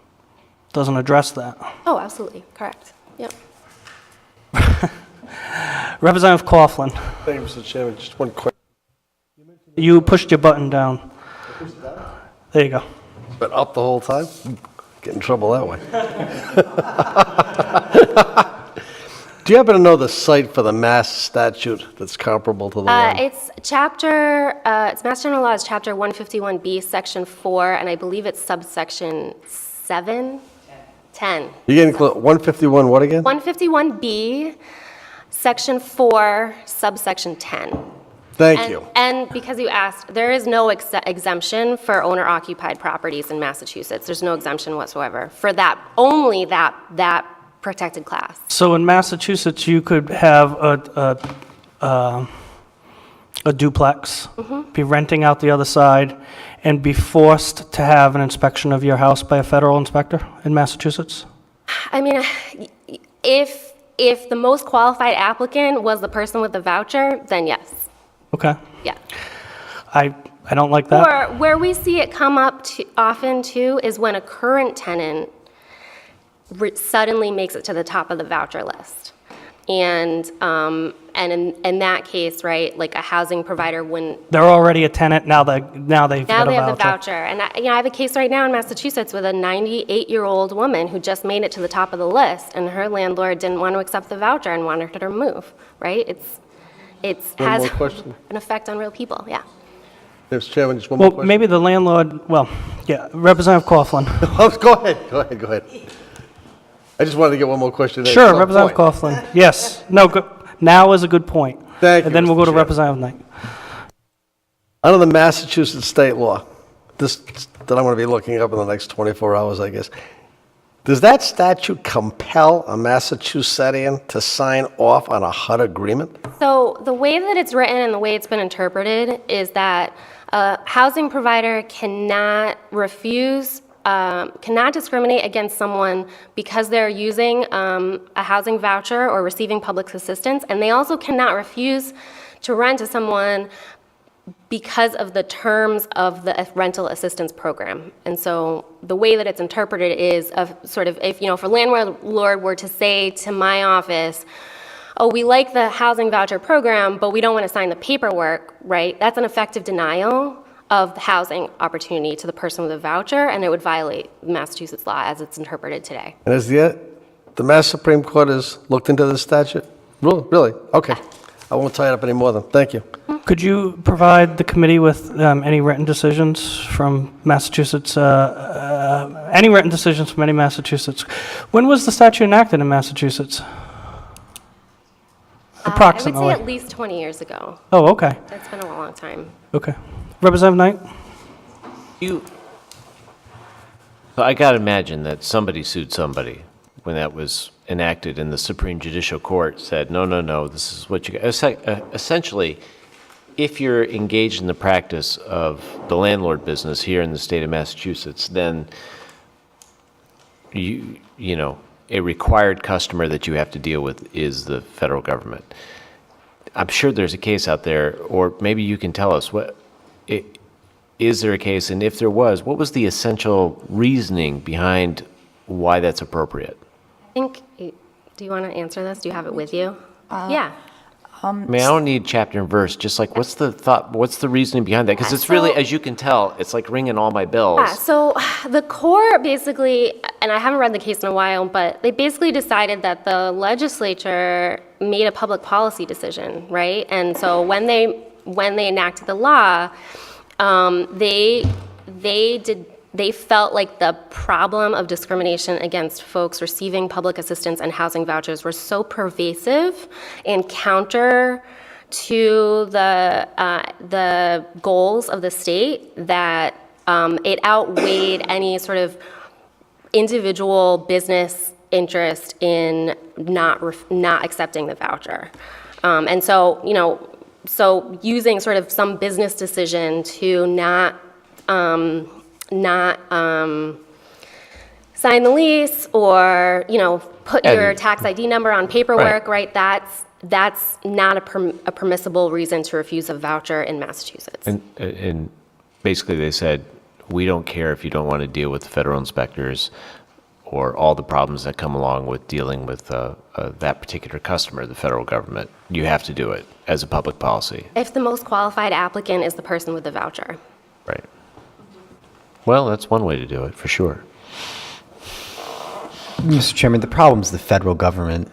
address that. Oh, absolutely, correct. Yep. Representative Coughlin, Thank you, Mr. Chairman. Just one question. you pushed your button down. There you go. Been up the whole time? Get in trouble that way. Do you happen to know the site for the Mass statute that's comparable to the one? It's Mass General Laws, Chapter 151B, Section 4, and I believe it's subsection 7? 10. You're getting close. 151 what again? 151B, Section 4, subsection 10. Thank you. And because you asked, there is no exemption for owner-occupied properties in Massachusetts. There's no exemption whatsoever for that, only that protected class. So in Massachusetts, you could have a duplex, be renting out the other side, and be forced to have an inspection of your house by a federal inspector in Massachusetts? I mean, if the most qualified applicant was the person with the voucher, then yes. Okay. Yeah. I don't like that. Or where we see it come up often too is when a current tenant suddenly makes it to the top of the voucher list. And in that case, right, like a housing provider wouldn't. They're already a tenant, now they've got a Now they have the voucher. voucher. And I have a case right now in Massachusetts with a 98-year-old woman who just made it to the top of the list, and her landlord didn't want to accept the voucher and wanted her to move, right? It has more question? an effect on real people, yeah. Mr. Chairman, just one more Well, question. maybe the landlord, Representative Coughlin. Go ahead. I just wanted to get one more question in. Sure, At some Representative point. Coughlin. Yes. No, good. Now is a good point. Thank you, And then we'll Mr. go to Chair. Representative Knight. Under the Massachusetts state law, this that I'm going to be looking up in the next 24 hours, I guess, Does that statute compel a Massachusettsian to sign off on a HUD agreement? So the way that it's written and the way it's been interpreted is that a housing provider cannot discriminate against someone because they're using a housing voucher or receiving public assistance, and they also cannot refuse to rent to someone because of the terms of the rental assistance program. And so the way that it's interpreted is of sort of, if a landlord were to say to my office, oh, we like the housing voucher program, but we don't want to sign the paperwork, right? That's an effective denial of the housing opportunity to the person with a voucher, and it would violate Massachusetts law as it's interpreted today. And has the Mass Supreme Court has looked into this statute? Really? Okay. I won't tie it up any more then. Thank you. Could you provide the committee with any written decisions from Massachusetts, any written decisions from any Massachusetts? When was the statute enacted in Massachusetts? Approximately. I would say at least 20 years ago. Oh, okay. It's been a long time. Okay. Representative Knight? So I got to imagine that somebody sued somebody when that was enacted, and the Supreme Judicial Court said, no, this is what you got. Essentially, if you're engaged in the practice of the landlord business here in the state of Massachusetts, then you know, a required customer that you have to deal with is the federal government. I'm sure there's a case out there, or maybe you can tell us, is there a case, and if there was, what was the essential reasoning behind why that's appropriate? Do you want to answer this? Do you have it with you? Yeah. I mean, I don't need chapter and verse, just like, what's the thought, what's the reasoning behind that? Because it's really, as you can tell, it's like ringing all my bells. Yeah, so the court basically, and I haven't read the case in a while, but they basically decided that the legislature made a public policy decision, right? And so when they enacted the law, they felt like the problem of discrimination against folks receiving public assistance and housing vouchers were so pervasive and counter to the goals of the state that it outweighed any sort of individual business interest in not accepting the voucher. And so, so using sort of some business decision to not sign the lease or, put your tax ID number on paperwork, right? That's not a permissible reason to refuse a voucher in Massachusetts. And basically they said, we don't care if you don't want to deal with the federal inspectors or all the problems that come along with dealing with that particular customer, the federal government. You have to do it as a public policy. If the most qualified applicant is the person with the voucher. Right. Well, that's one way to do it, for sure. Mr. Chairman, the problem's the federal government.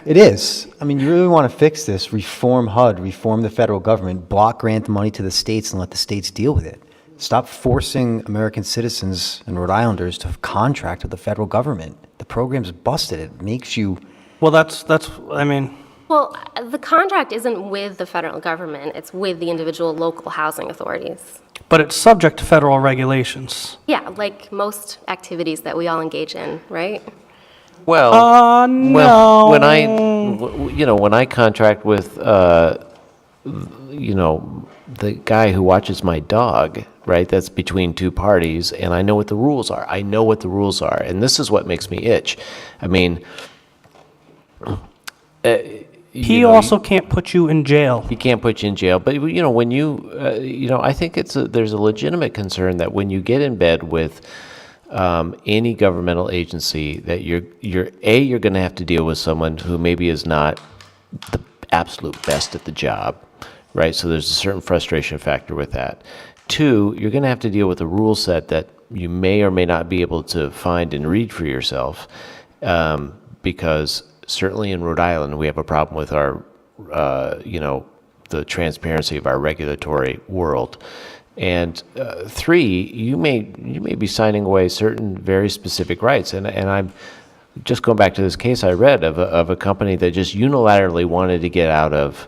It is. I mean, you really want to fix this, reform HUD, reform the federal government, block grant the money to the states and let the states deal with it. Stop forcing American citizens and Rhode Islanders to contract with the federal government. The program's busted. It makes you... Well, I mean... Well, the contract isn't with the federal government. It's with the individual local housing authorities. But it's subject to federal regulations. Yeah, like most activities that we all engage in, right? Well, no. When I contract with, the guy who watches my dog, right? That's between two parties, and I know what the rules are. And this is what makes me itch. I mean, he also can't put you in jail. He can't put you in jail, but when you, I think there's a legitimate concern that when you get in bed with any governmental agency, that you're going to have to deal with someone who maybe is not the absolute best at the job, right? So there's a certain frustration factor with that. Two, you're going to have to deal with a rule set that you may or may not be able to find and read for yourself, because certainly in Rhode Island, we have a problem with our, the transparency of our regulatory world. And three, you may be signing away certain very specific rights. And I'm just going back to this case I read of a company that just unilaterally wanted to get out of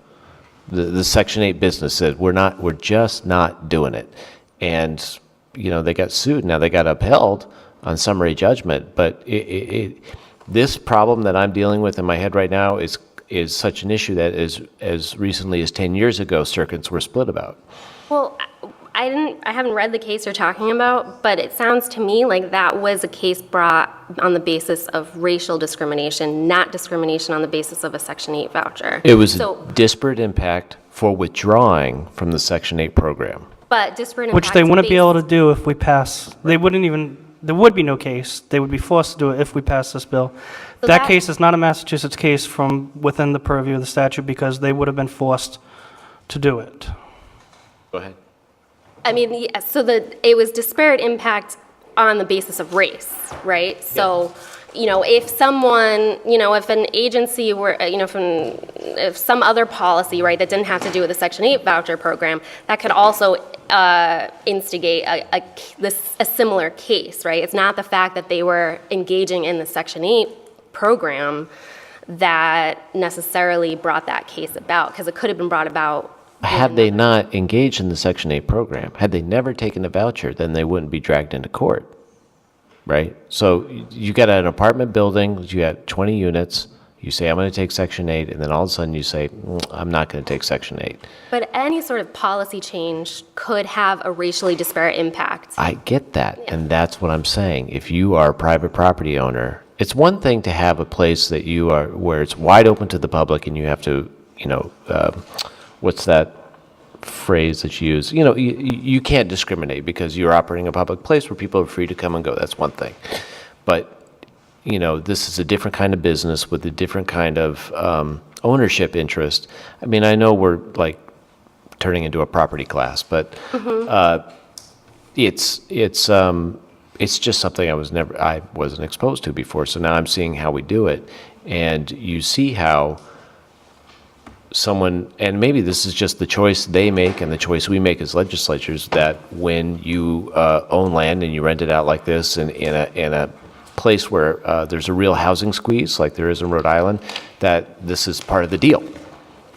the Section 8 business. Said we're just not doing it. And they got sued. Now they got upheld, on summary judgment, but this problem that I'm dealing with in my head right now is such an issue that as recently as 10 years ago, circuits were split about. Well, I haven't read the case you're talking about, but it sounds to me like that was a case brought on the basis of racial discrimination, not discrimination on the basis of a Section 8 voucher. It was a disparate impact for withdrawing from the Section 8 program. But disparate impact. Which they wouldn't be able to do if we pass, they wouldn't even, there would be no case. They would be forced to do it if we pass this bill. So That that- case is not a Massachusetts case from within the purview of the statute because they would have been forced to do it. Go ahead. I mean, yes, so it was disparate impact on the basis of race, right? So, if someone, if an agency were, if some other policy, right, that didn't have to do with the Section 8 voucher program, that could also instigate a similar case, right? It's not the fact that they were engaging in the Section 8 program that necessarily brought that case about, because it could have been brought about. Had they not engaged in the Section 8 program, had they never taken a voucher, then they wouldn't be dragged into court, right? So you got an apartment building, you got 20 units, you say, I'm going to take Section 8, and then all of a sudden you say, I'm not going to take Section 8. But any sort of policy change could have a racially disparate impact. I get that, and that's what I'm saying. If you are a private property owner, it's one thing to have a place that you are, where it's wide open to the public and you have to, what's that phrase that you use? You can't discriminate because you're operating a public place where people are free to come and go. That's one thing. But, this is a different kind of business with a different kind of ownership interest. I mean, I know we're like turning into a property class, but it's just something I wasn't exposed to before. So now I'm seeing how we do it. And you see how someone, and maybe this is just the choice they make and the choice we make as legislatures, that when you own land and you rent it out like this in a place where there's a real housing squeeze like there is in Rhode Island, that this is part of the deal,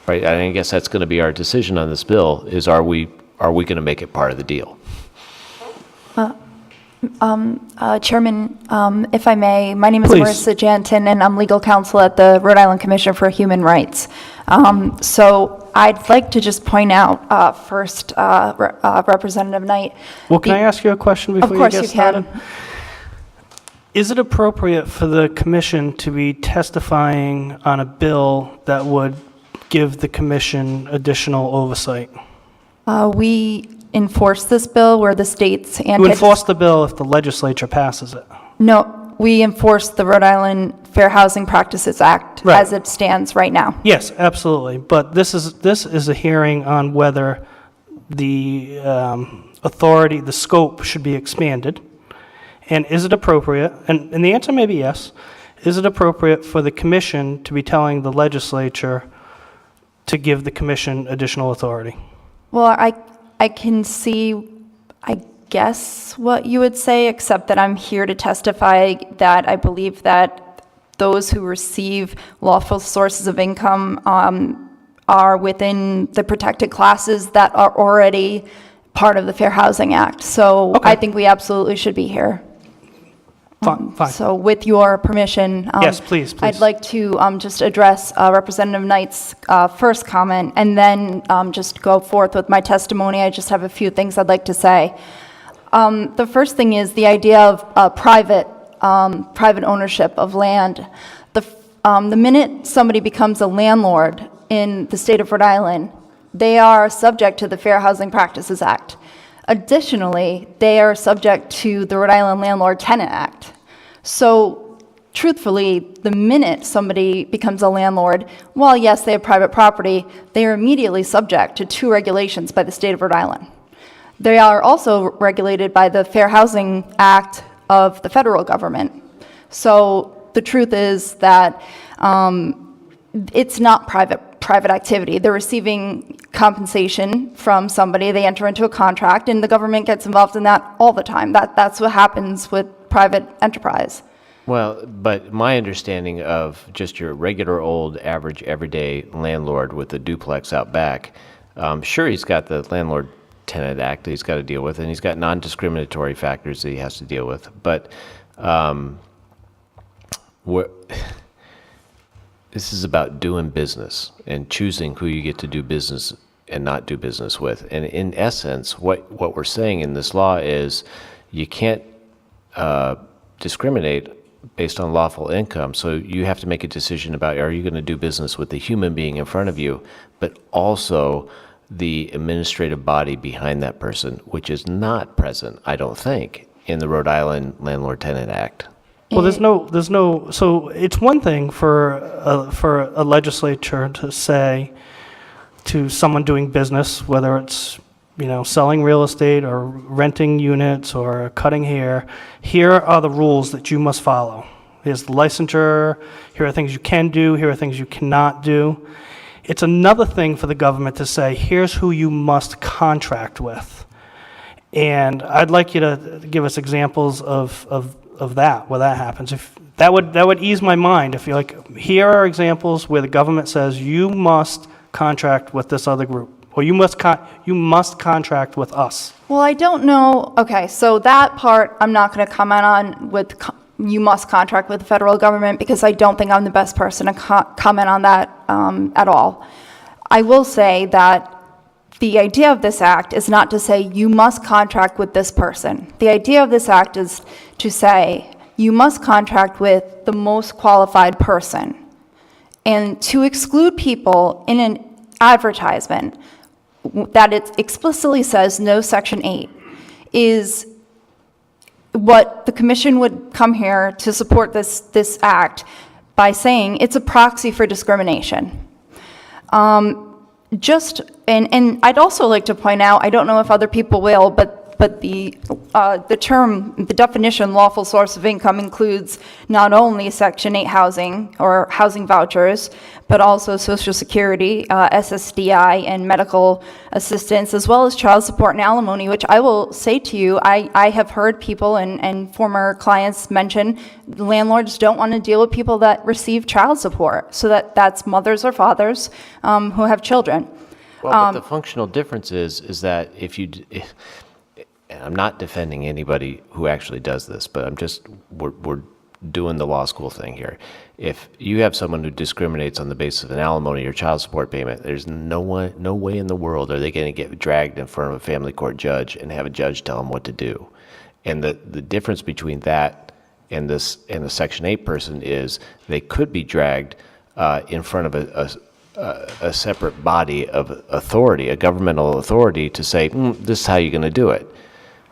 right? And I guess that's going to be our decision on this bill, is are we going to make it part of the deal? Chairman, if I may, my name is Please. Marissa Jantin, and I'm legal counsel at the Rhode Island Commission for Human Rights. So I'd like to just point out first, Representative Knight. Well, can I ask you a question before you course get you can. started? Is it appropriate for the commission to be testifying on a bill that would give the commission additional oversight? We enforce this bill where the state's You enforce the bill if the legislature passes it. No, we enforce the Rhode Island Fair Housing Practices Act Right. as it stands right now. Yes, absolutely. But this is a hearing on whether the authority, the scope should be expanded. And is it appropriate, and the answer may be yes, is it appropriate for the commission to be telling the legislature to give the commission additional authority? Well, I can see, I guess, what you would say, except that I'm here to testify that I believe that those who receive lawful sources of income are within the protected classes that are already part of the Fair Housing Act. So Okay. I think we absolutely should be here. Fine. So with your permission, Yes, please. I'd like to just address Representative Knight's first comment and then just go forth with my testimony. I just have a few things I'd like to say. The first thing is the idea of private ownership of land. The minute somebody becomes a landlord in the state of Rhode Island, they are subject to the Fair Housing Practices Act. Additionally, they are subject to the Rhode Island Landlord Tenant Act. So, truthfully, the minute somebody becomes a landlord, while yes, they have private property, they are immediately subject to two regulations by the state of Rhode Island. They are also regulated by the Fair Housing Act of the federal government. So, the truth is that it's not private activity. They're receiving compensation from somebody, they enter into a contract, and the government gets involved in that all the time. That's what happens with private enterprise. Well, but my understanding of just your regular old average everyday landlord with a duplex out back, sure, he's got the landlord Tenant Act that he's got to deal with, and he's got non-discriminatory factors that he has to deal with. But this is about doing business and choosing who you get to do business and not do business with. And in essence, what we're saying in this law is you can't discriminate based on lawful income. So you have to make a decision about, are you going to do business with the human being in front of you, but also the administrative body behind that person, which is not present, I don't think, in the Rhode Island Landlord-Tenant Act. Well, there's no, so it's one thing for a legislature to say to someone doing business, whether it's, selling real estate or renting units or cutting hair, here are the rules that you must follow. Here's the licensure, here are things you can do, here are things you cannot do. It's another thing for the government to say, here's who you must contract with. And I'd like you to give us examples of that, where that happens. If that would ease my mind if you're like, here are examples where the government says you must contract with this other group, or you must contract with us. Well, I don't know. Okay, so that part I'm not going to comment on with you must contract with the federal government, because I don't think I'm the best person to comment on that at all. I will say that the idea of this act is not to say you must contract with this person. The idea of this act is to say you must contract with the most qualified person. And to exclude people in an advertisement that it explicitly says no Section 8 is what the commission would come here to support this act by saying it's a proxy for discrimination. And I'd also like to point out, I don't know if other people will, but the term, the definition lawful source of income includes not only Section 8 housing or housing vouchers, but also Social Security, SSDI, and medical assistance, as well as child support and alimony, which I will say to you, I have heard people and former clients mention landlords don't want to deal with people that receive child support, so that's mothers or fathers who have children. Well, but the functional difference is that and I'm not defending anybody who actually does this, but we're doing the law school thing here. If you have someone who discriminates on the basis of an alimony or child support payment, there's no way in the world are they going to get dragged in front of a family court judge and have a judge tell them what to do. And the difference between that and the Section 8 person is they could be dragged in front of a separate body of authority, a governmental authority, to say, this is how you're going to do it,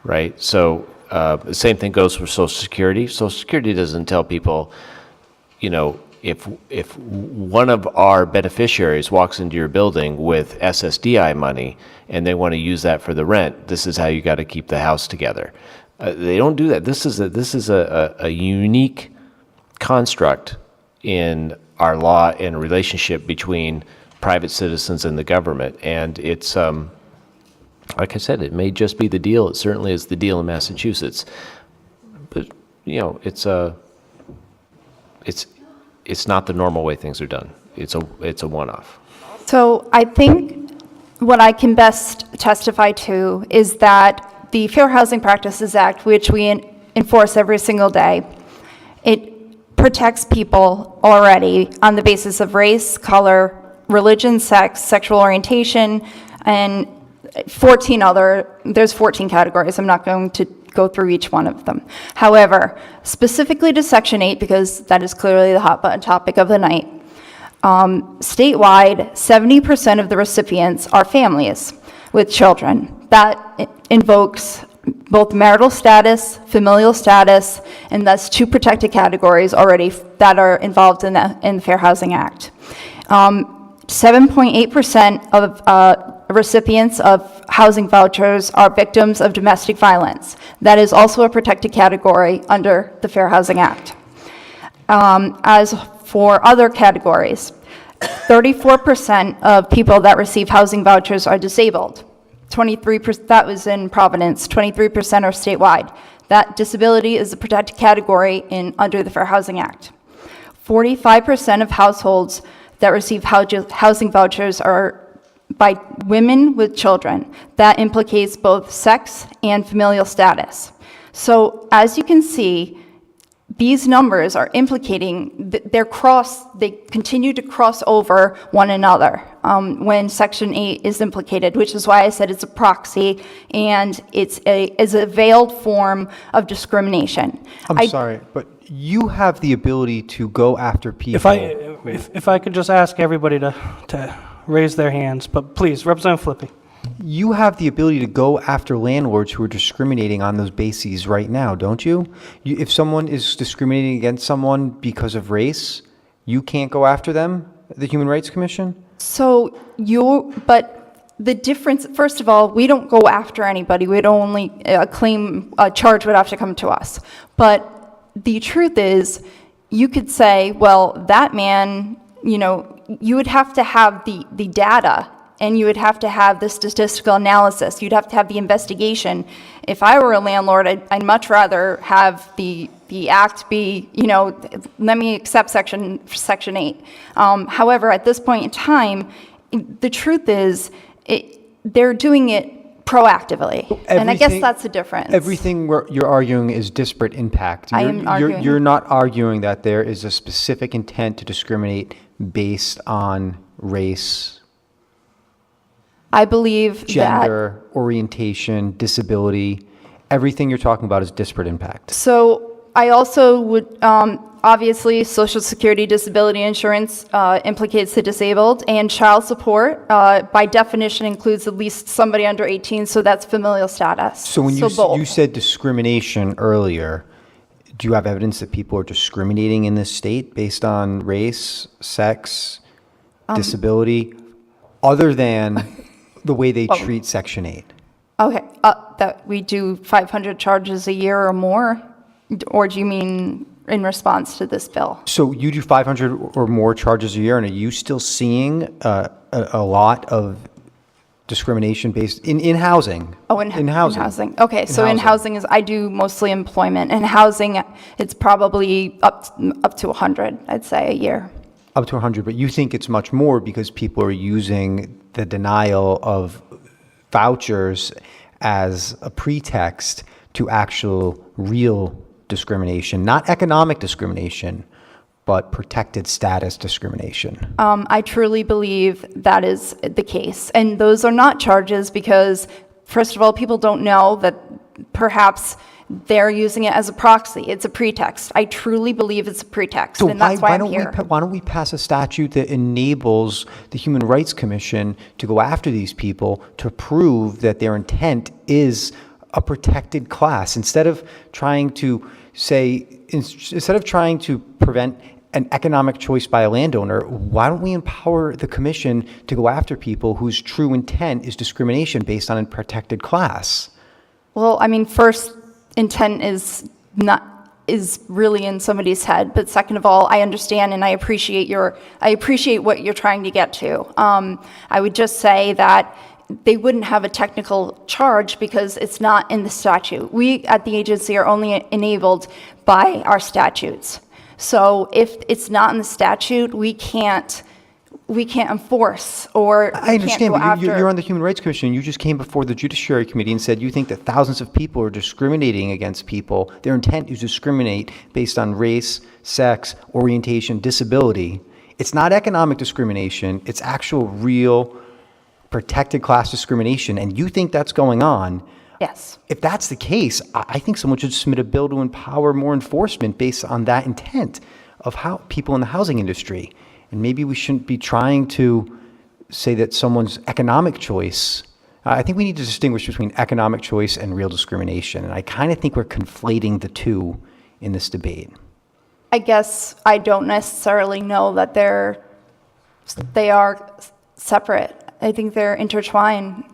right? So the same thing goes for Social Security. Social Security doesn't tell people, if one of our beneficiaries walks into your building with SSDI money and they want to use that for the rent, this is how you got to keep the house together. They don't do that. This is a unique construct in our law and relationship between private citizens and the government. And it's, like I said, it may just be the deal. It certainly is the deal in Massachusetts. But, it's not the normal way things are done. It's a one-off. So I think what I can best testify to is that the Fair Housing Practices Act, which we enforce every single day, it protects people already on the basis of race, color, religion, sex, sexual orientation, and there's 14 categories. I'm not going to go through each one of them. However, specifically to Section 8, because that is clearly the hot button topic of the night, statewide, 70% of the recipients are families with children. That invokes both marital status, familial status, and that's two protected categories already that are involved in the Fair Housing Act. 7.8% of recipients of housing vouchers are victims of domestic violence. That is also a protected category under the Fair Housing Act. As for other categories, 34% of people that receive housing vouchers are disabled. 23%, that was in Providence, 23% are statewide. That disability is a protected category under the Fair Housing Act. 45% of households that receive housing vouchers are by women with children. That implicates both sex and familial status. So as you can see, these numbers are implicating, they continue to cross over one another when Section 8 is implicated, which is why I said it's a proxy and it's a veiled form of discrimination. I'm sorry, but you have the ability to go after people. If I could just ask everybody to raise their hands, but please, Representative Flippy. You have the ability to go after landlords who are discriminating on those bases right now, don't you? If someone is discriminating against someone because of race, you can't go after them, the Human Rights Commission? But the difference, first of all, we don't go after anybody. We'd only a charge would have to come to us. But the truth is, you could say, well, that man, you would have to have the data, and you would have to have the statistical analysis. You'd have to have the investigation. If I were a landlord, I'd much rather have the act be, let me accept Section 8. However, at this point in time, the truth is they're doing it proactively. And I guess that's the difference. Everything you're arguing is disparate impact. You're not arguing that there is a specific intent to discriminate based on race, I believe gender, orientation, disability. Everything you're talking about is disparate impact. So I also would, obviously, Social Security disability insurance implicates the disabled, and child support, by definition, includes at least somebody under 18, so that's familial status. So when you said discrimination earlier, do you have evidence that people are discriminating in this state based on race, sex, disability, other than the way they treat Section 8? Okay, that we do 500 charges a year or more? Or do you mean in response to this bill? So you do 500 or more charges a year, and are you still seeing a lot of discrimination based in housing? Oh, in housing. Okay, so in housing I do mostly employment. In housing, it's probably up to 100, I'd say, a year. Up to 100, but you think it's much more because people are using the denial of vouchers as a pretext to actual real discrimination, not economic discrimination, but protected status discrimination. I truly believe that is the case. And those are not charges because, first of all, people don't know that perhaps they're using it as a proxy. It's a pretext. I truly believe it's a pretext, and that's why I'm here. Why don't we pass a statute that enables the Human Rights Commission to go after these people to prove that their intent is a protected class, instead of trying to prevent an economic choice by a landowner? Why don't we empower the commission to go after people whose true intent is discrimination based on a protected class? Well, I mean, first, intent is really in somebody's head, but second of all, I understand and I appreciate what you're trying to get to. I would just say that they wouldn't have a technical charge because it's not in the statute. We at the agency are only enabled by our statutes. So if it's not in the statute, we can't enforce or I understand, can't go but after. you're on the Human Rights Commission. You just came before the Judiciary Committee and said you think that thousands of people are discriminating against people. Their intent is to discriminate based on race, sex, orientation, disability. It's not economic discrimination. It's actual, real, protected class discrimination, and you think that's going on. Yes. If that's the case, I think someone should submit a bill to empower more enforcement based on that intent of how people in the housing industry. And maybe we shouldn't be trying to say that someone's economic choice. I think we need to distinguish between economic choice and real discrimination. And I kind of think we're conflating the two in this debate. I guess I don't necessarily know that they are separate. I think they're intertwined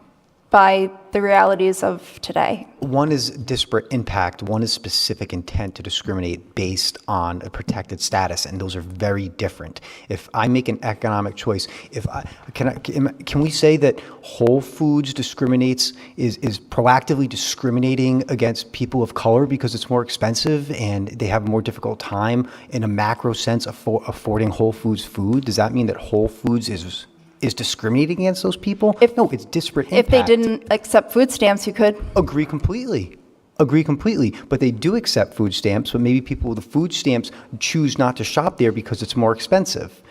by the realities of today. One is disparate impact, one is specific intent to discriminate based on a protected status, and those are very different. If I make an economic choice, can we say that Whole Foods discriminates, is proactively discriminating against people of color because it's more expensive and they have a more difficult time in a macro sense affording Whole Foods food? Does that mean that Whole Foods is is discriminating against those people. No, it's disparate If they impact. didn't accept food stamps, you could. Agree completely. Agree completely. But they do accept food stamps, but maybe people with the food stamps choose not to shop there because it's more expensive.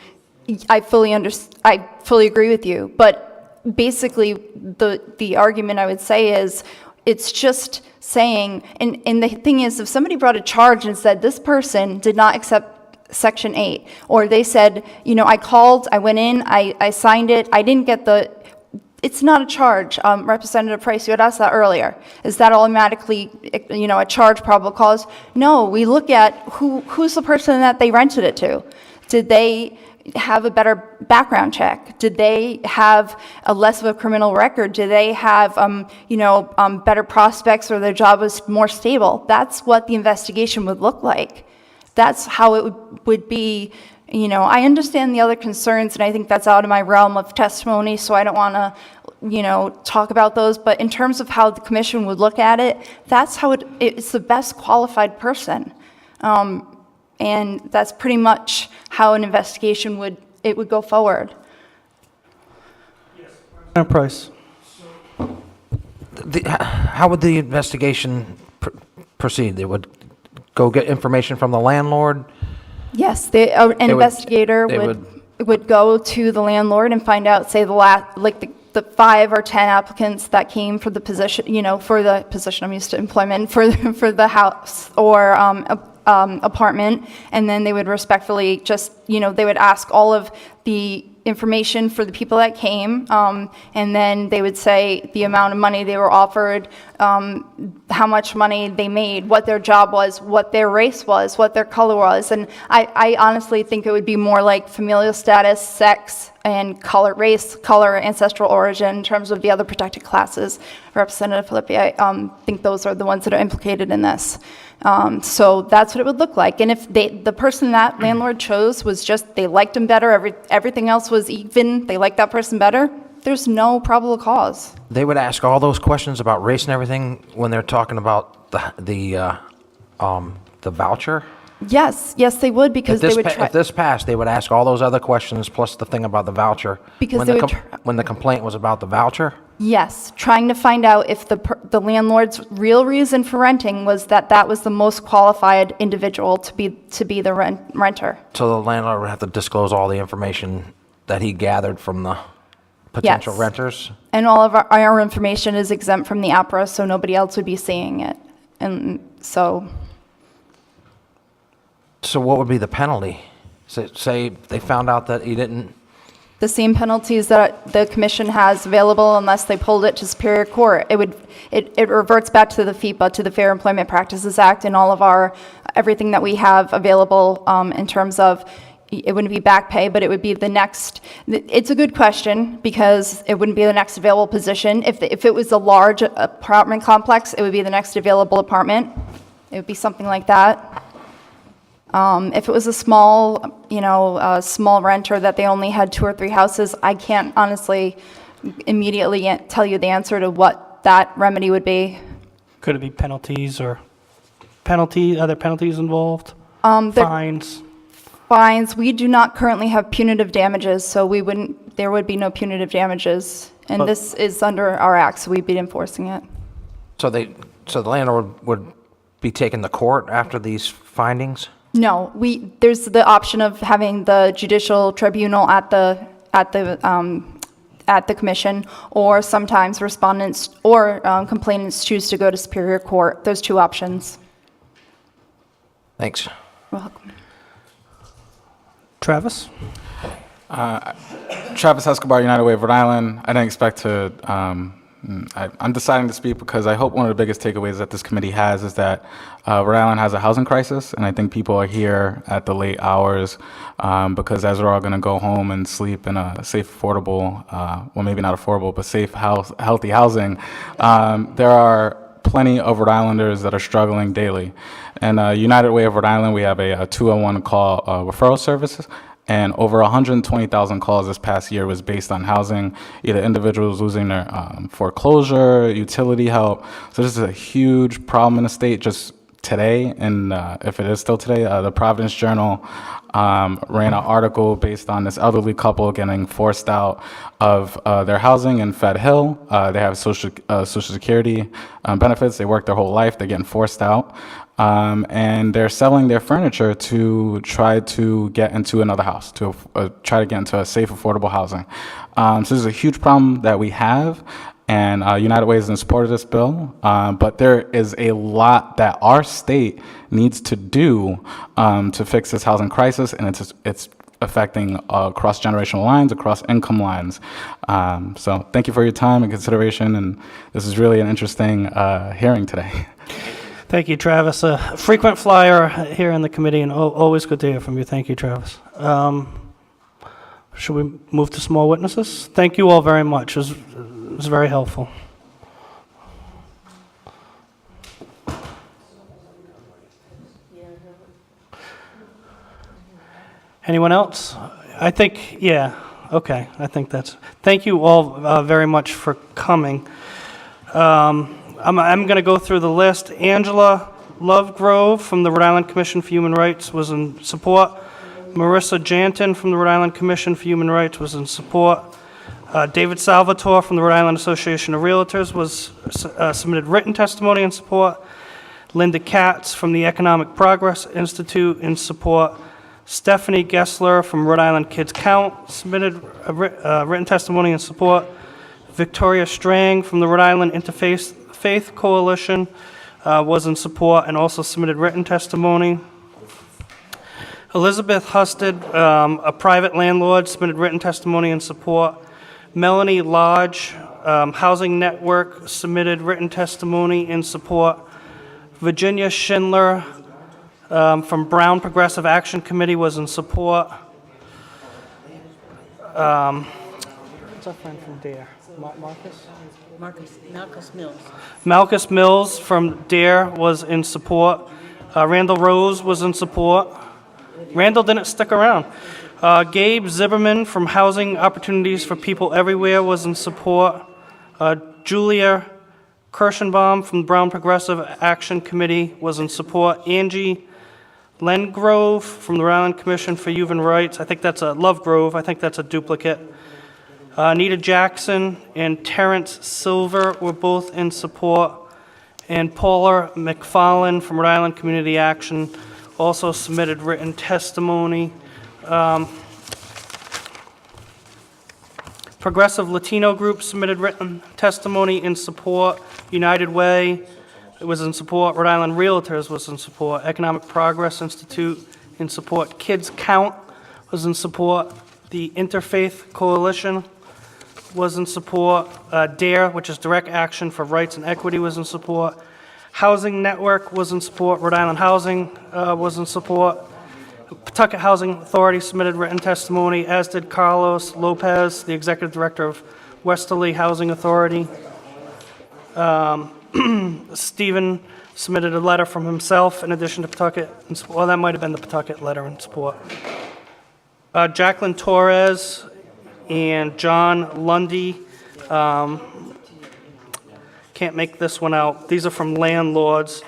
I fully agree with you, but basically the argument I would say is it's just saying, and the thing is, if somebody brought a charge and said this person did not accept Section 8, or they said, I called, I went in, I signed it, I didn't get it's not a charge. Representative Price, you had asked that earlier. Is that automatically, a charge, probable cause? No, we look at who's the person that they rented it to. Did they have a better background check? Did they have a less of a criminal record? Did they have, better prospects, or their job was more stable? That's what the investigation would look like. That's how it would be. I understand the other concerns, and I think that's out of my realm of testimony, so I don't want to, talk about those. But in terms of how the commission would look at it, that's how it's the best qualified person. And that's pretty much how an investigation would go forward. Representative Price. How would the investigation proceed? They would go get information from the landlord? Yes, an investigator would go to the landlord and find out, say, the 5 or 10 applicants that came for the position, I'm used to employment, for the house or apartment, and then they would respectfully just, they would ask all of the information for the people that came, and then they would say the amount of money they were offered, how much money they made, what their job was, what their race was, what their color was. And I honestly think it would be more like familial status, sex, and color, race, color, ancestral origin in terms of the other protected classes. Representative Filippi, I think those are the ones that are implicated in this. So that's what it would look like. And if the person that landlord chose was just, they liked him better, everything else was even, they liked that person better, there's no probable cause. They would ask all those questions about race and everything when they're talking about the voucher? Yes, they would, because they would try. If this passed, they would ask all those other questions plus the thing about the voucher. Because when the complaint was about the voucher? Yes, trying to find out if the landlord's real reason for renting was that was the most qualified individual to be the renter. So the landlord would have to disclose all the information that he gathered from the potential Yes. renters? And all of our information is exempt from the APRA, so nobody else would be seeing it. And so, So what would be the penalty? Say they found out that he didn't... the same penalties that the commission has available unless they pulled it to Superior Court. It reverts back to the FEPA, to the Fair Employment Practices Act, and all of everything that we have available in terms of, it wouldn't be back pay, but it would be the next, it's a good question, because it wouldn't be the next available position. If it was a large apartment complex, it would be the next available apartment. It would be something like that. If it was a small, small renter that they only had 2 or 3 houses, I can't honestly immediately tell you the answer to what that remedy would be. Could it be penalties or other penalties involved? Fines? Fines, we do not currently have punitive damages, so there would be no punitive damages. And this is under our act, so we'd be enforcing it. So the landlord would be taken to court after these findings? No, there's the option of having the judicial tribunal at the commission, or sometimes respondents or complainants choose to go to Superior Court. There's 2 options. Thanks. You're welcome. Travis? Travis Escobar, United Way of Rhode Island. I didn't expect to, I'm deciding to speak because I hope one of the biggest takeaways that this committee has is that Rhode Island has a housing crisis, and I think people are here at the late hours because as we're all going to go home and sleep in a safe, affordable, well, maybe not affordable, but safe, healthy housing, there are plenty of Rhode Islanders that are struggling daily. And United Way of Rhode Island, we have a 201 call referral services, and over 120,000 calls this past year was based on housing, either individuals losing their foreclosure, utility help. So this is a huge problem in the state. Just today, and if it is still today, the Providence Journal ran an article based on this elderly couple getting forced out of their housing in Fed Hill. They have social security benefits. They work their whole life. They're getting forced out. And they're selling their furniture to try to get into another house, to try to get into a safe, affordable housing. So this is a huge problem that we have, and United Way is in support of this bill. But there is a lot that our state needs to do to fix this housing crisis, and it's affecting cross-generational lines, across income lines. So thank you for your time and consideration, and this is really an interesting hearing today. Thank you, Travis. A frequent flyer here in the committee, and always good to hear from you. Thank you, Travis. Should we move to small witnesses? Thank you all very much. It was very helpful. Anyone else? I think, yeah, okay. I think that's, thank you all very much for coming. I'm going to go through the list. Angela Lovegrove from the Rhode Island Commission for Human Rights was in support. Marissa Janton from the Rhode Island Commission for Human Rights was in support. David Salvatore from the Rhode Island Association of Realtors was submitted written testimony in support. Linda Katz from the Economic Progress Institute in support. Stephanie Gessler from Rhode Island Kids Count submitted a written testimony in support. Victoria Strang from the Rhode Island Interfaith Coalition was in support and also submitted written testimony. Elizabeth Husted, a private landlord, submitted written testimony in support. Melanie Lodge, Housing Network, submitted written testimony in support. Virginia Schindler from Brown Progressive Action Committee was in support. What's our friend from DARE? Malchus Mills. Malchus Mills from DARE was in support. Randall Rose was in support. Randall didn't stick around. Gabe Zimmerman from Housing Opportunities for People Everywhere was in support. Julia Kirschenbaum from the Brown Progressive Action Committee was in support. Angie Lengrove from the Rhode Island Commission for Human Rights. I think that's a Lovegrove. I think that's a duplicate. Anita Jackson and Terrence Silver were both in support. And Paula McFarlane from Rhode Island Community Action also submitted written testimony. Progressive Latino Group submitted written testimony in support. United Way was in support. Rhode Island Realtors was in support. Economic Progress Institute in support. Kids Count was in support. The Interfaith Coalition was in support. DARE, which is Direct Action for Rights and Equity, was in support. Housing Network was in support. Rhode Island Housing was in support. Pawtucket Housing Authority submitted written testimony, as did Carlos Lopez, the Executive Director of Westerly Housing Authority. Stephen submitted a letter from himself in addition to Pawtucket. Well, that might have been the Pawtucket letter in support. Jacqueline Torres and John Lundy. Can't make this one out. These are from landlords.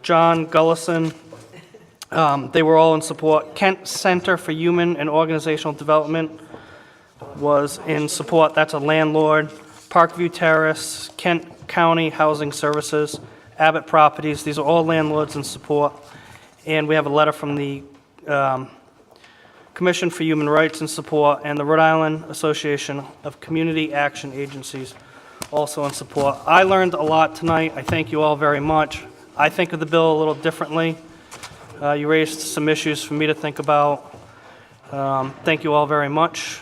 John Gullison. They were all in support. Kent Center for Human and Organizational Development was in support. That's a landlord. Parkview Terrace, Kent County Housing Services, Abbott Properties. These are all landlords in support. And we have a letter from the Commission for Human Rights in support, and the Rhode Island Association of Community Action Agencies also in support. I learned a lot tonight. I thank you all very much. I think of the bill a little differently. You raised some issues for me to think about. Thank you all very much.